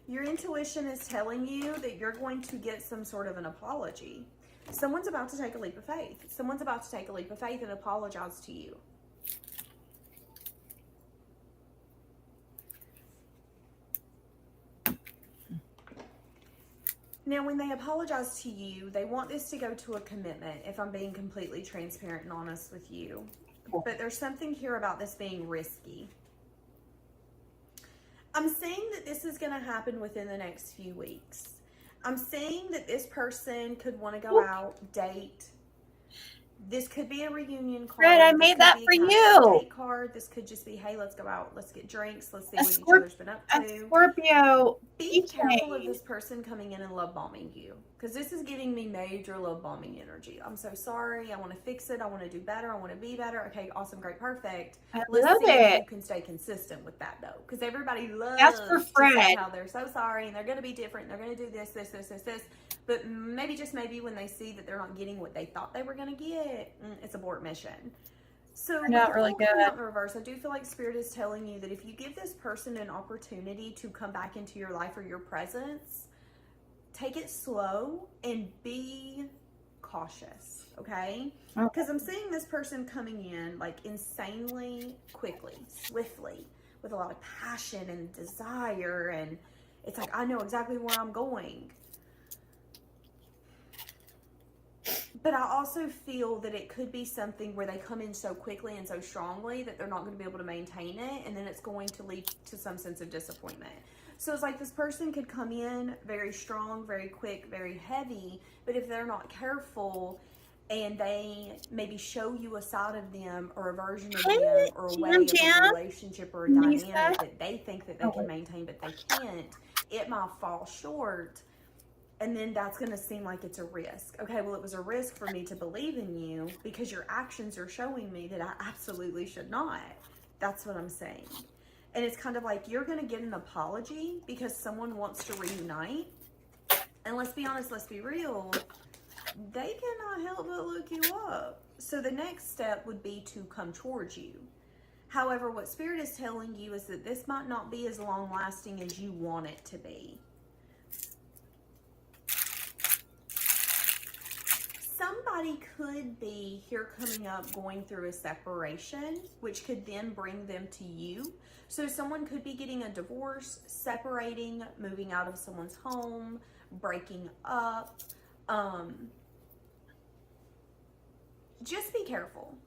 Your intuition is telling you that you're going to get some sort of an apology. Someone's about to take a leap of faith. Someone's about to take a leap of faith and apologize to you. Now, when they apologize to you, they want this to go to a commitment, if I'm being completely transparent and honest with you. But there's something here about this being risky. I'm saying that this is going to happen within the next few weeks. I'm saying that this person could want to go out, date. This could be a reunion card. Fred, I made that for you. Date card. This could just be, hey, let's go out, let's get drinks, let's see what each other's been up to. A Scorpio. Be careful of this person coming in and love bombing you, because this is giving me major love bombing energy. I'm so sorry. I want to fix it. I want to do better. I want to be better. Okay, awesome, great, perfect. Let's see if you can stay consistent with that though, because everybody loves for Fred. to say how they're so sorry and they're going to be different. And they're going to do this. But maybe, just maybe, when they see that they're not getting what they thought they were going to get, it's abort mission. So not really good. Out in the reverse, I do feel like Spirit is telling you that if you give this person an opportunity to come back into your life or your presence, take it slow and be cautious, okay? Because I'm seeing this person coming in like insanely quickly, swiftly, with a lot of passion and desire, and it's like, I know exactly where I'm going. But I also feel that it could be something where they come in so quickly and so strongly that they're not going to be able to maintain it, and then it's going to lead to some sense of disappointment. So it's like this person could come in very strong, very quick, very heavy, but if they're not careful and they maybe show you a side of them or a version of them or a way of a relationship or a dynamic that they think that they can maintain but they can't, it might fall short. And then that's going to seem like it's a risk. Okay, well, it was a risk for me to believe in you because your actions are showing me that I absolutely should not. That's what I'm saying. And it's kind of like you're going to get an apology because someone wants to reunite. And let's be honest, let's be real. They cannot help but look you up. So the next step would be to come towards you. However, what Spirit is telling you is that this might not be as long lasting as you want it to be. Somebody could be here coming up going through a separation, which could then bring them to you. So someone could be getting a divorce, separating, moving out of someone's home, breaking up. Just be careful.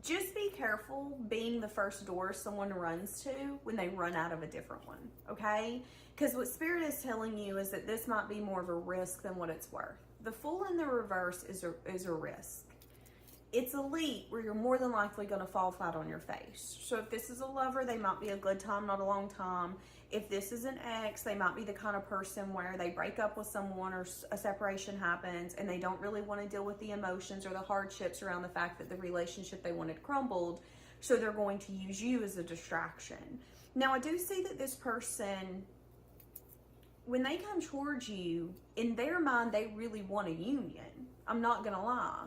just be careful being the first door someone runs to when they run out of a different one, okay? Because what Spirit is telling you is that this might be more of a risk than what it's worth. The Fool in the reverse is a risk. It's a leap where you're more than likely going to fall flat on your face. So if this is a lover, they might be a good time, not a long time. If this is an ex, they might be the kind of person where they break up with someone or a separation happens and they don't really want to deal with the emotions or the hardships around the fact that the relationship they wanted crumbled. So they're going to use you as a distraction. Now, I do see that this person, when they come towards you, in their mind, they really want a union. I'm not going to lie.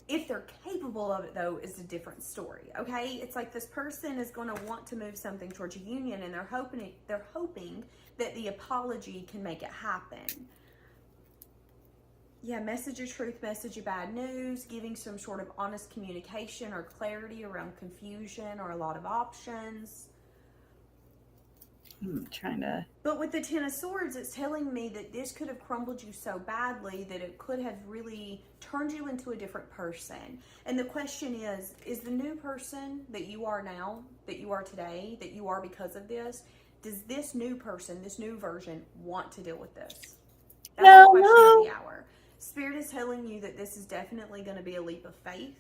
If they're capable of it, though, is a different story, okay? It's like this person is going to want to move something towards a union, and they're hoping that the apology can make it happen. Yeah, message of truth, message of bad news, giving some sort of honest communication or clarity around confusion or a lot of options. I'm trying to... But with the Ten of Swords, it's telling me that this could have crumbled you so badly that it could have really turned you into a different person. And the question is the new person that you are now, that you are today, that you are because of this, does this new person, this new version, want to deal with this? That's the question of the hour. Spirit is telling you that this is definitely going to be a leap of faith,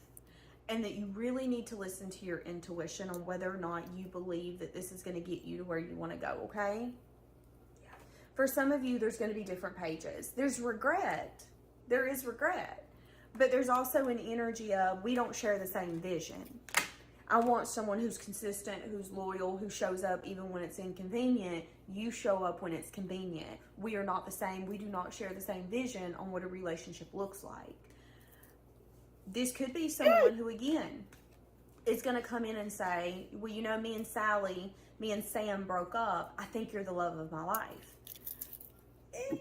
and that you really need to listen to your intuition on whether or not you believe that this is going to get you to where you want to go, okay? Yeah. For some of you, there's going to be different pages. There's regret. There is regret. But there's also an energy of, we don't share the same vision. I want someone who's consistent, who's loyal, who shows up even when it's inconvenient. You show up when it's convenient. We are not the same. We do not share the same vision on what a relationship looks like. This could be someone who, again, is going to come in and say, well, you know, me and Sam broke up. I think you're the love of my life. Am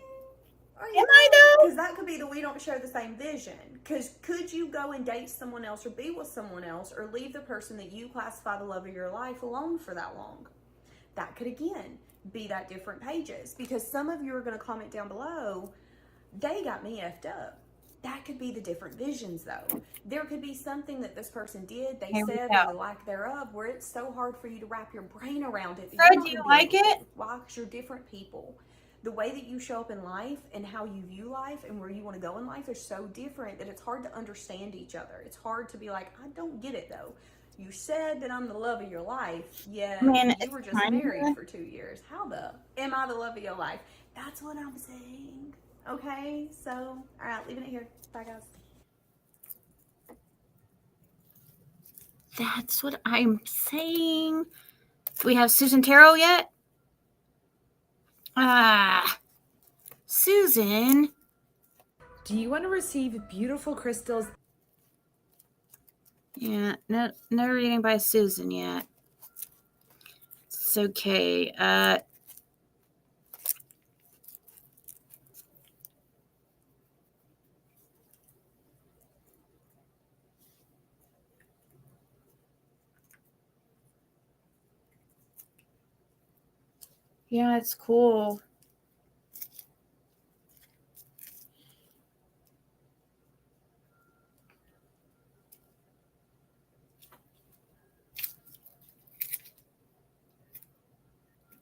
I though? Because that could be the we don't share the same vision. Because could you go and date someone else or be with someone else or leave the person that you classify the love of your life alone for that long? That could, again, be that different pages. Because some of you are going to comment down below, they got me effed up. That could be the different visions, though. There could be something that this person did, they said, or the lack thereof, where it's so hard for you to wrap your brain around it. Fred, do you like it? Why? Because you're different people. The way that you show up in life and how you view life and where you want to go in life is so different that it's hard to understand each other. It's hard to be like, I don't get it, though. You said that I'm the love of your life, yet you were just married for 2 years. How am I the love of your life? That's what I'm saying. Okay, so, all right, leaving it here. Bye, guys. That's what I'm saying. Do we have Susan Tarot yet? Susan. Do you want to receive beautiful crystals? Yeah, no reading by Susan yet. It's okay. Yeah, it's cool.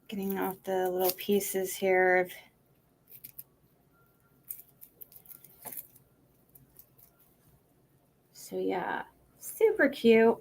Getting off the little pieces here. So yeah, super cute.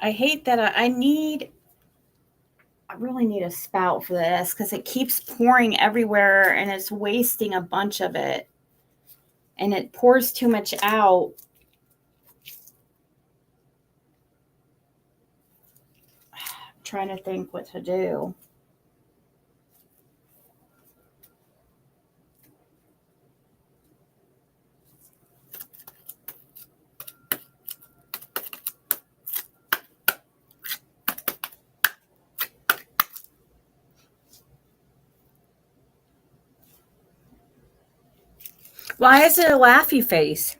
I hate that I really need a spout for this because it keeps pouring everywhere and it's wasting a bunch of it. And it pours too much out. I'm trying to think what to do. Why is it a laughy face?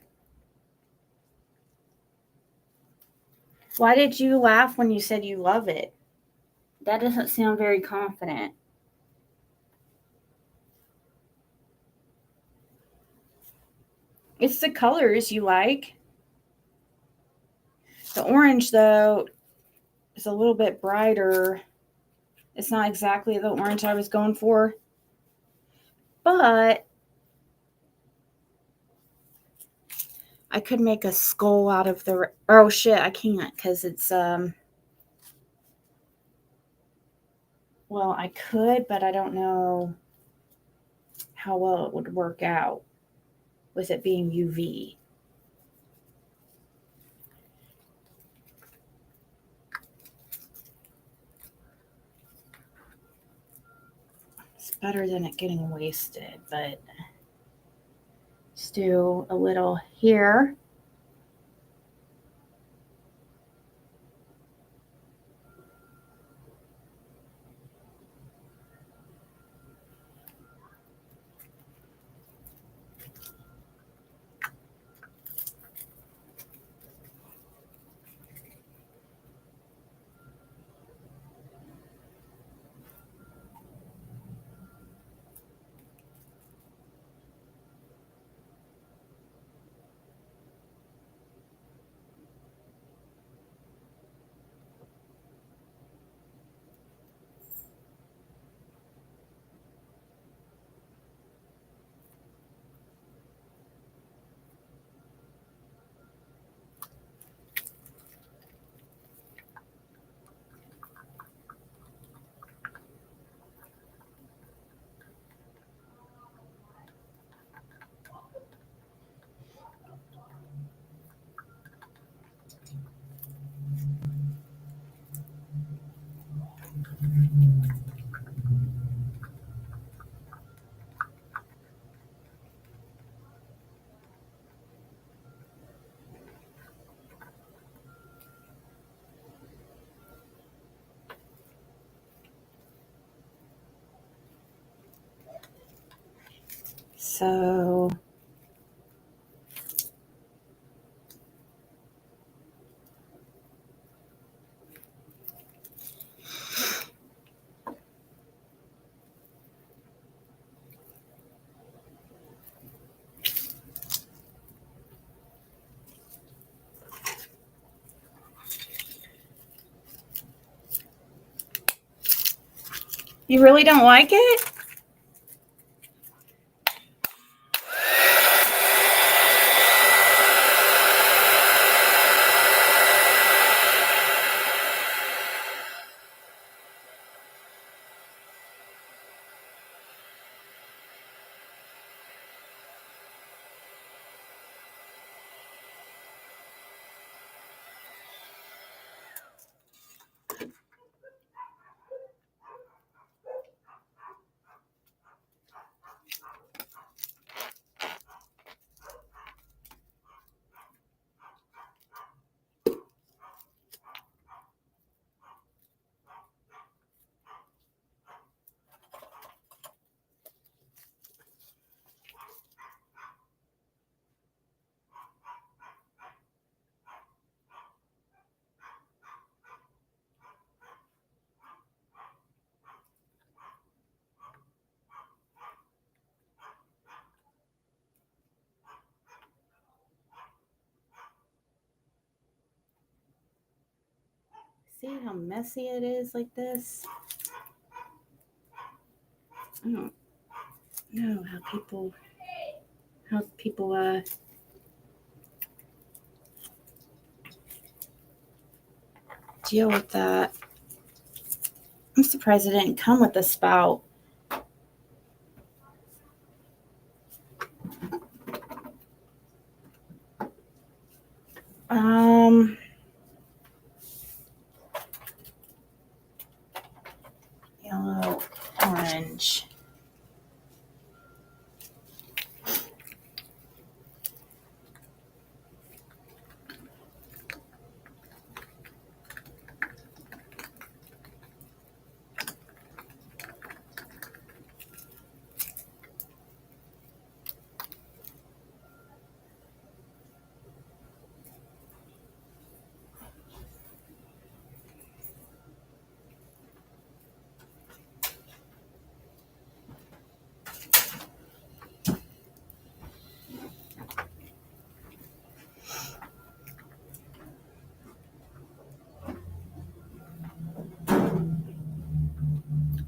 Why did you laugh when you said you love it? That doesn't sound very confident. It's the colors you like. The orange, though, is a little bit brighter. It's not exactly the orange I was going for. But I could make a skull out of the... Oh, shit, I can't because it's... Well, I could, but I don't know how well it would work out with it being UV. It's better than it getting wasted, but let's do a little here. So you really don't like it? See how messy it is like this? I don't know how people deal with that. I'm surprised it didn't come with a spout. Yellow, orange.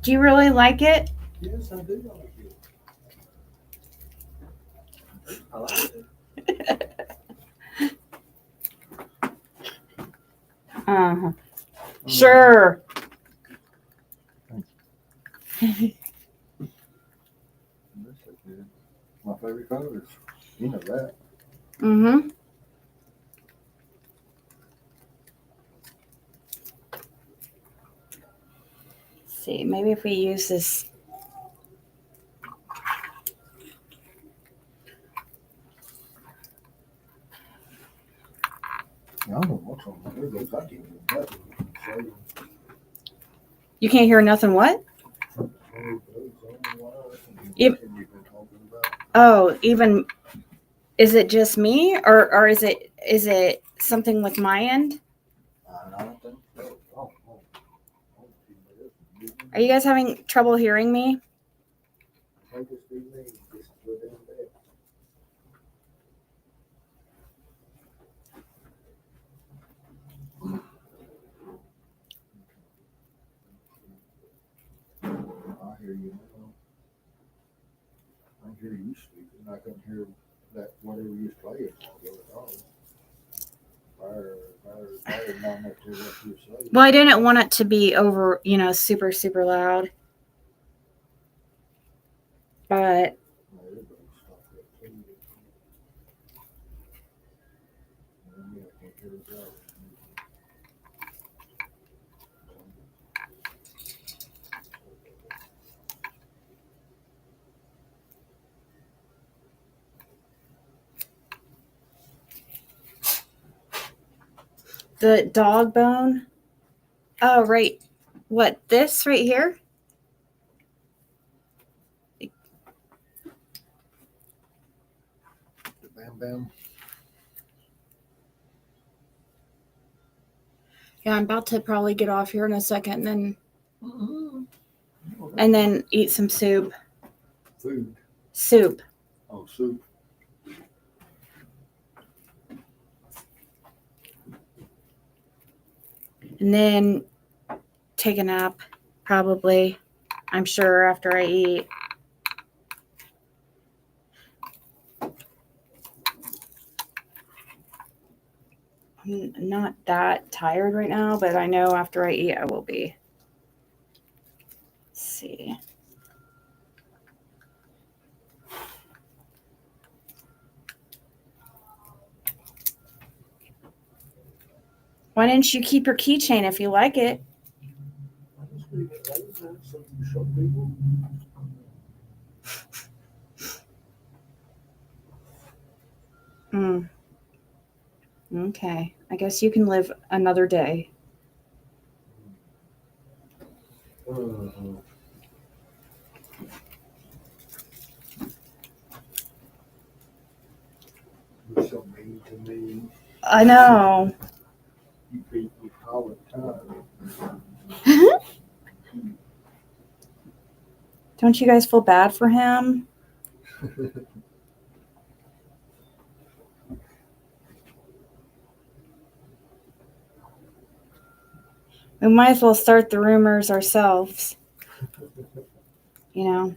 Do you really like it? Yes, I do like it. I like it. Uh-huh. Sure. This is good. My favorite colors. You know that. Mm-hmm. See, maybe if we use this. I don't know what's on there. There goes, I can't hear nothing. You can't hear nothing what? Yep. Oh, even is it just me or is it something with my end? I don't think so. Oh, Are you guys having trouble hearing me? I think it's me. Just go down there. I hear you now. I hear you speaking. I can hear that whatever you playing at all. Fire, not much to what you say. Well, I didn't want it to be over, super, super loud. But the dog bone. Oh, right. What, this right here? Bam, bam. Yeah, I'm about to probably get off here in a second and then eat some soup. Food. Soup. Oh, soup. And then take a nap, probably. I'm sure after I eat. I'm not that tired right now, but I know after I eat, I will be. Let's see. Why didn't you keep your keychain if you like it? Hmm. Okay. I guess you can live another day. You're so mean to me. I know. You beat me all the time. Don't you guys feel bad for him? We might as well start the rumors ourselves. You know?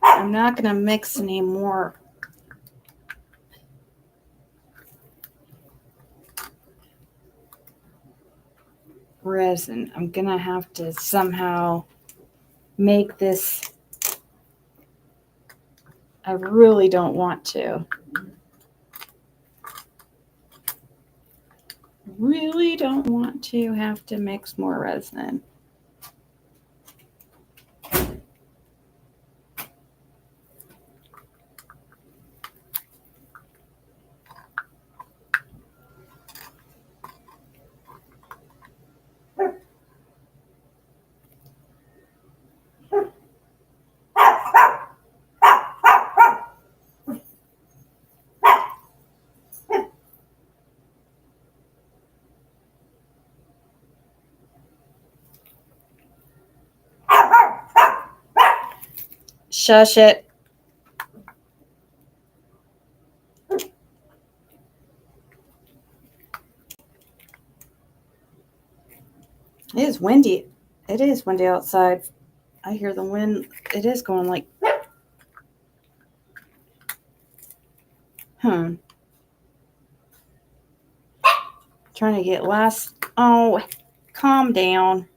I'm not going to mix any more resin. I'm going to have to somehow make this. I really don't want to. Really don't want to have to mix more resin. Shush it. It is windy. It is windy outside. I hear the wind. It is going like, trying to get last. Oh, calm down.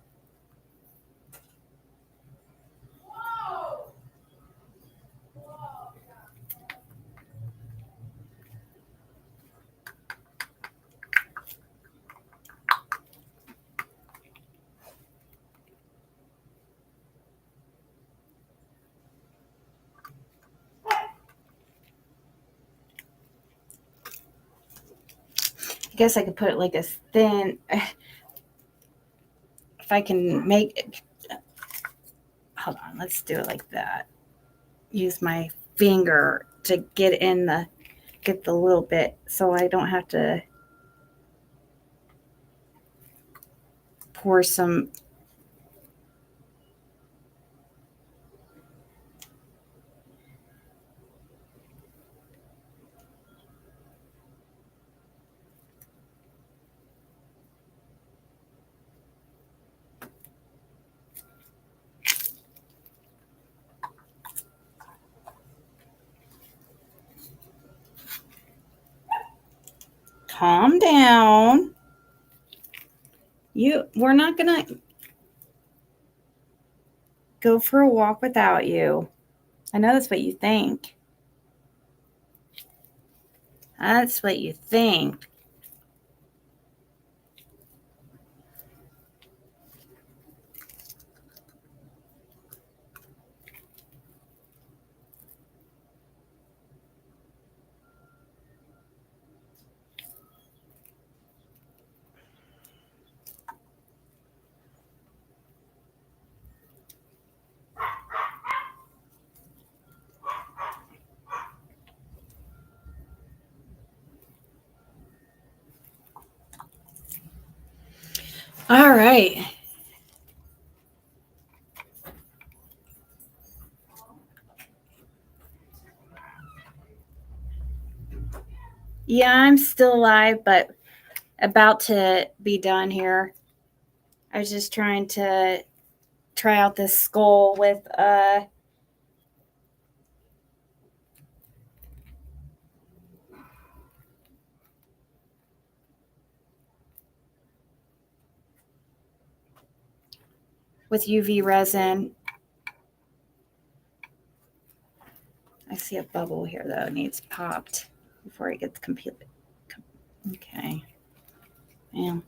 I guess I could put it like a thin. If I can make it. Hold on, let's do it like that. Use my finger to get the little bit so I don't have to pour some. Calm down. We're not gonna go for a walk without you. I know that's what you think. That's what you think. All right. Yeah, I'm still alive, but about to be done here. I was just trying to try out this skull with UV resin. I see a bubble here though. It needs popped before it gets completely. Okay. Yeah.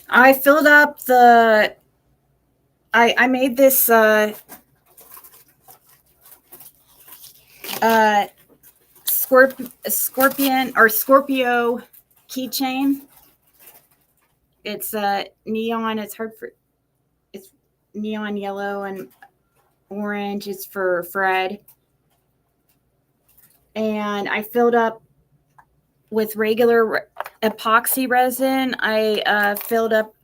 I filled up I made this scorpion or Scorpio keychain. It's neon. It's neon yellow and orange. It's for Fred. And I filled up with regular epoxy resin. I filled up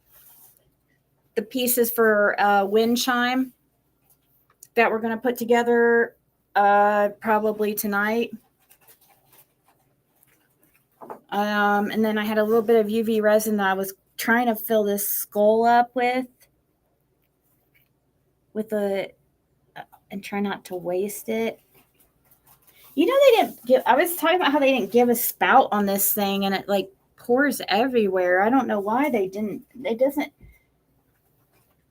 the pieces for wind chime that we're going to put together probably tonight. And then I had a little bit of UV resin that I was trying to fill this skull up with and try not to waste it. You know, they didn't give, I was talking about how they didn't give a spout on this thing and it like pours everywhere. I don't know why they didn't.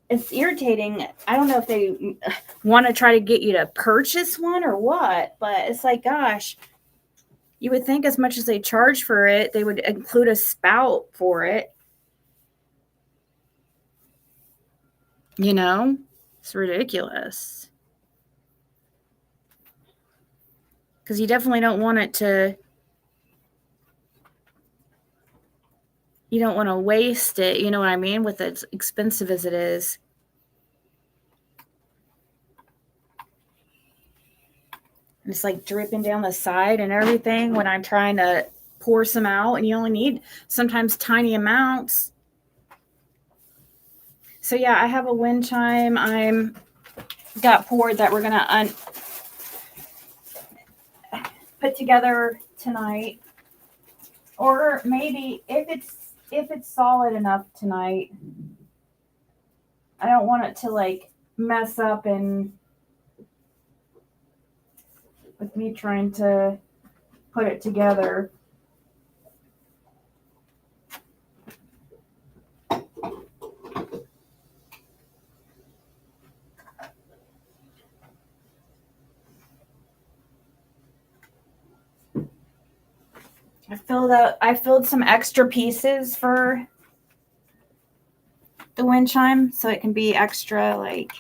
It's irritating. I don't know if they want to try to get you to purchase one or what, but it's like, gosh, you would think as much as they charge for it, they would include a spout for it. You know, it's ridiculous. Because you definitely don't want it to, you don't want to waste it. You know what I mean? With as expensive as it is. And it's like dripping down the side and everything when I'm trying to pour some out, and you only need sometimes tiny amounts. So yeah, I have a wind chime I'm got poured that we're gonna put together tonight, or maybe if it's solid enough tonight. I don't want it to like mess up and with me trying to put it together. I filled some extra pieces for the wind chime so it can be extra like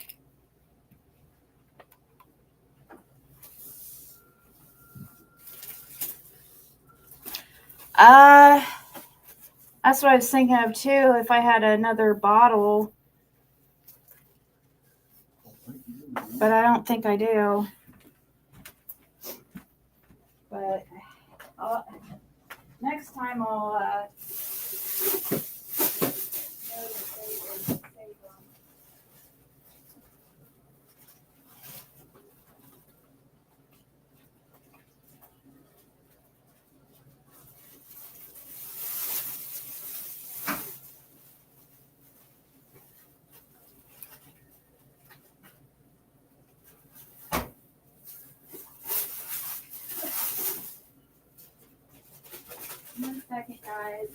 that's what I was thinking of too, if I had another bottle, but I don't think I do. But next time I'll one second, guys.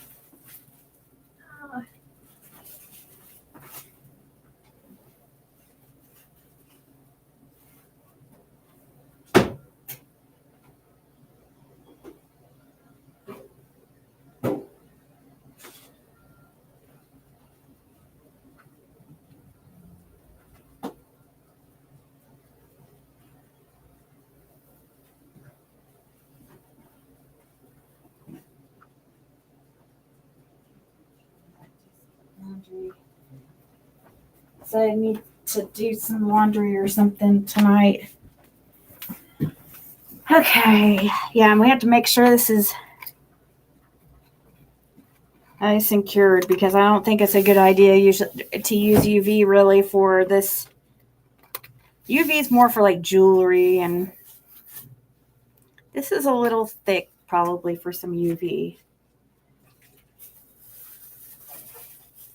Laundry. So I need to do some laundry or something tonight. Okay. Yeah, and we have to make sure this is nice and cured because I don't think it's a good idea usually to use UV really for this. UV is more for like jewelry, and this is a little thick probably for some UV.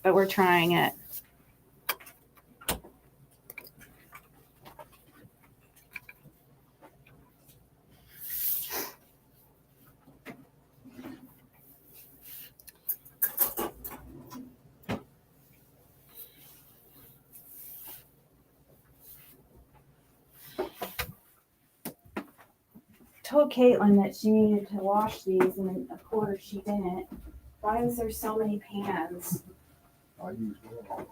But we're trying it. Told Caitlin that she needed to wash these, and of course she didn't. Why is there so many pans? I use one.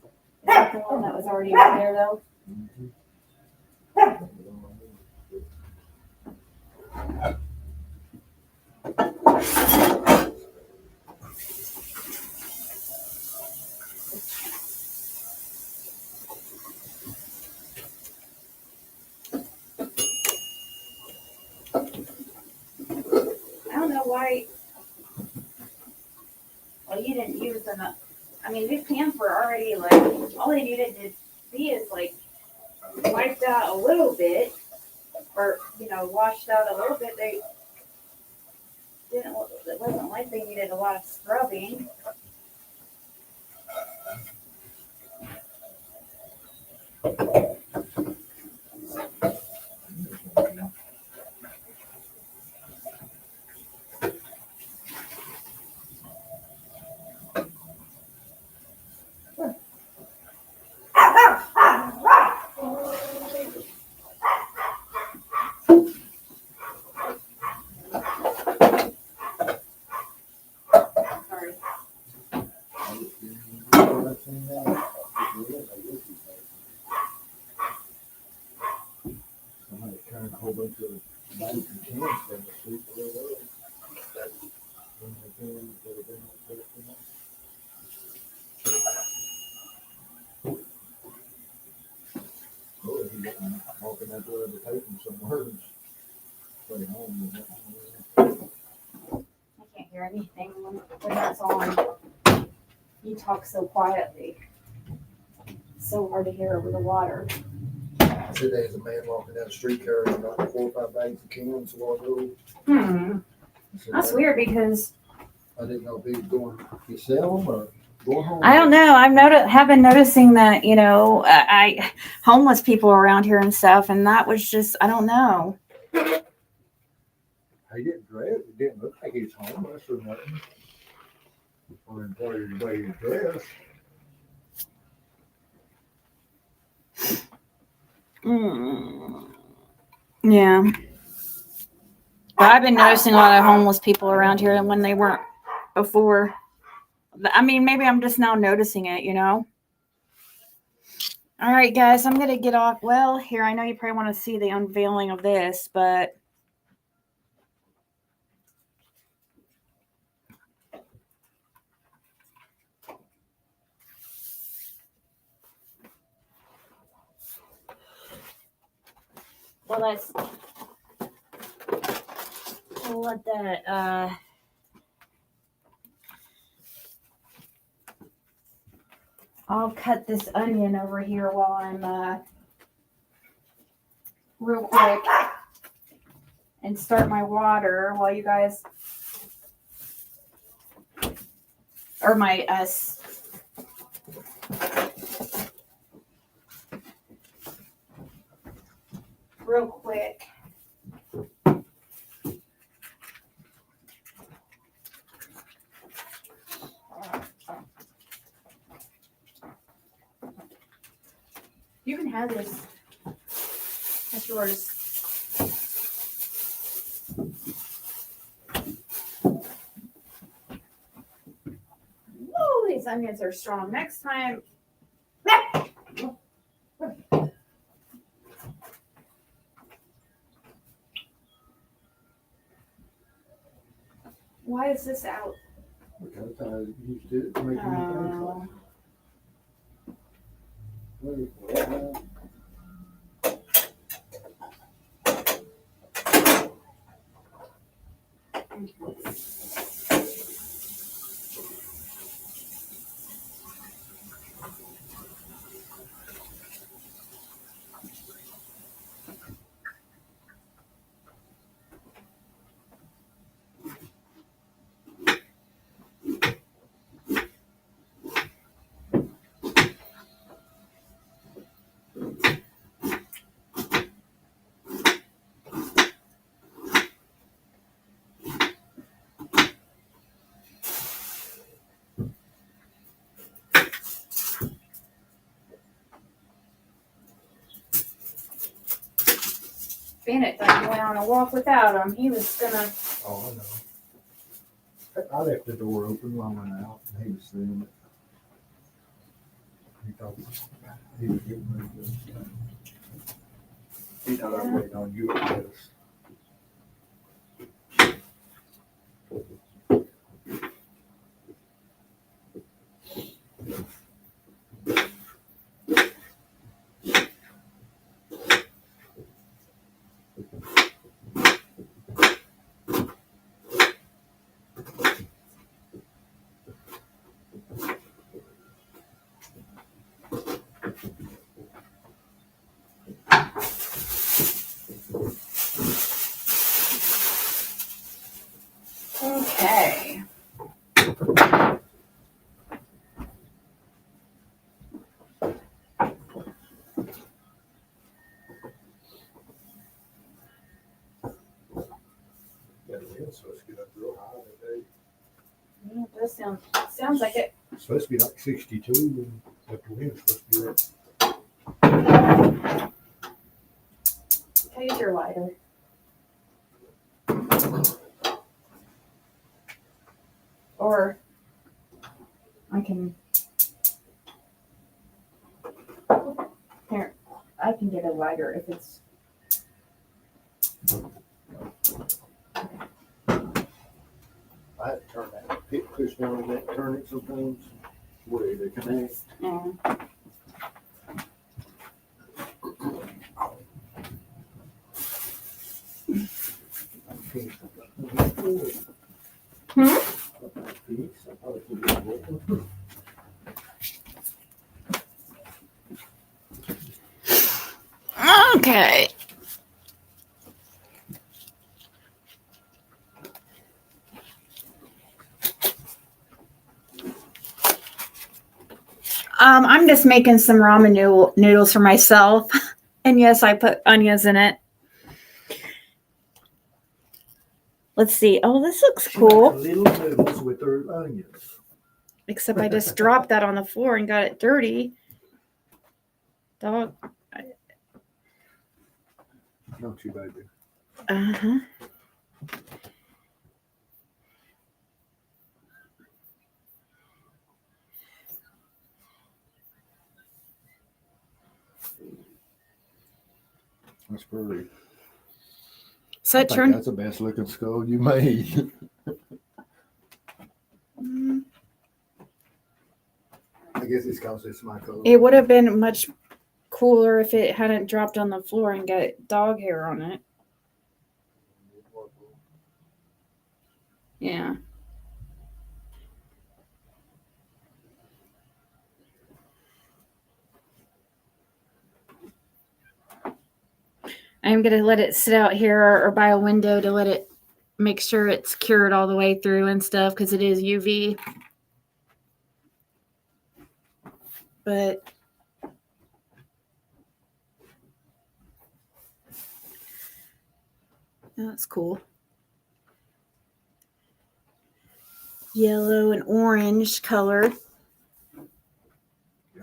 Is that the one that was already up there though? I don't know why. Well, you didn't use enough. I mean, these pans were already like, all they needed to be is like wiped out a little bit, or washed out a little bit. They didn't. It wasn't like they needed a lot of scrubbing. Sorry. Somebody carrying a whole bunch of cans from the street below there. Oh, he's walking that way to take them somewhere and stay home. anything when that's on. You talk so quietly. It's so hard to hear over the water. I said there's a man walking down the street carrying about 4 or 5 bags of cans a while ago. I said, That's weird because I didn't know if he was going to sell them or going home. I don't know. Have been noticing that, you know, I homeless people around here and stuff, and that was just, I don't know. He didn't dress. It didn't look like he was homeless or nothing. Or employee the way he dressed. Yeah. But I've been noticing a lot of homeless people around here than when they weren't before. I mean, maybe I'm just now noticing it, you know? All right, guys, I'm going to get off. Well, here, I know you probably want to see the unveiling of this, but well, we'll let that, I'll cut this onion over here while I'm, real quick and start my water while you guys, or my, real quick. You can have this. That's yours. Whoa, these onions are strong. Next time. Why is this out? Because I used it to make me Oh. Bennett thought he went on a walk without him. He was gonna. Oh, I know. I left the door open while I went out, and he was seeing it. He thought he was getting ready to. He thought I was waiting on you at this. Okay. Yeah, it's supposed to get up real high today. Yeah, it does sounds like it. It's supposed to be like 62, and the wind's supposed to be up. Use your lighter. Or I can. Here, I can get a lighter if it's. I had to turn that pick push down on that, turn it sometimes, where they connect. Hmm? I'm just making some ramen noodles for myself. And yes, I put onions in it. Let's see. Oh, this looks cool. Little noodles with their onions. Except I just dropped that on the floor and got it dirty. Dog. Don't you, baby? Uh-huh. That's pretty. So I it think turned. that's the best looking skull you made. I guess it's because it's my color. It would have been much cooler if it hadn't dropped on the floor and got dog hair on it. Yeah. I'm going to let it sit out here or by a window to let it make sure it's cured all the way through and stuff because it is UV. But that's cool. Yellow and orange color.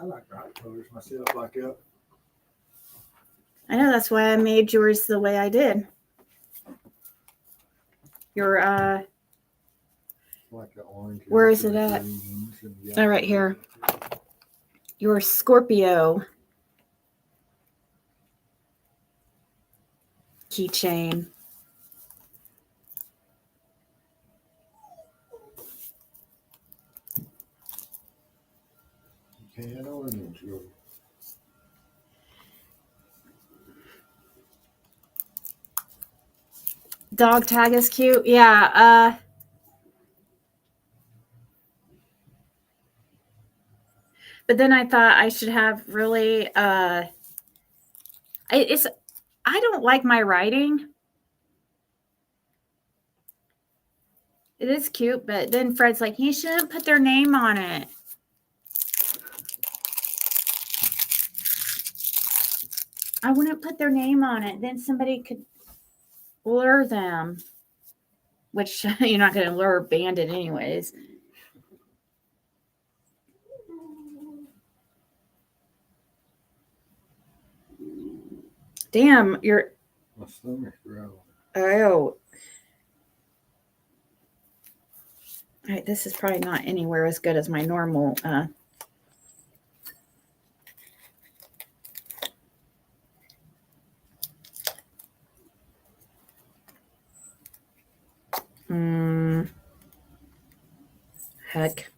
I like bright colors myself like that. I know that's why I made yours the way I did. Your Like the orange. Where is it at? Oh, right here. Your Scorpio keychain. Can orange. Dog tag is cute. Yeah. But then I thought I should have really I don't like my writing. It is cute, but then Fred's like, you shouldn't put their name on it. I wouldn't put their name on it. Then somebody could lure them. Which you're not going to lure a bandit anyways. Damn, you're... My stomach's growling. Oh. All right, this is probably not anywhere as good as my normal. Heck.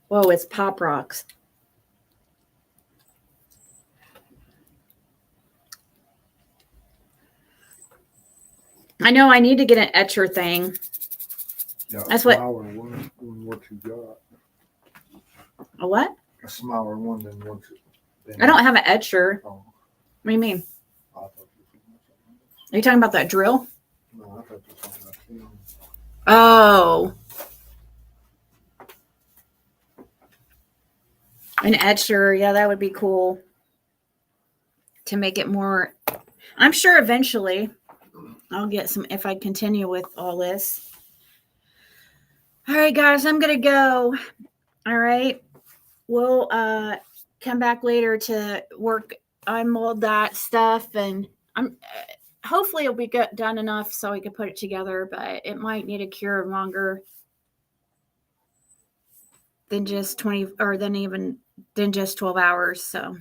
Whoa, it's Pop Rocks. I know I need to get an etcher thing. Yeah, That's what. One what you got. A what? A smaller one than what you. I don't have an etcher. Oh. What do you mean? I thought Are you talking about that drill? no, I thought you were talking about him. Oh. An etcher. Yeah, that would be cool. To make it more. I'm sure eventually I'll get some if I continue with all this. All right, guys, I'm going to go. All right. We'll come back later to work on mold that stuff. And I'm hopefully it'll be done enough so we can put it together, but it might need a cure longer than just 20 or than just 12 hours. So